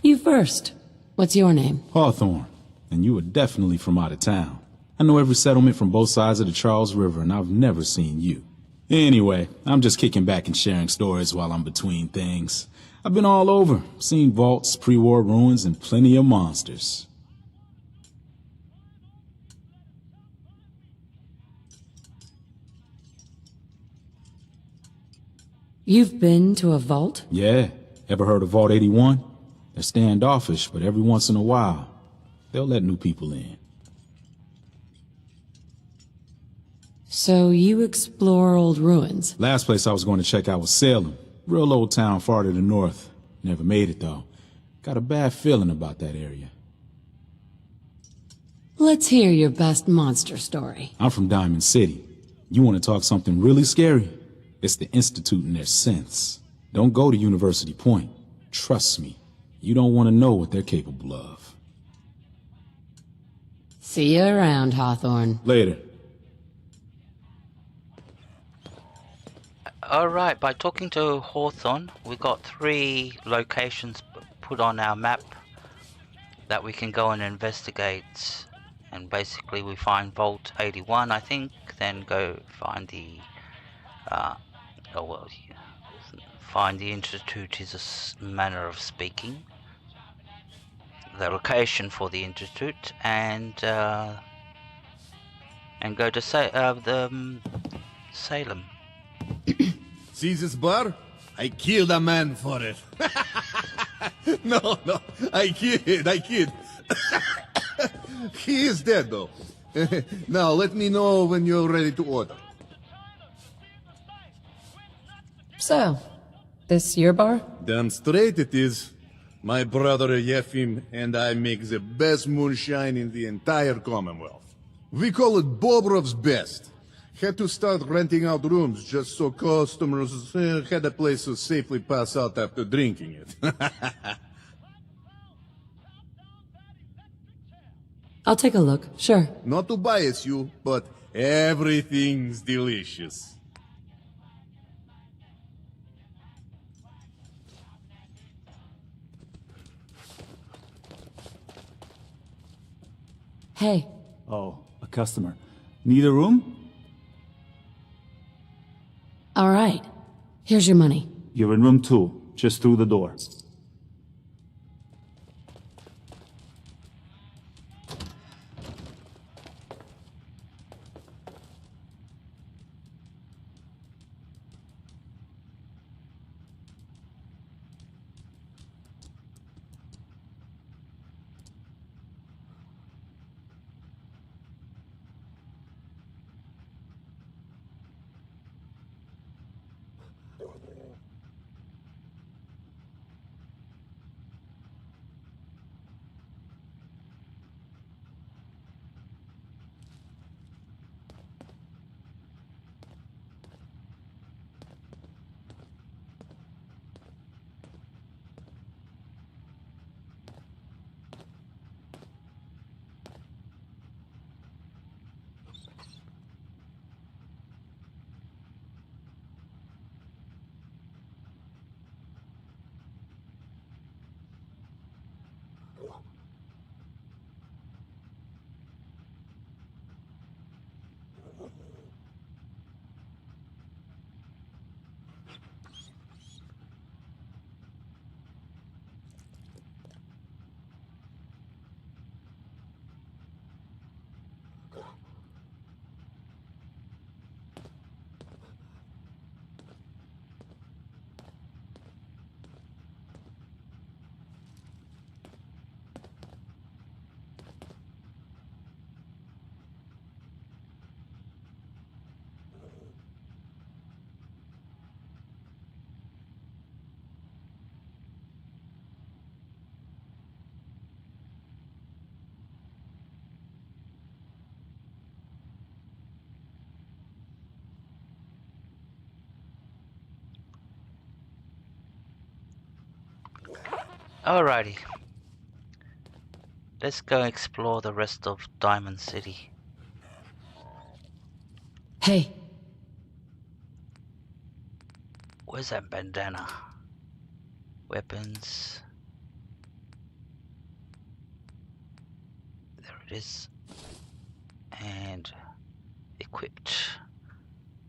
You first. What's your name? Hawthorne. And you were definitely from out of town. I know every settlement from both sides of the Charles River, and I've never seen you. Anyway, I'm just kicking back and sharing stories while I'm between things. I've been all over, seen vaults, pre-war ruins, and plenty of monsters. You've been to a vault? Yeah. Ever heard of Vault 81? They're standoffish, but every once in a while, they'll let new people in. So you explore old ruins? Last place I was going to check out was Salem. Real old town far to the north. Never made it, though. Got a bad feeling about that area. Let's hear your best monster story. I'm from Diamond City. You want to talk something really scary? It's the Institute and their synths. Don't go to University Point. Trust me. You don't want to know what they're capable of. See you around, Hawthorne. Later. Alright, by talking to Hawthorne, we got 3 locations put on our map that we can go and investigate. And basically we find Vault 81, I think, then go find the find the Institute is a manner of speaking. The location for the Institute, and go to Salem. See this bar? I killed a man for it. No, I kid. He is dead, though. Now, let me know when you're ready to order. So, this your bar? Damn straight it is. My brother Yefim and I make the best moonshine in the entire Commonwealth. We call it Bobrov's Best. Had to start renting out rooms just so customers had a place to safely pass out after drinking it. I'll take a look, sure. Not to bias you, but everything's delicious. Hey. Oh, a customer. Need a room? All right. Here's your money. You're in room 2, just through the door. Alrighty. Let's go explore the rest of Diamond City. Hey. Where's that bandana? Weapons. There it is. And equipped.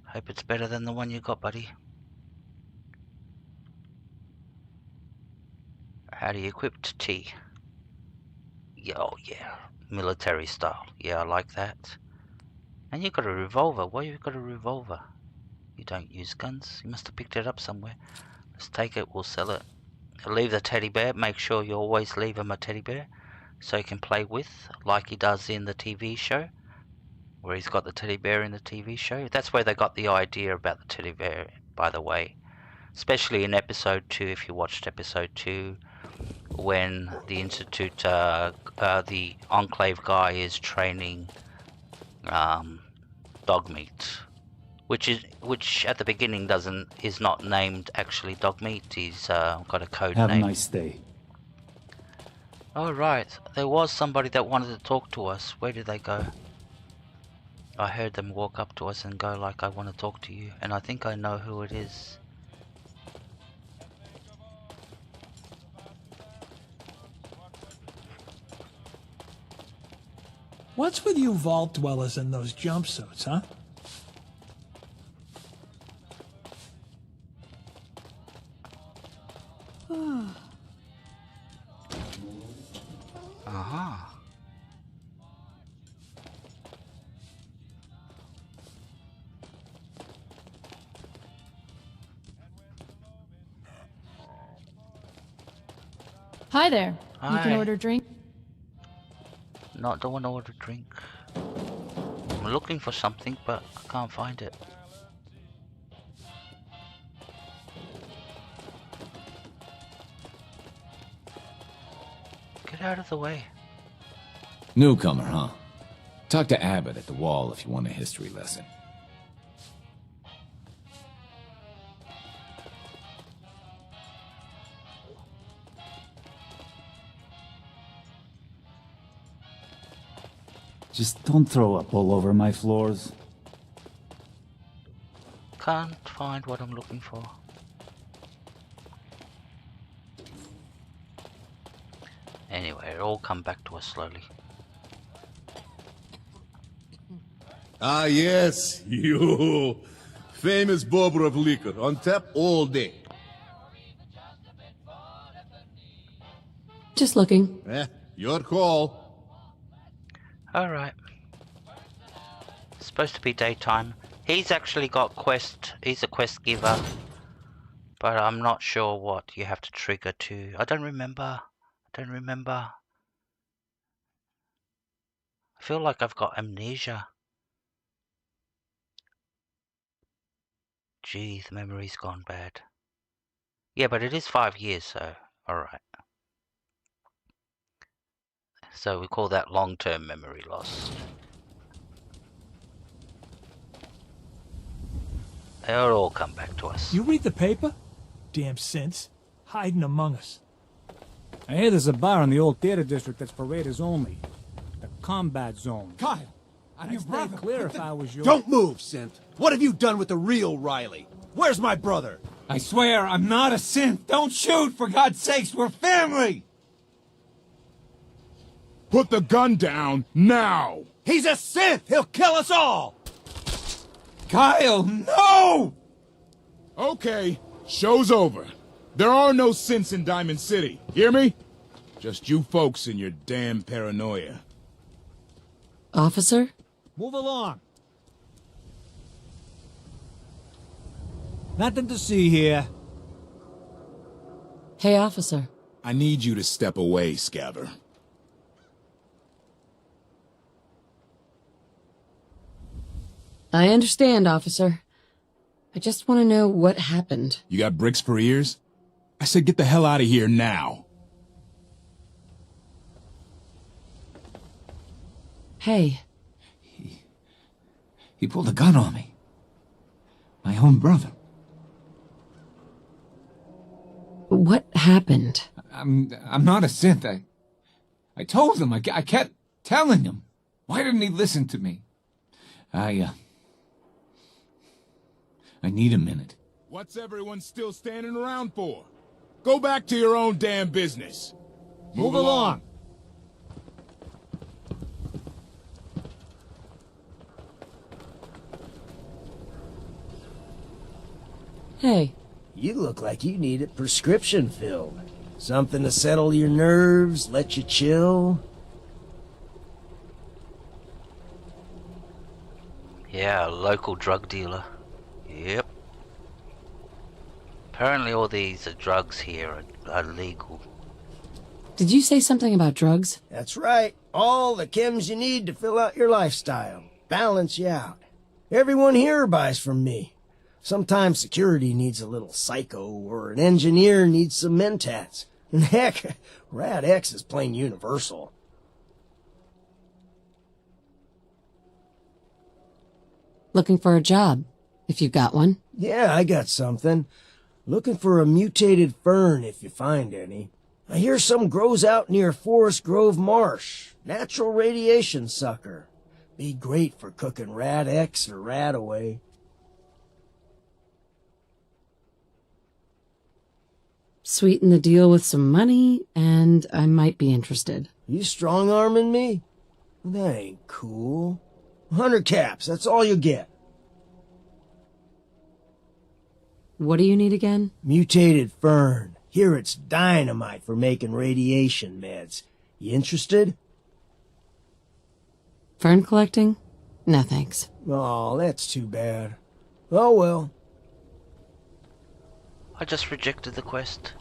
Hope it's better than the one you got, buddy. How do you equip T? Yeah, oh yeah, military style. Yeah, I like that. And you got a revolver. Why you got a revolver? You don't use guns. You must have picked it up somewhere. Let's take it. We'll sell it. Leave the teddy bear. Make sure you always leave him a teddy bear so he can play with, like he does in the TV show, where he's got the teddy bear in the TV show. That's where they got the idea about the teddy bear, by the way. Especially in episode 2, if you watched episode 2, when the Institute, the Enclave guy is training dog meat, which at the beginning is not named actually dog meat. He's got a code Have name. a nice day. Oh right, there was somebody that wanted to talk to us. Where did they go? I heard them walk up to us and go like, "I want to talk to you," and I think I know who it is. What's with you vault dwellers in those jumpsuits, huh? Uh-huh. Hi there. You Hi. can order drink. Don't want to order a drink. I'm looking for something, but I can't find it. Get out of the way. Newcomer, huh? Talk to Abbott at the wall if you want a history lesson. Just don't throw up all over my floors. Can't find what I'm looking for. Anyway, it'll all come back to us slowly. Ah, yes, you. Famous Bobrov liquor, on tap all day. Just looking. Your call. Alright. Supposed to be daytime. He's actually got he's a quest giver. But I'm not sure what you have to trigger to. I don't remember. I feel like I've got amnesia. gee, the memory's gone bad. Yeah, but it is 5 years, so alright. So we call that long-term memory loss. They'll all come back to us. You read the paper? Damn synths. Hiding among us. I hear there's a bar in the old theater district that's for raiders only. The combat zone. Kyle, I'm your brother. Clear if I was your... Don't move, synth. What have you done with the real Riley? Where's my brother? I swear I'm not a synth. Don't shoot, for God's sakes. We're family. Put the gun down, now! He's a synth! He'll kill us all! Kyle, no! Okay, show's over. There are no synths in Diamond City, hear me? Just you folks and your damn paranoia. Officer? Move along. Nothing to see here. Hey, officer. I need you to step away, Scaver. I understand, officer. I just want to know what happened. You got bricks for ears? I said get the hell out of here now. Hey. He pulled a gun on me. My own brother. What happened? I'm not a synth. I told him. I kept telling him. Why didn't he listen to me? I need a minute. What's everyone still standing around for? Go back to your own damn business. Move along. Hey. You look like you need a prescription filled. Something to settle your nerves, let you chill. Yeah, a local drug dealer. Yep. Apparently all these drugs here are legal. Did you say something about drugs? That's right. All the chems you need to fill out your lifestyle. Balance you out. Everyone here buys from me. Sometimes security needs a little psycho, or an engineer needs some mentats. And heck, Rad X is plain universal. Looking for a job, if you've got one. Yeah, I got something. Looking for a mutated fern, if you find any. I hear some grows out near Forest Grove Marsh. Natural radiation sucker. Be great for cooking Rad X or Rad Away. Sweeten the deal with some money, and I might be interested. You strong-arming me? That ain't cool. 100 caps, that's all you get. What do you need again? Mutated fern. Here it's dynamite for making radiation meds. You interested? Fern collecting? No, thanks. Oh, that's too bad. Oh well. I just rejected the quest.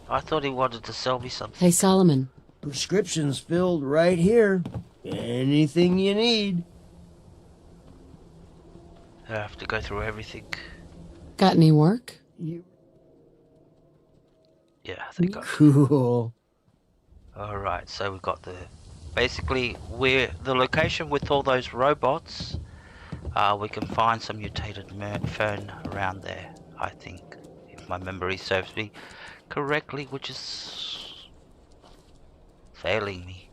I thought he wanted to sell me something. Hey, Solomon. Prescriptions filled right here. Anything you need. I have to go through everything. Got any work? Yeah, they got. Cool. Alright, so we've got the... Basically, we're the location with all those robots. We can find some mutated fern around there, I think. If my memory serves me correctly, which is... failing me.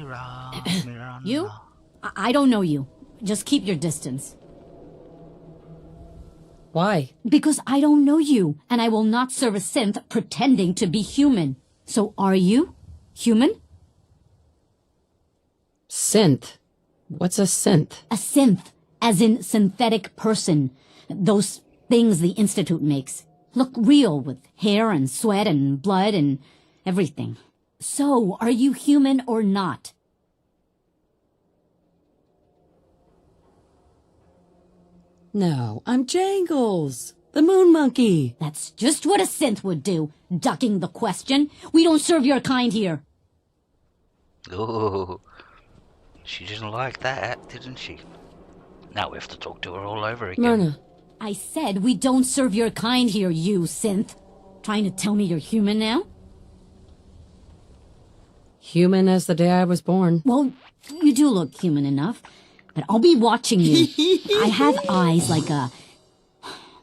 Miranda. You? I don't know you. Just keep your distance. Why? Because I don't know you, and I will not serve a synth pretending to be human. So are you human? Synth? What's a synth? A synth, as in synthetic person. Those things the Institute makes. Look real, with hair and sweat and blood and everything. So, are you human or not? No, I'm Jangles, the moon monkey. That's just what a synth would do, ducking the question. We don't serve your kind here. Ooh, she didn't like that, didn't she? Now we have to talk to her all over again. Myrna. I said we don't serve your kind here, you synth. Trying to tell me you're human now? Human as the day I was born. Well, you do look human enough, but I'll be watching you. I have eyes like a...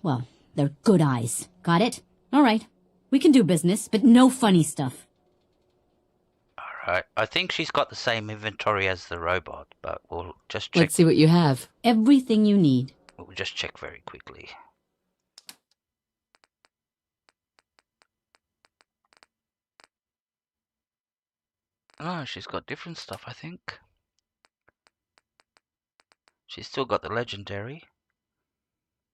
Well, they're good eyes. Got it? All right. We can do business, but no funny stuff. Alright, I think she's got the same inventory as the robot, but we'll just check. Let's see what you have. Everything you need. We'll just check very quickly. Oh, she's got different stuff, I think. She's still got the legendary.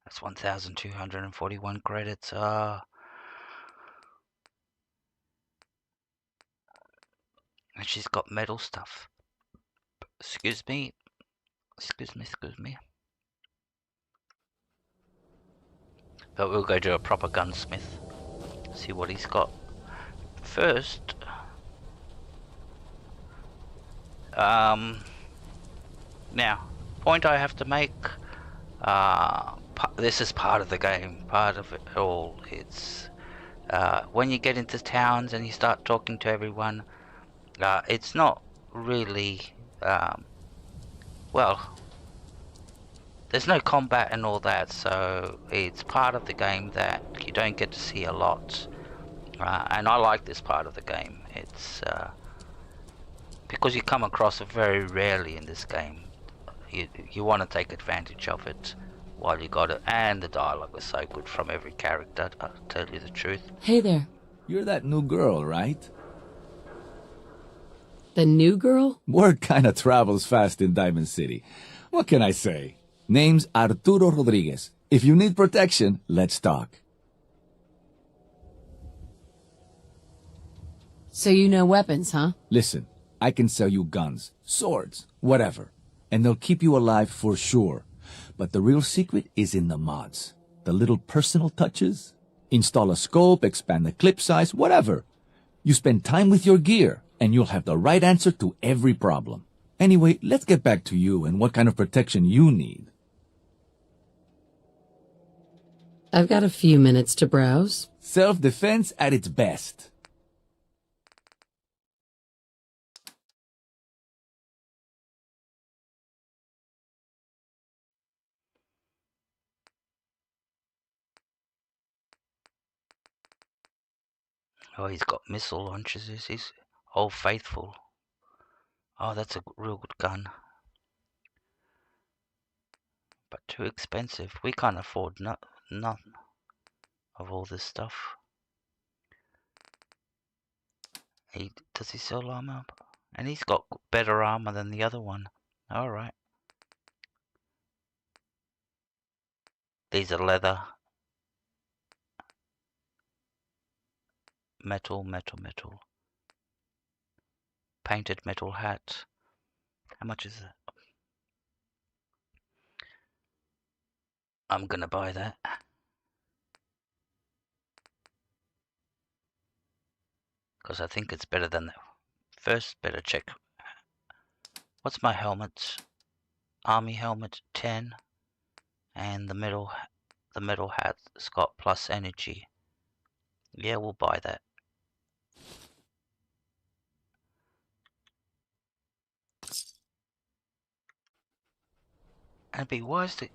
That's 1,241 credits. And she's got metal stuff. Excuse me. Excuse me. But we'll go to a proper gunsmith. See what he's got. First... now, point I have to make, this is part of the game, part of it all. It's, when you get into towns and you start talking to everyone, it's not really, well, there's no combat and all that, so it's part of the game that you don't get to see a lot. And I like this part of the game. It's, because you come across it very rarely in this game. You want to take advantage of it while you got it, and the dialogue is so good from every character, I'll tell you the truth. Hey there. You're that new girl, right? The new girl? Word kinda travels fast in Diamond City. What can I say? Name's Arturo Rodriguez. If you need protection, let's talk. So you know weapons, huh? Listen, I can sell you guns, swords, whatever. And they'll keep you alive for sure. But the real secret is in the mods. The little personal touches. Install a scope, expand the clip size, whatever. You spend time with your gear, and you'll have the right answer to every problem. Anyway, let's get back to you and what kind of protection you need. I've got a few minutes to browse. Self-defense at its best. Oh, he's got missile launchers. He's Old Faithful. Oh, that's a real good gun. But too expensive. We can't afford none of all this stuff. Does he sell armor? And he's got better armor than the other one. Alright. These are leather. Metal. Painted metal hat. How much is that? I'm gonna buy that. Because I think it's better than the first. Better check. What's my helmet? Army helmet 10. And the metal hat's got plus energy. Yeah, we'll buy that. And it'd be wise to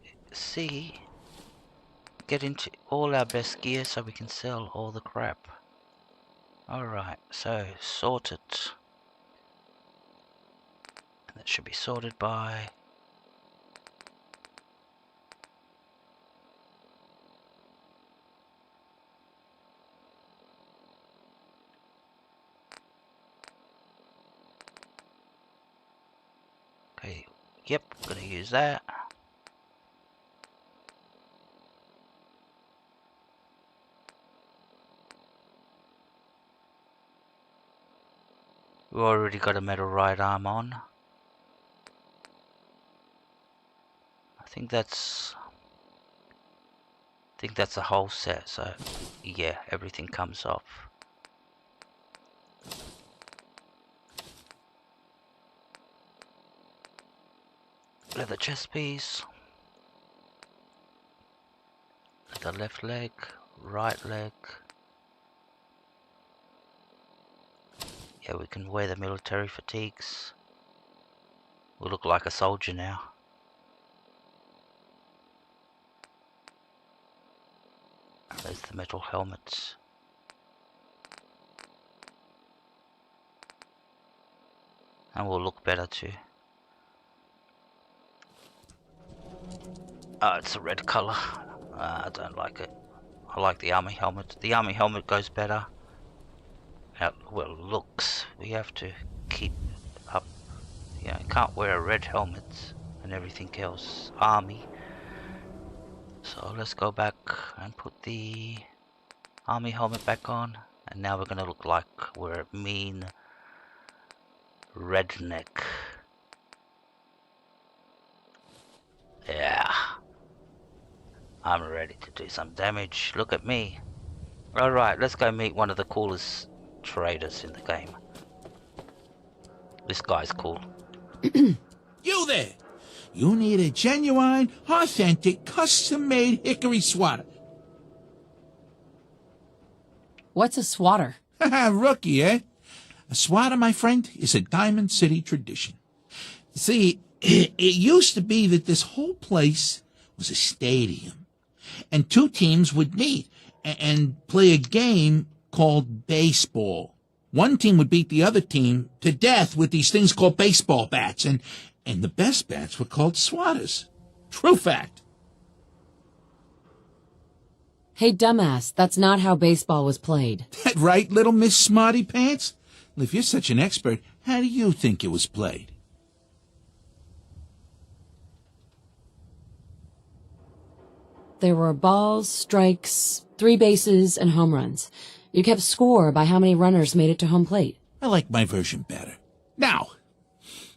get into all our best gear so we can sell all the crap. Alright, so sort it. And that should be sorted by... Okay, yep, gonna use that. We already got a metal right arm on. I think that's a whole set, so yeah, everything comes off. Leather chest piece. the left leg, right leg. Yeah, we can wear the military fatigues. We look like a soldier now. There's the metal helmets. And we'll look better too. Oh, it's a red colour. I don't like it. I like the army helmet. The army helmet goes better. Well, looks. We have to keep up. You know, can't wear a red helmet and everything else. Army. So let's go back and put the army helmet back on. And now we're going to look like we're a mean redneck. Yeah. I'm ready to do some damage. Look at me. Alright, let's go meet one of the coolest traders in the game. This guy's cool. You there! You need a genuine, authentic, custom-made hickory swatter. What's a swatter? Rookie, eh? A swatter, my friend, is a Diamond City tradition. See, it used to be that this whole place was a stadium, and two teams would meet and play a game called baseball. One team would beat the other team to death with these things called baseball bats, and the best bats were called swatters. True fact. Hey, dumbass, that's not how baseball was played. That right, little Miss Smarty Pants? Well, if you're such an expert, how do you think it was played? There were balls, strikes, 3 bases, and home runs. You kept score by how many runners made it to home plate. I like my version better. Now,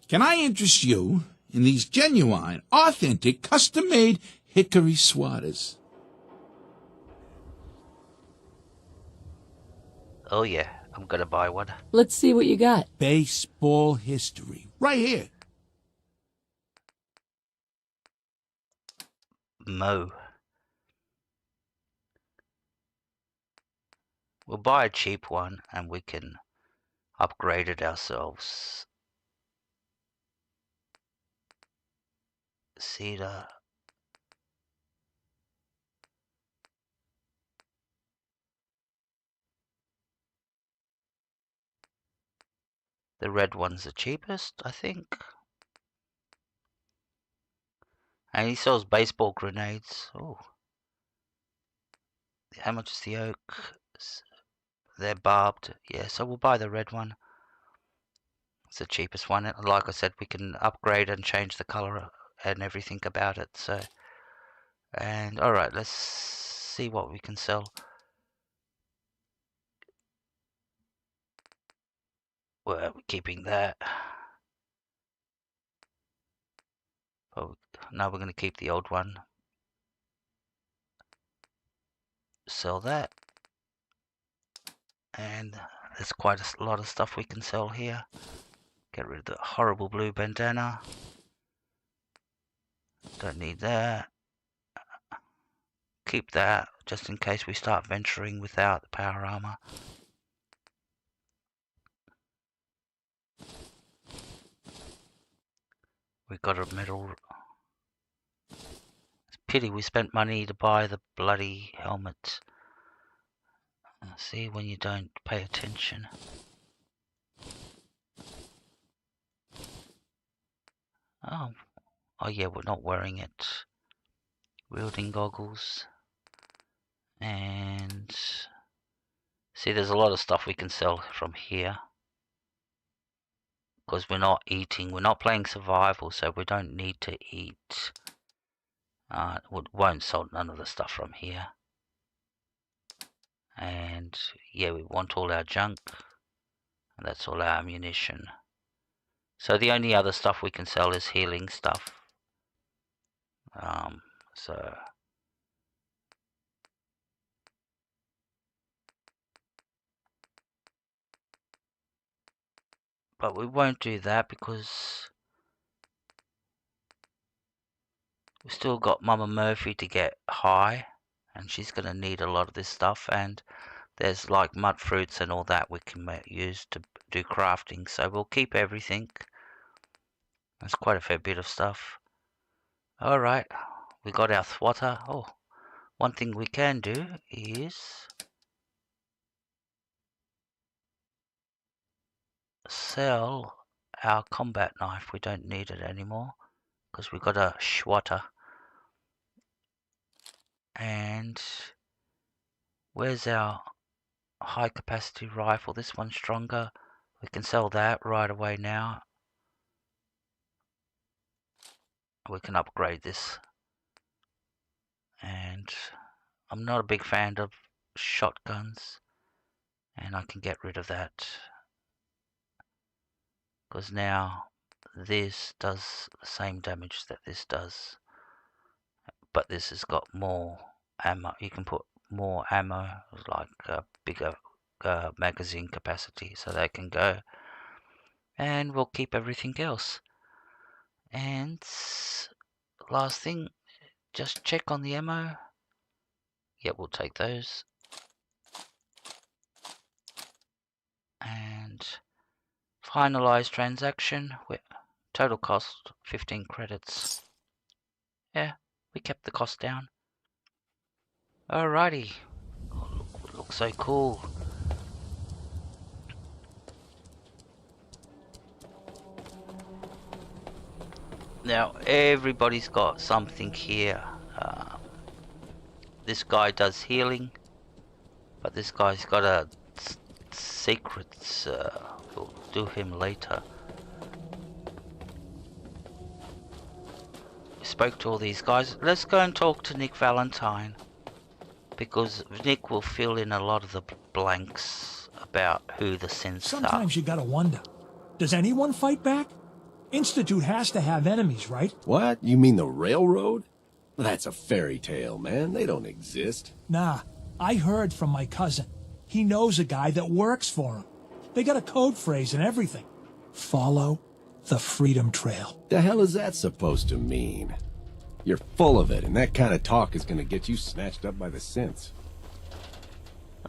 can I interest you in these genuine, authentic, custom-made hickory swatters? Oh yeah, I'm gonna buy one. Let's see what you got. Baseball history. Right here. Mo. We'll buy a cheap one and we can upgrade it ourselves. Cedar. The red one's the cheapest, I think. And he sells baseball grenades. Oh. How much is the oak? They're barbed. Yeah, so we'll buy the red one. It's the cheapest one. Like I said, we can upgrade and change the color and everything about it. So, and alright, let's see what we can sell. Well, we're keeping that. Oh, now we're going to keep the old one. Sell that. And there's quite a lot of stuff we can sell here. Get rid of the horrible blue bandana. Don't need that. Keep that, just in case we start venturing without the power armor. We got a medal. It's a pity we spent money to buy the bloody helmet. See, when you don't pay attention. Oh yeah, we're not wearing it. Wielding goggles. And see, there's a lot of stuff we can sell from here. Because we're not eating, we're not playing survival, so we don't need to eat. Won't sell none of the stuff from here. And yeah, we want all our junk. And that's all our ammunition. So the only other stuff we can sell is healing stuff. But we won't do that because we've still got Mama Murphy to get high and she's gonna need a lot of this stuff, and there's like mud fruits and all that we can use to do crafting, so we'll keep everything. That's quite a fair bit of stuff. Alright, we got our thwatter. Oh, one thing we can do is sell our combat knife. We don't need it anymore because we got a schwatter. And where's our high capacity rifle? This one's stronger. We can sell that right away now. We can upgrade this. And I'm not a big fan of shotguns, and I can get rid of that because now this does the same damage that this does, but this has got more ammo. You can put more ammo, like a bigger magazine capacity, so they can go. And we'll keep everything else. And last thing, just check on the ammo. Yeah, we'll take those. And finalize transaction. Total cost 15 credits. Yeah, we kept the cost down. Alrighty. Oh, looks so cool. Now everybody's got something here. This guy does healing, but this guy's got a secrets. We'll do him later. We spoke to all these guys. Let's go and talk to Nick Valentine, because Nick will fill in a lot of the blanks about who the synths are. Sometimes you gotta wonder, does anyone fight back? Institute has to have enemies, right? What? You mean the railroad? That's a fairy tale, man. They don't exist. Nah, I heard from my cousin. He knows a guy that works for him. They got a code phrase and everything. Follow the Freedom Trail. The hell is that supposed to mean? You're full of it, and that kind of talk is gonna get you snatched up by the synths.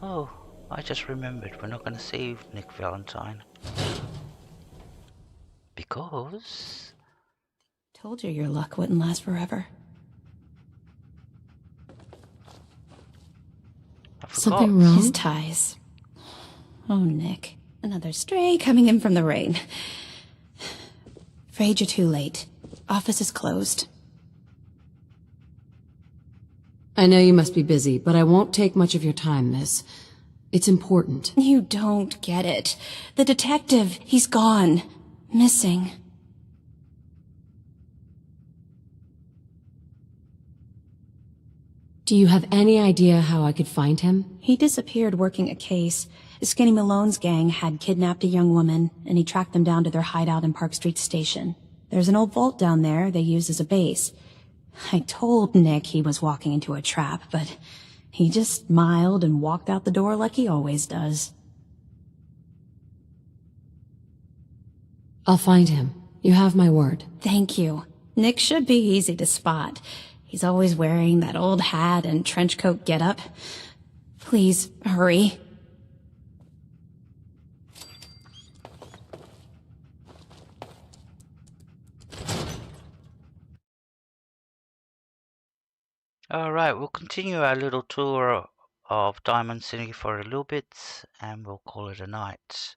Oh, I just remembered. We're not going to save Nick Valentine. Because... Told you your luck wouldn't last forever. Something wrong? His ties. Oh, Nick. Another stray coming in from the rain. Afraid you're too late. Office is closed. I know you must be busy, but I won't take much of your time, miss. It's important. You don't get it. The detective, he's gone. Missing. Do you have any idea how I could find him? He disappeared working a case. Skinny Malone's gang had kidnapped a young woman, and he tracked them down to their hideout in Park Street Station. There's an old vault down there they use as a base. I told Nick he was walking into a trap, but he just smiled and walked out the door like he always does. I'll find him. You have my word. Thank you. Nick should be easy to spot. He's always wearing that old hat and trench coat getup. Please, hurry. Alright, we'll continue our little tour of Diamond City for a little bit, and we'll call it a night.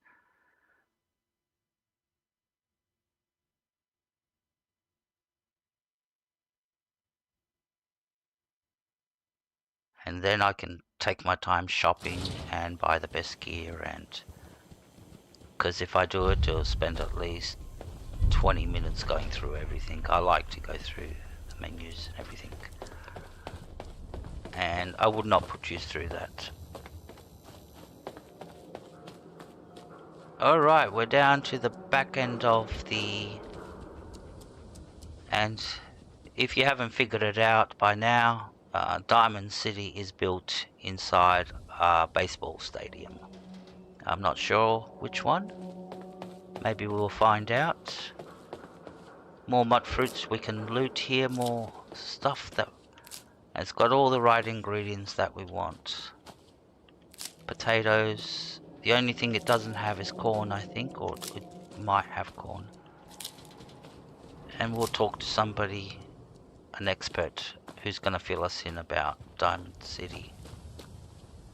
And then I can take my time shopping and buy the best gear, and because if I do it, it'll spend at least 20 minutes going through everything. I like to go through the menus and everything, and I would not put you through that. Alright, we're down to the back end of the... And if you haven't figured it out by now, Diamond City is built inside a baseball stadium. I'm not sure which one. Maybe we'll find out. More mud fruits we can loot here, more stuff that... And it's got all the right ingredients that we want. Potatoes. The only thing it doesn't have is corn, I think, or it might have corn. And we'll talk to somebody, an expert, who's going to fill us in about Diamond City.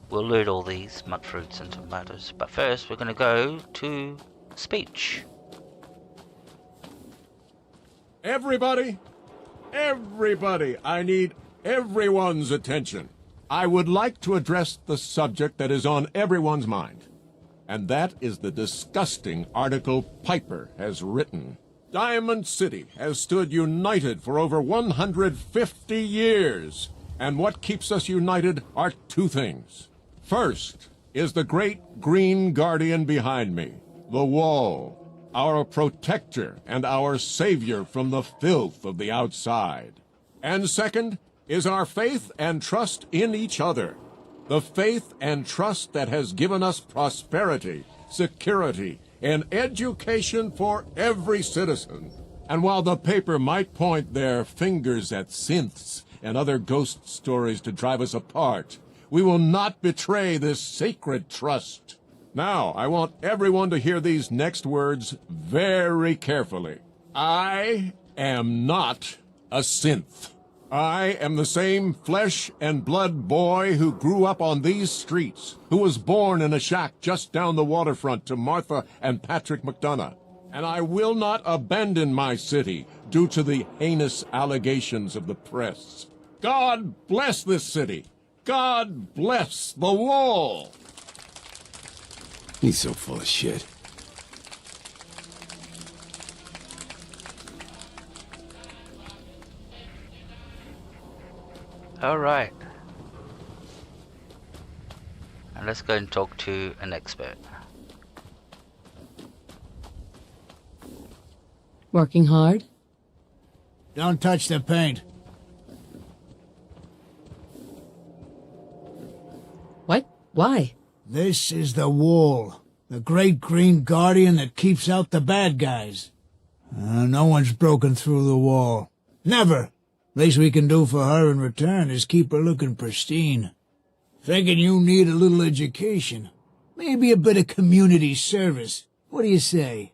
We'll loot all these mud fruits and tomatoes, but first we're going to go to speech. Everybody, I need everyone's attention. I would like to address the subject that is on everyone's mind, and that is the disgusting article Piper has written. Diamond City has stood united for over 150 years, and what keeps us united are two things. First is the great green guardian behind me, the wall, our protector and our savior from the filth of the outside. And second is our faith and trust in each other, the faith and trust that has given us prosperity, security, and education for every citizen. And while the paper might point their fingers at synths and other ghost stories to drive us apart, we will not betray this sacred trust. Now, I want everyone to hear these next words very carefully. I am not a synth. I am the same flesh and blood boy who grew up on these streets, who was born in a shack just down the waterfront to Martha and Patrick McDonough. And I will not abandon my city due to the heinous allegations of the press. God bless this city. God bless the wall. He's so full of shit. Alright. And let's go and talk to an expert. Working hard? Don't touch the paint. What? Why? This is the wall. The great green guardian that keeps out the bad guys. No one's broken through the wall. Never. Least we can do for her in return is keep her looking pristine. Thinking you need a little education. Maybe a bit of community service. What do you say?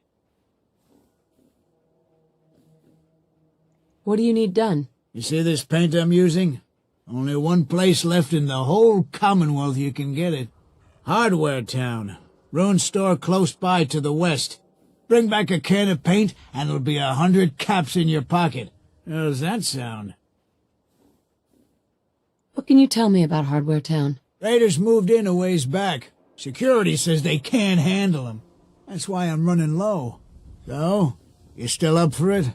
What do you need done? You see this paint I'm using? Only one place left in the whole Commonwealth you can get it. Hardware Town. Ruin store close by to the west. Bring back a can of paint and it'll be 100 caps in your pocket. How does that sound? What can you tell me about Hardware Town? Raiders moved in a ways back. Security says they can't handle them. That's why I'm running low. So, you still up for it?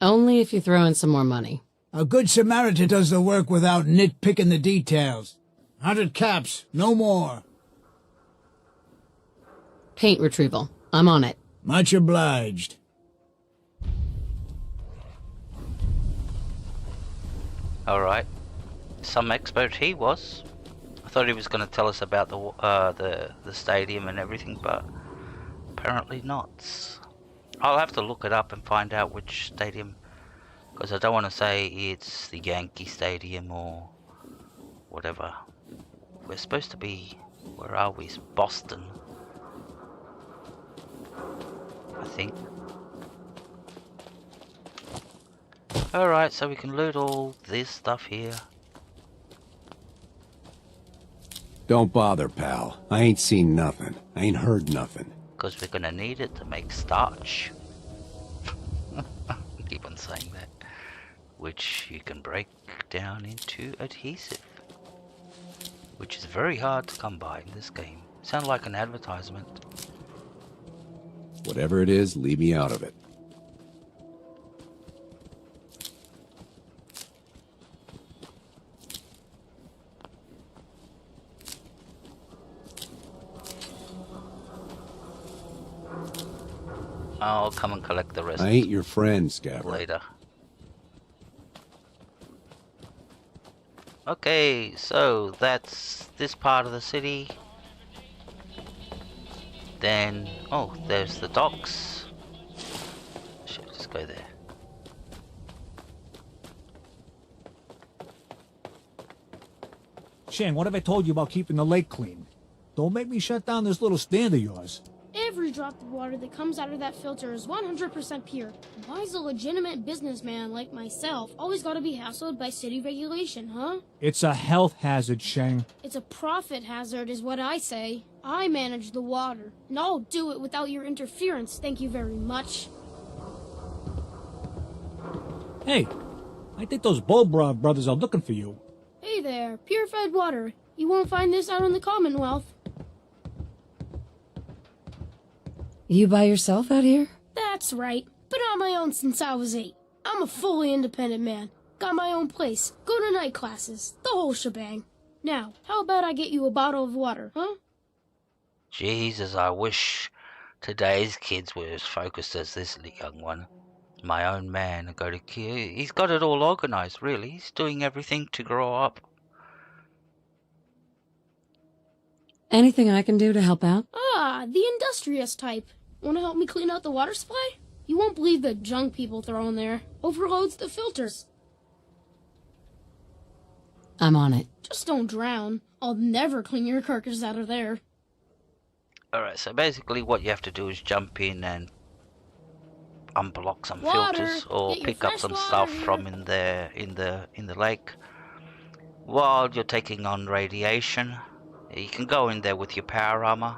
Only if you throw in some more money. A good Samaritan does the work without nitpicking the details. 100 caps, no more. Paint retrieval. I'm on it. Much obliged. Alright. Some expert he was. I thought he was going to tell us about the stadium and everything, but apparently not. I'll have to look it up and find out which stadium, because I don't want to say it's the Yankee Stadium or whatever. We're supposed to be, where are we? Boston, I think. Alright, so we can loot all this stuff here. Don't bother, pal. I ain't seen nothing. I ain't heard nothing. Because we're gonna need it to make starch. Keep on saying that. Which you can break down into adhesive. Which is very hard to come by in this game. Sound like an advertisement. Whatever it is, leave me out of it. I'll come and collect the rest. I ain't your friend, Scabber. Later. Okay, so that's this part of the city. Then, oh, there's the docks. Should just go there. Shane, what have I told you about keeping the lake clean? Don't make me shut down this little stand of yours. Every drop of water that comes out of that filter is 100% pure. Why's a legitimate businessman like myself always gotta be hassled by city regulation, huh? It's a health hazard, Shane. It's a profit hazard is what I say. I manage the water, and I'll do it without your interference, thank you very much. Hey, I think those Bulbrough brothers are looking for you. Hey there, purified water. You won't find this out in the Commonwealth. You by yourself out here? That's right. Been on my own since I was 8. I'm a fully independent man. Got my own place. Go to night classes. The whole shebang. Now, how about I get you a bottle of water, huh? Jesus, I wish today's kids were as focused as this young one. My own man, he's got it all organized, really. He's doing everything to grow up. Anything I can do to help out? Ah, the industrious type. Want to help me clean out the water supply? You won't believe the junk people throw in there. Overloads the filters. I'm on it. Just don't drown. I'll never clean your carcass out of there. Alright, so basically what you have to do is jump in and unblock some Water. filters or Get your pick up fresh some water stuff here. from in the lake while you're taking on radiation. You can go in there with your power armor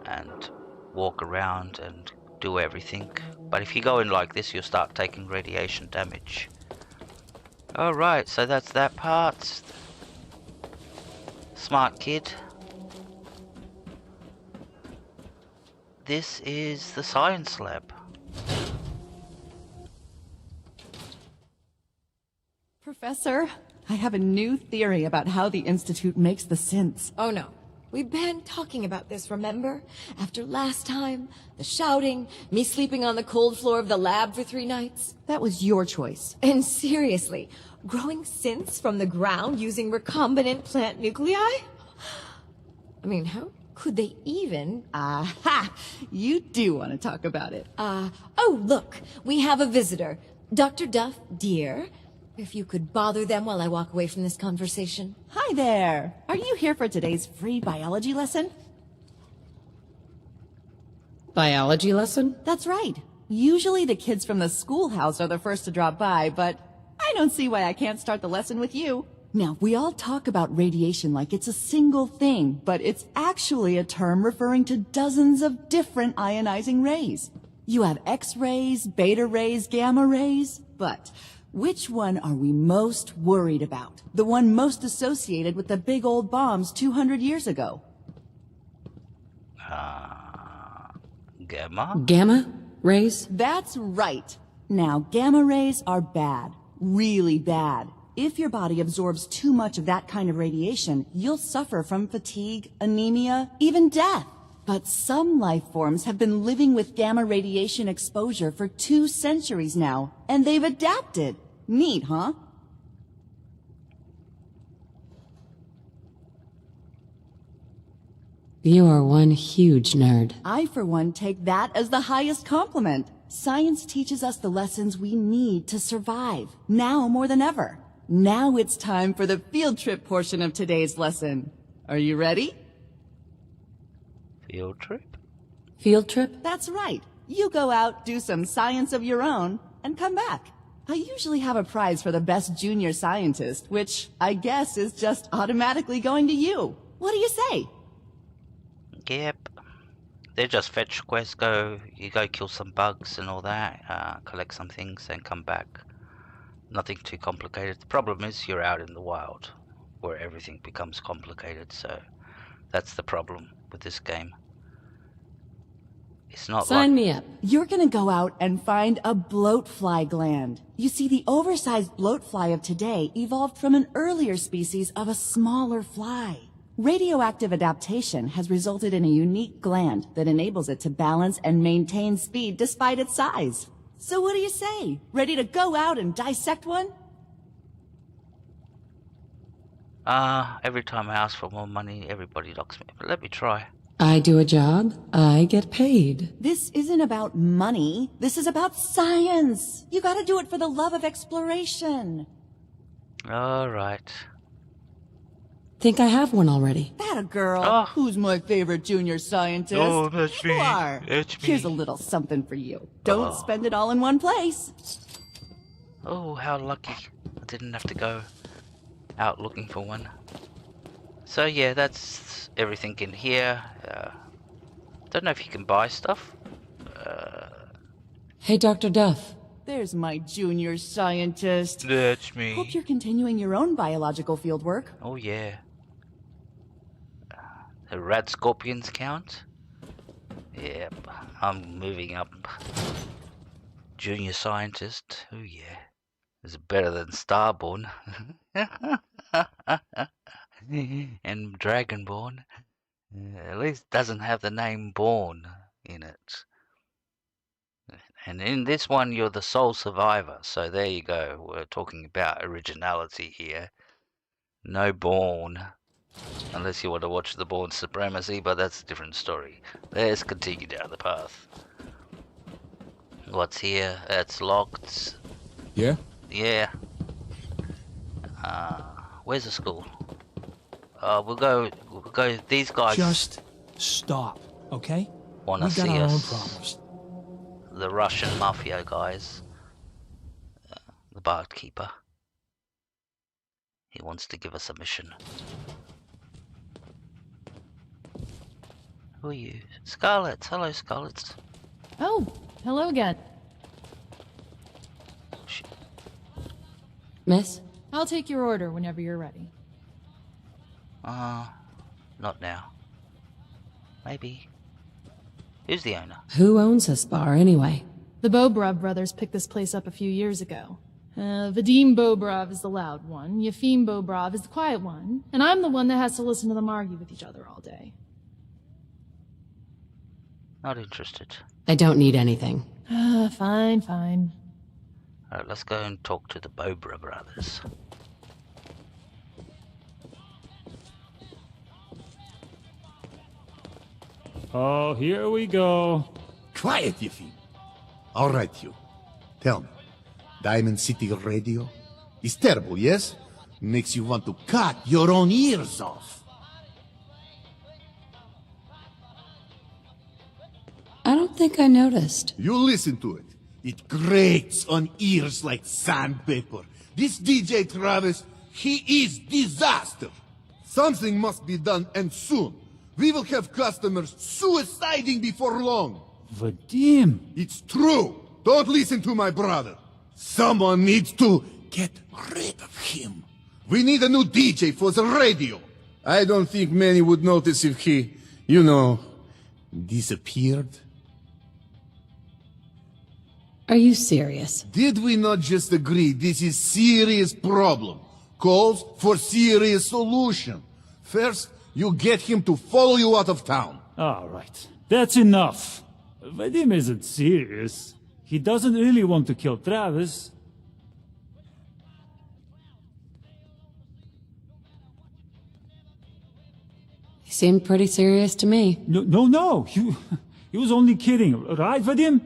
and walk around and do everything, but if you go in like this you'll start taking radiation damage. Alright, so that's that part. Smart kid. This is the science lab. Professor, I have a new theory about how the Institute makes the synths. Oh no. We've been talking about this, remember? After last time, the shouting, me sleeping on the cold floor of the lab for 3 nights. That was your choice. And seriously, growing synths from the ground using recombinant plant nuclei? I mean, how could they even? Aha! You do want to talk about it. Oh look, we have a visitor. Dr. Duff, dear. If you could bother them while I walk away from this conversation. Hi there. Are you here for today's free biology lesson? Biology lesson? That's right. Usually the kids from the schoolhouse are the first to drop by, but I don't see why I can't start the lesson with you. Now, we all talk about radiation like it's a single thing, but it's actually a term referring to dozens of different ionizing rays. You have X-rays, beta rays, gamma rays, but which one are we most worried about? The one most associated with the big old bombs 200 years ago. Gamma? Gamma rays? That's right. Now, gamma rays are bad. Really bad. If your body absorbs too much of that kind of radiation, you'll suffer from fatigue, anemia, even death. But some life forms have been living with gamma radiation exposure for 2 centuries now, and they've adapted. Neat, huh? You are one huge nerd. I, for one, take that as the highest compliment. Science teaches us the lessons we need to survive, now more than ever. Now it's time for the field trip portion of today's lesson. Are you ready? Field trip? Field trip? That's right. You go out, do some science of your own, and come back. I usually have a prize for the best junior scientist, which I guess is just automatically going to you. What do you say? Yep. They're just fetch quests, you go kill some bugs and all that, collect some things and come back. Nothing too complicated. The problem is you're out in the wild, where everything becomes complicated, so that's the problem with this game. It's not Sign like... me up. You're gonna go out and find a bloatfly gland. You see, the oversized bloatfly of today evolved from an earlier species of a smaller fly. Radioactive adaptation has resulted in a unique gland that enables it to balance and maintain speed despite its size. So what do you say? Ready to go out and dissect one? Every time I ask for more money, everybody locks me. But let me try. I do a job, I get paid. This isn't about money. This is about science. You gotta do it for the love of exploration. Alright. Think I have one already. That a girl? Oh. Who's my favorite junior scientist? Oh, that's me. You are. That's me. Here's a little something for you. Don't spend it all in one place. Oh, how lucky. I didn't have to go out looking for one. So yeah, that's everything in here. Don't know if you can buy stuff. Hey, Dr. Duff. There's my junior scientist. That's me. Hope you're continuing your own biological fieldwork. Oh yeah. The rat scorpions count? Yep, I'm moving up. Junior scientist. Oh yeah. It's better than Starborn. And Dragonborn. At least doesn't have the name Born in it. And in this one, you're the sole survivor. So there you go. We're talking about originality here. No Born. Unless you want to watch the Born Supremacy, but that's a different story. Let's continue down the path. What's here? It's locked. Yeah? Yeah. Where's the school? We'll go. These guys Just stop, okay? wanna We got see our own us. problems. The Russian mafia guys. The barkeeper. He wants to give us a mission. Who are you? Scarlet. Hello, Scarlet. Oh, hello again. Miss? I'll take your order whenever you're ready. Not now. Maybe. Who's the owner? Who owns this bar, anyway? The Bobrov brothers picked this place up a few years ago. Vadim Bobrov is the loud one, Yefim Bobrov is the quiet one, and I'm the one that has to listen to them argue with each other all day. Not interested. I don't need anything. Fine, fine. Alright, let's go and talk to the Bobra brothers. Oh, here we go. Quiet, Yefim. All right, you. Tell me, Diamond City Radio is terrible, yes? Makes you want to cut your own ears off. I don't think I noticed. You listen to it. It grates on ears like sandpaper. This DJ Travis, he is disaster. Something must be done, and soon. We will have customers suiciding before long. Vadim! It's true. Don't listen to my brother. Someone needs to get rid of him. We need a new DJ for the radio. I don't think many would notice if he, disappeared. Are you serious? Did we not just agree this is serious problem? Calls for serious solution. First, you get him to follow you out of town. All right. That's enough. Vadim isn't serious. He doesn't really want to kill Travis. He seemed pretty serious to me. No. He was only kidding. Right, Vadim?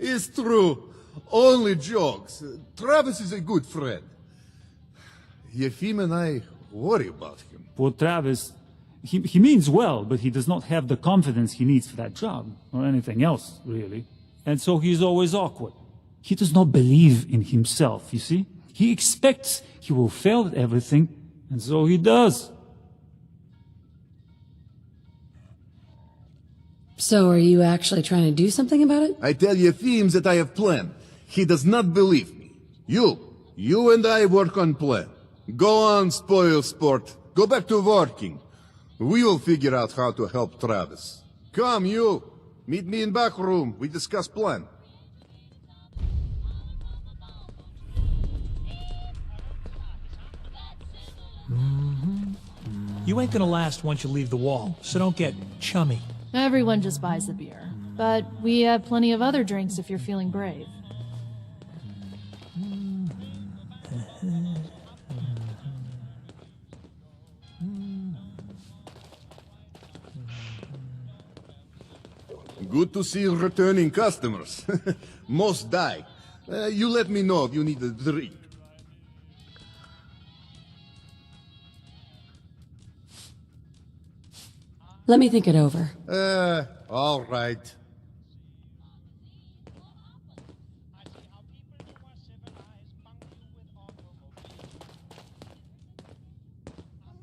It's true. Only jokes. Travis is a good friend. Yefim and I worry about him. Poor Travis. He means well, but he does not have the confidence he needs for that job, or anything else, really. And so he's always awkward. He does not believe in himself, you see? He expects he will fail at everything, and so he does. So are you actually trying to do something about it? I tell Yefim that I have plan. He does not believe me. You and I work on plan. Go on, spoil sport. Go back to working. We will figure out how to help Travis. Come, you. Meet me in back room. We discuss plan. You ain't gonna last once you leave the wall, so don't get chummy. Everyone just buys the beer. But we have plenty of other drinks if you're feeling brave. Good to see returning customers. Most die. You let me know if you need a drink. Let me think it over. All right.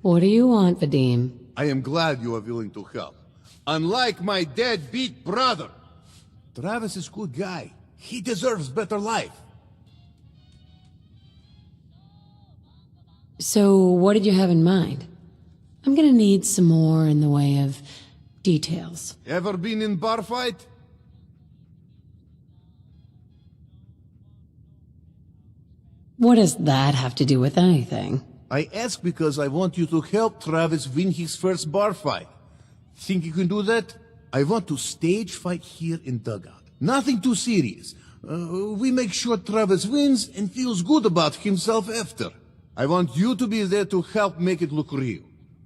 What do you want, Vadim? I am glad you are willing to help. Unlike my deadbeat brother. Travis is a good guy. He deserves better life. So, what did you have in mind? I'm gonna need some more in the way of details. Ever been in bar fight? What does that have to do with anything? I ask because I want you to help Travis win his first bar fight. Think you can do that? I want to stage fight here in Dugout. Nothing too serious. We make sure Travis wins and feels good about himself after. I want you to be there to help make it look real.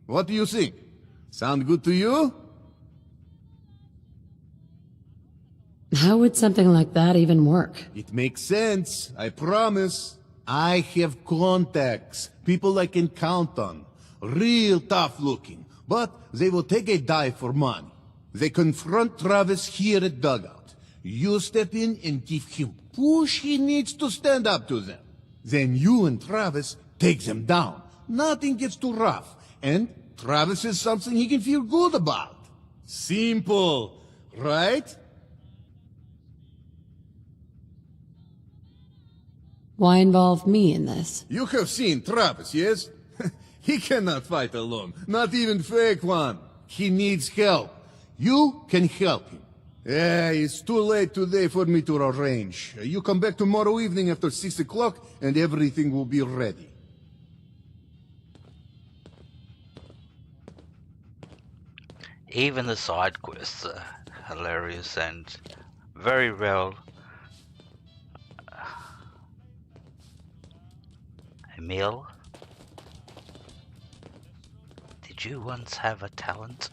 What do you think? Sound good to you? How would something like that even work? It makes sense, I promise. I have contacts, people I can count on. Real tough looking, but they will take a dive for money. They confront Travis here at Dugout. You step in and give him push he needs to stand up to them. Then you and Travis take them down. Nothing gets too rough, and Travis is something he can feel good about. Simple, right? Why involve me in this? You have seen Travis, yes? He cannot fight alone, not even fake one. He needs help. You can help him. Yeah, it's too late today for me to arrange. You come back tomorrow evening after 6 o'clock and everything will be ready. Even the side quests are hilarious and very well. Emil, did you once have a talent?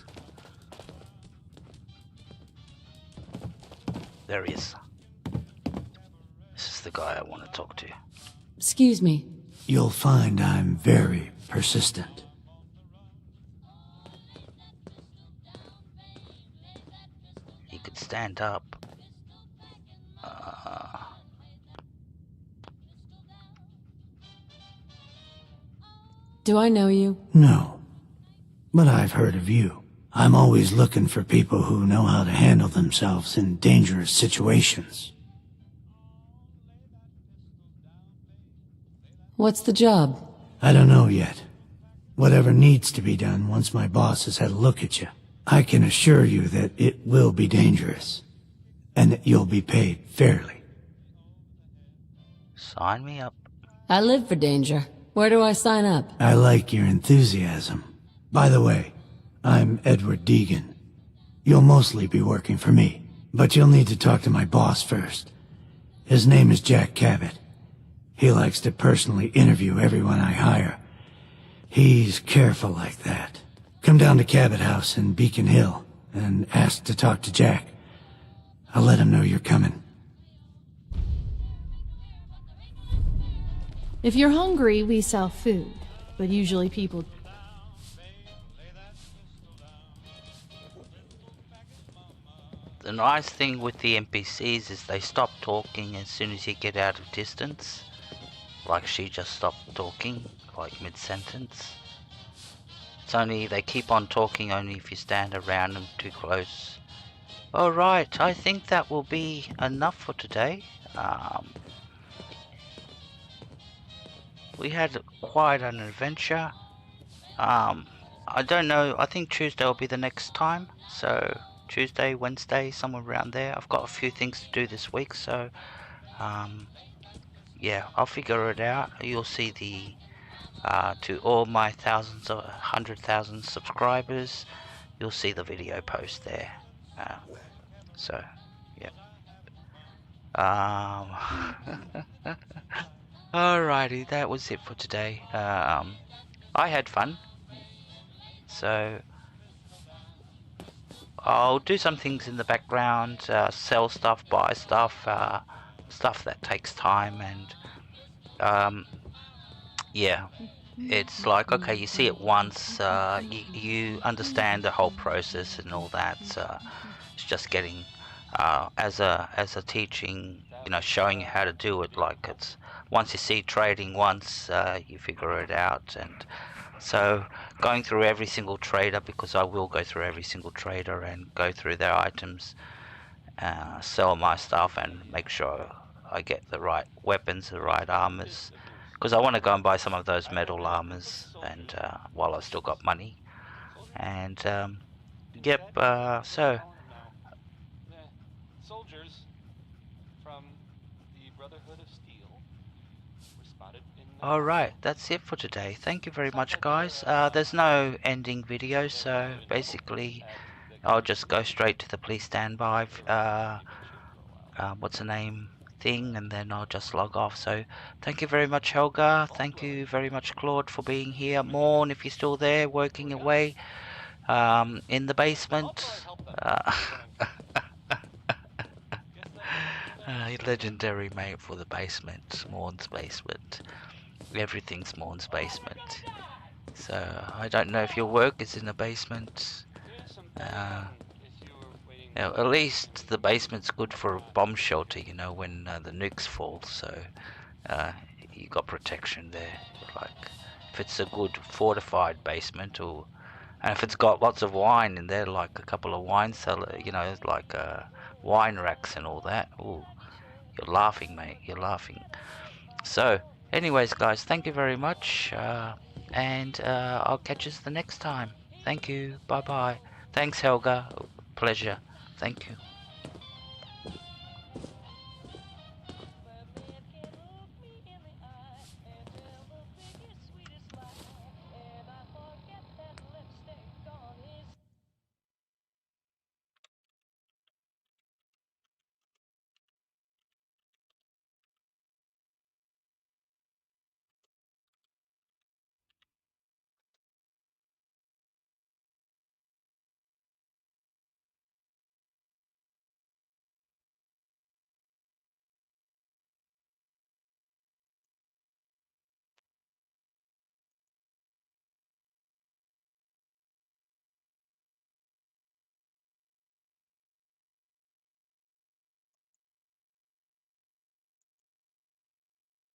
There he is. This is the guy I want to talk to. Excuse me. You'll find I'm very persistent. He could stand up. Do I know you? No, but I've heard of you. I'm always looking for people who know how to handle themselves in dangerous situations. What's the job? I don't know yet. Whatever needs to be done once my boss has had a look at you. I can assure you that it will be dangerous, and that you'll be paid fairly. Sign me up. I live for danger. Where do I sign up? I like your enthusiasm. By the way, I'm Edward Deegan. You'll mostly be working for me, but you'll need to talk to my boss first. His name is Jack Cabot. He likes to personally interview everyone I hire. He's careful like that. Come down to Cabot House in Beacon Hill and ask to talk to Jack. I'll let him know you're coming. If you're hungry, we sell food, but usually people... The nice thing with the NPCs is they stop talking as soon as you get out of distance. Like she just stopped talking, like mid-sentence. It's only, they keep on talking only if you stand around them too close. Alright, I think that will be enough for today. We had quite an adventure. I don't know, I think Tuesday will be the next time. So, Tuesday, Wednesday, somewhere around there. I've got a few things to do this week, so... yeah, I'll figure it out. You'll see the... to all my thousands of 100,000 subscribers, you'll see the video post there. So, yeah. Alrighty, that was it for today. I had fun, so I'll do some things in the background, sell stuff, buy stuff, stuff that takes time, and yeah, it's like, okay, you see it once, you understand the whole process and all that. It's just getting, as a teaching, you know, showing you how to do it. Like, it's once you see trading once, you figure it out. And so going through every single trader, because I will go through every single trader and go through their items, sell my stuff and make sure I get the right weapons, the right armors, because I want to go and buy some of those metal armors, and while I've still got money. And yep, so soldiers from the Brotherhood of Steel were spotted in all right, that's it for today. Thank you very much, guys. There's no ending video, so basically I'll just go straight to the police standby, what's the name thing, and then I'll just log off. So thank you very much, Helga. Thank you very much, Claude, for being here. Morn, if you're still there, working away in the basement. Legendary mate for the basement, Morn's basement. Everything's Morn's basement. So I don't know if your work is in the basement. At least the basement's good for a bomb shelter, you know, when the nukes fall. So you got protection there. Like if it's a good fortified basement, or and if it's got lots of wine in there, like a couple of wine cellar, you know, like wine racks and all that. Ooh, you're laughing, mate. You're laughing. So, anyways, guys, thank you very much, and I'll catch you the next time. Thank you. Bye bye. Thanks, Helga. Pleasure. Thank you.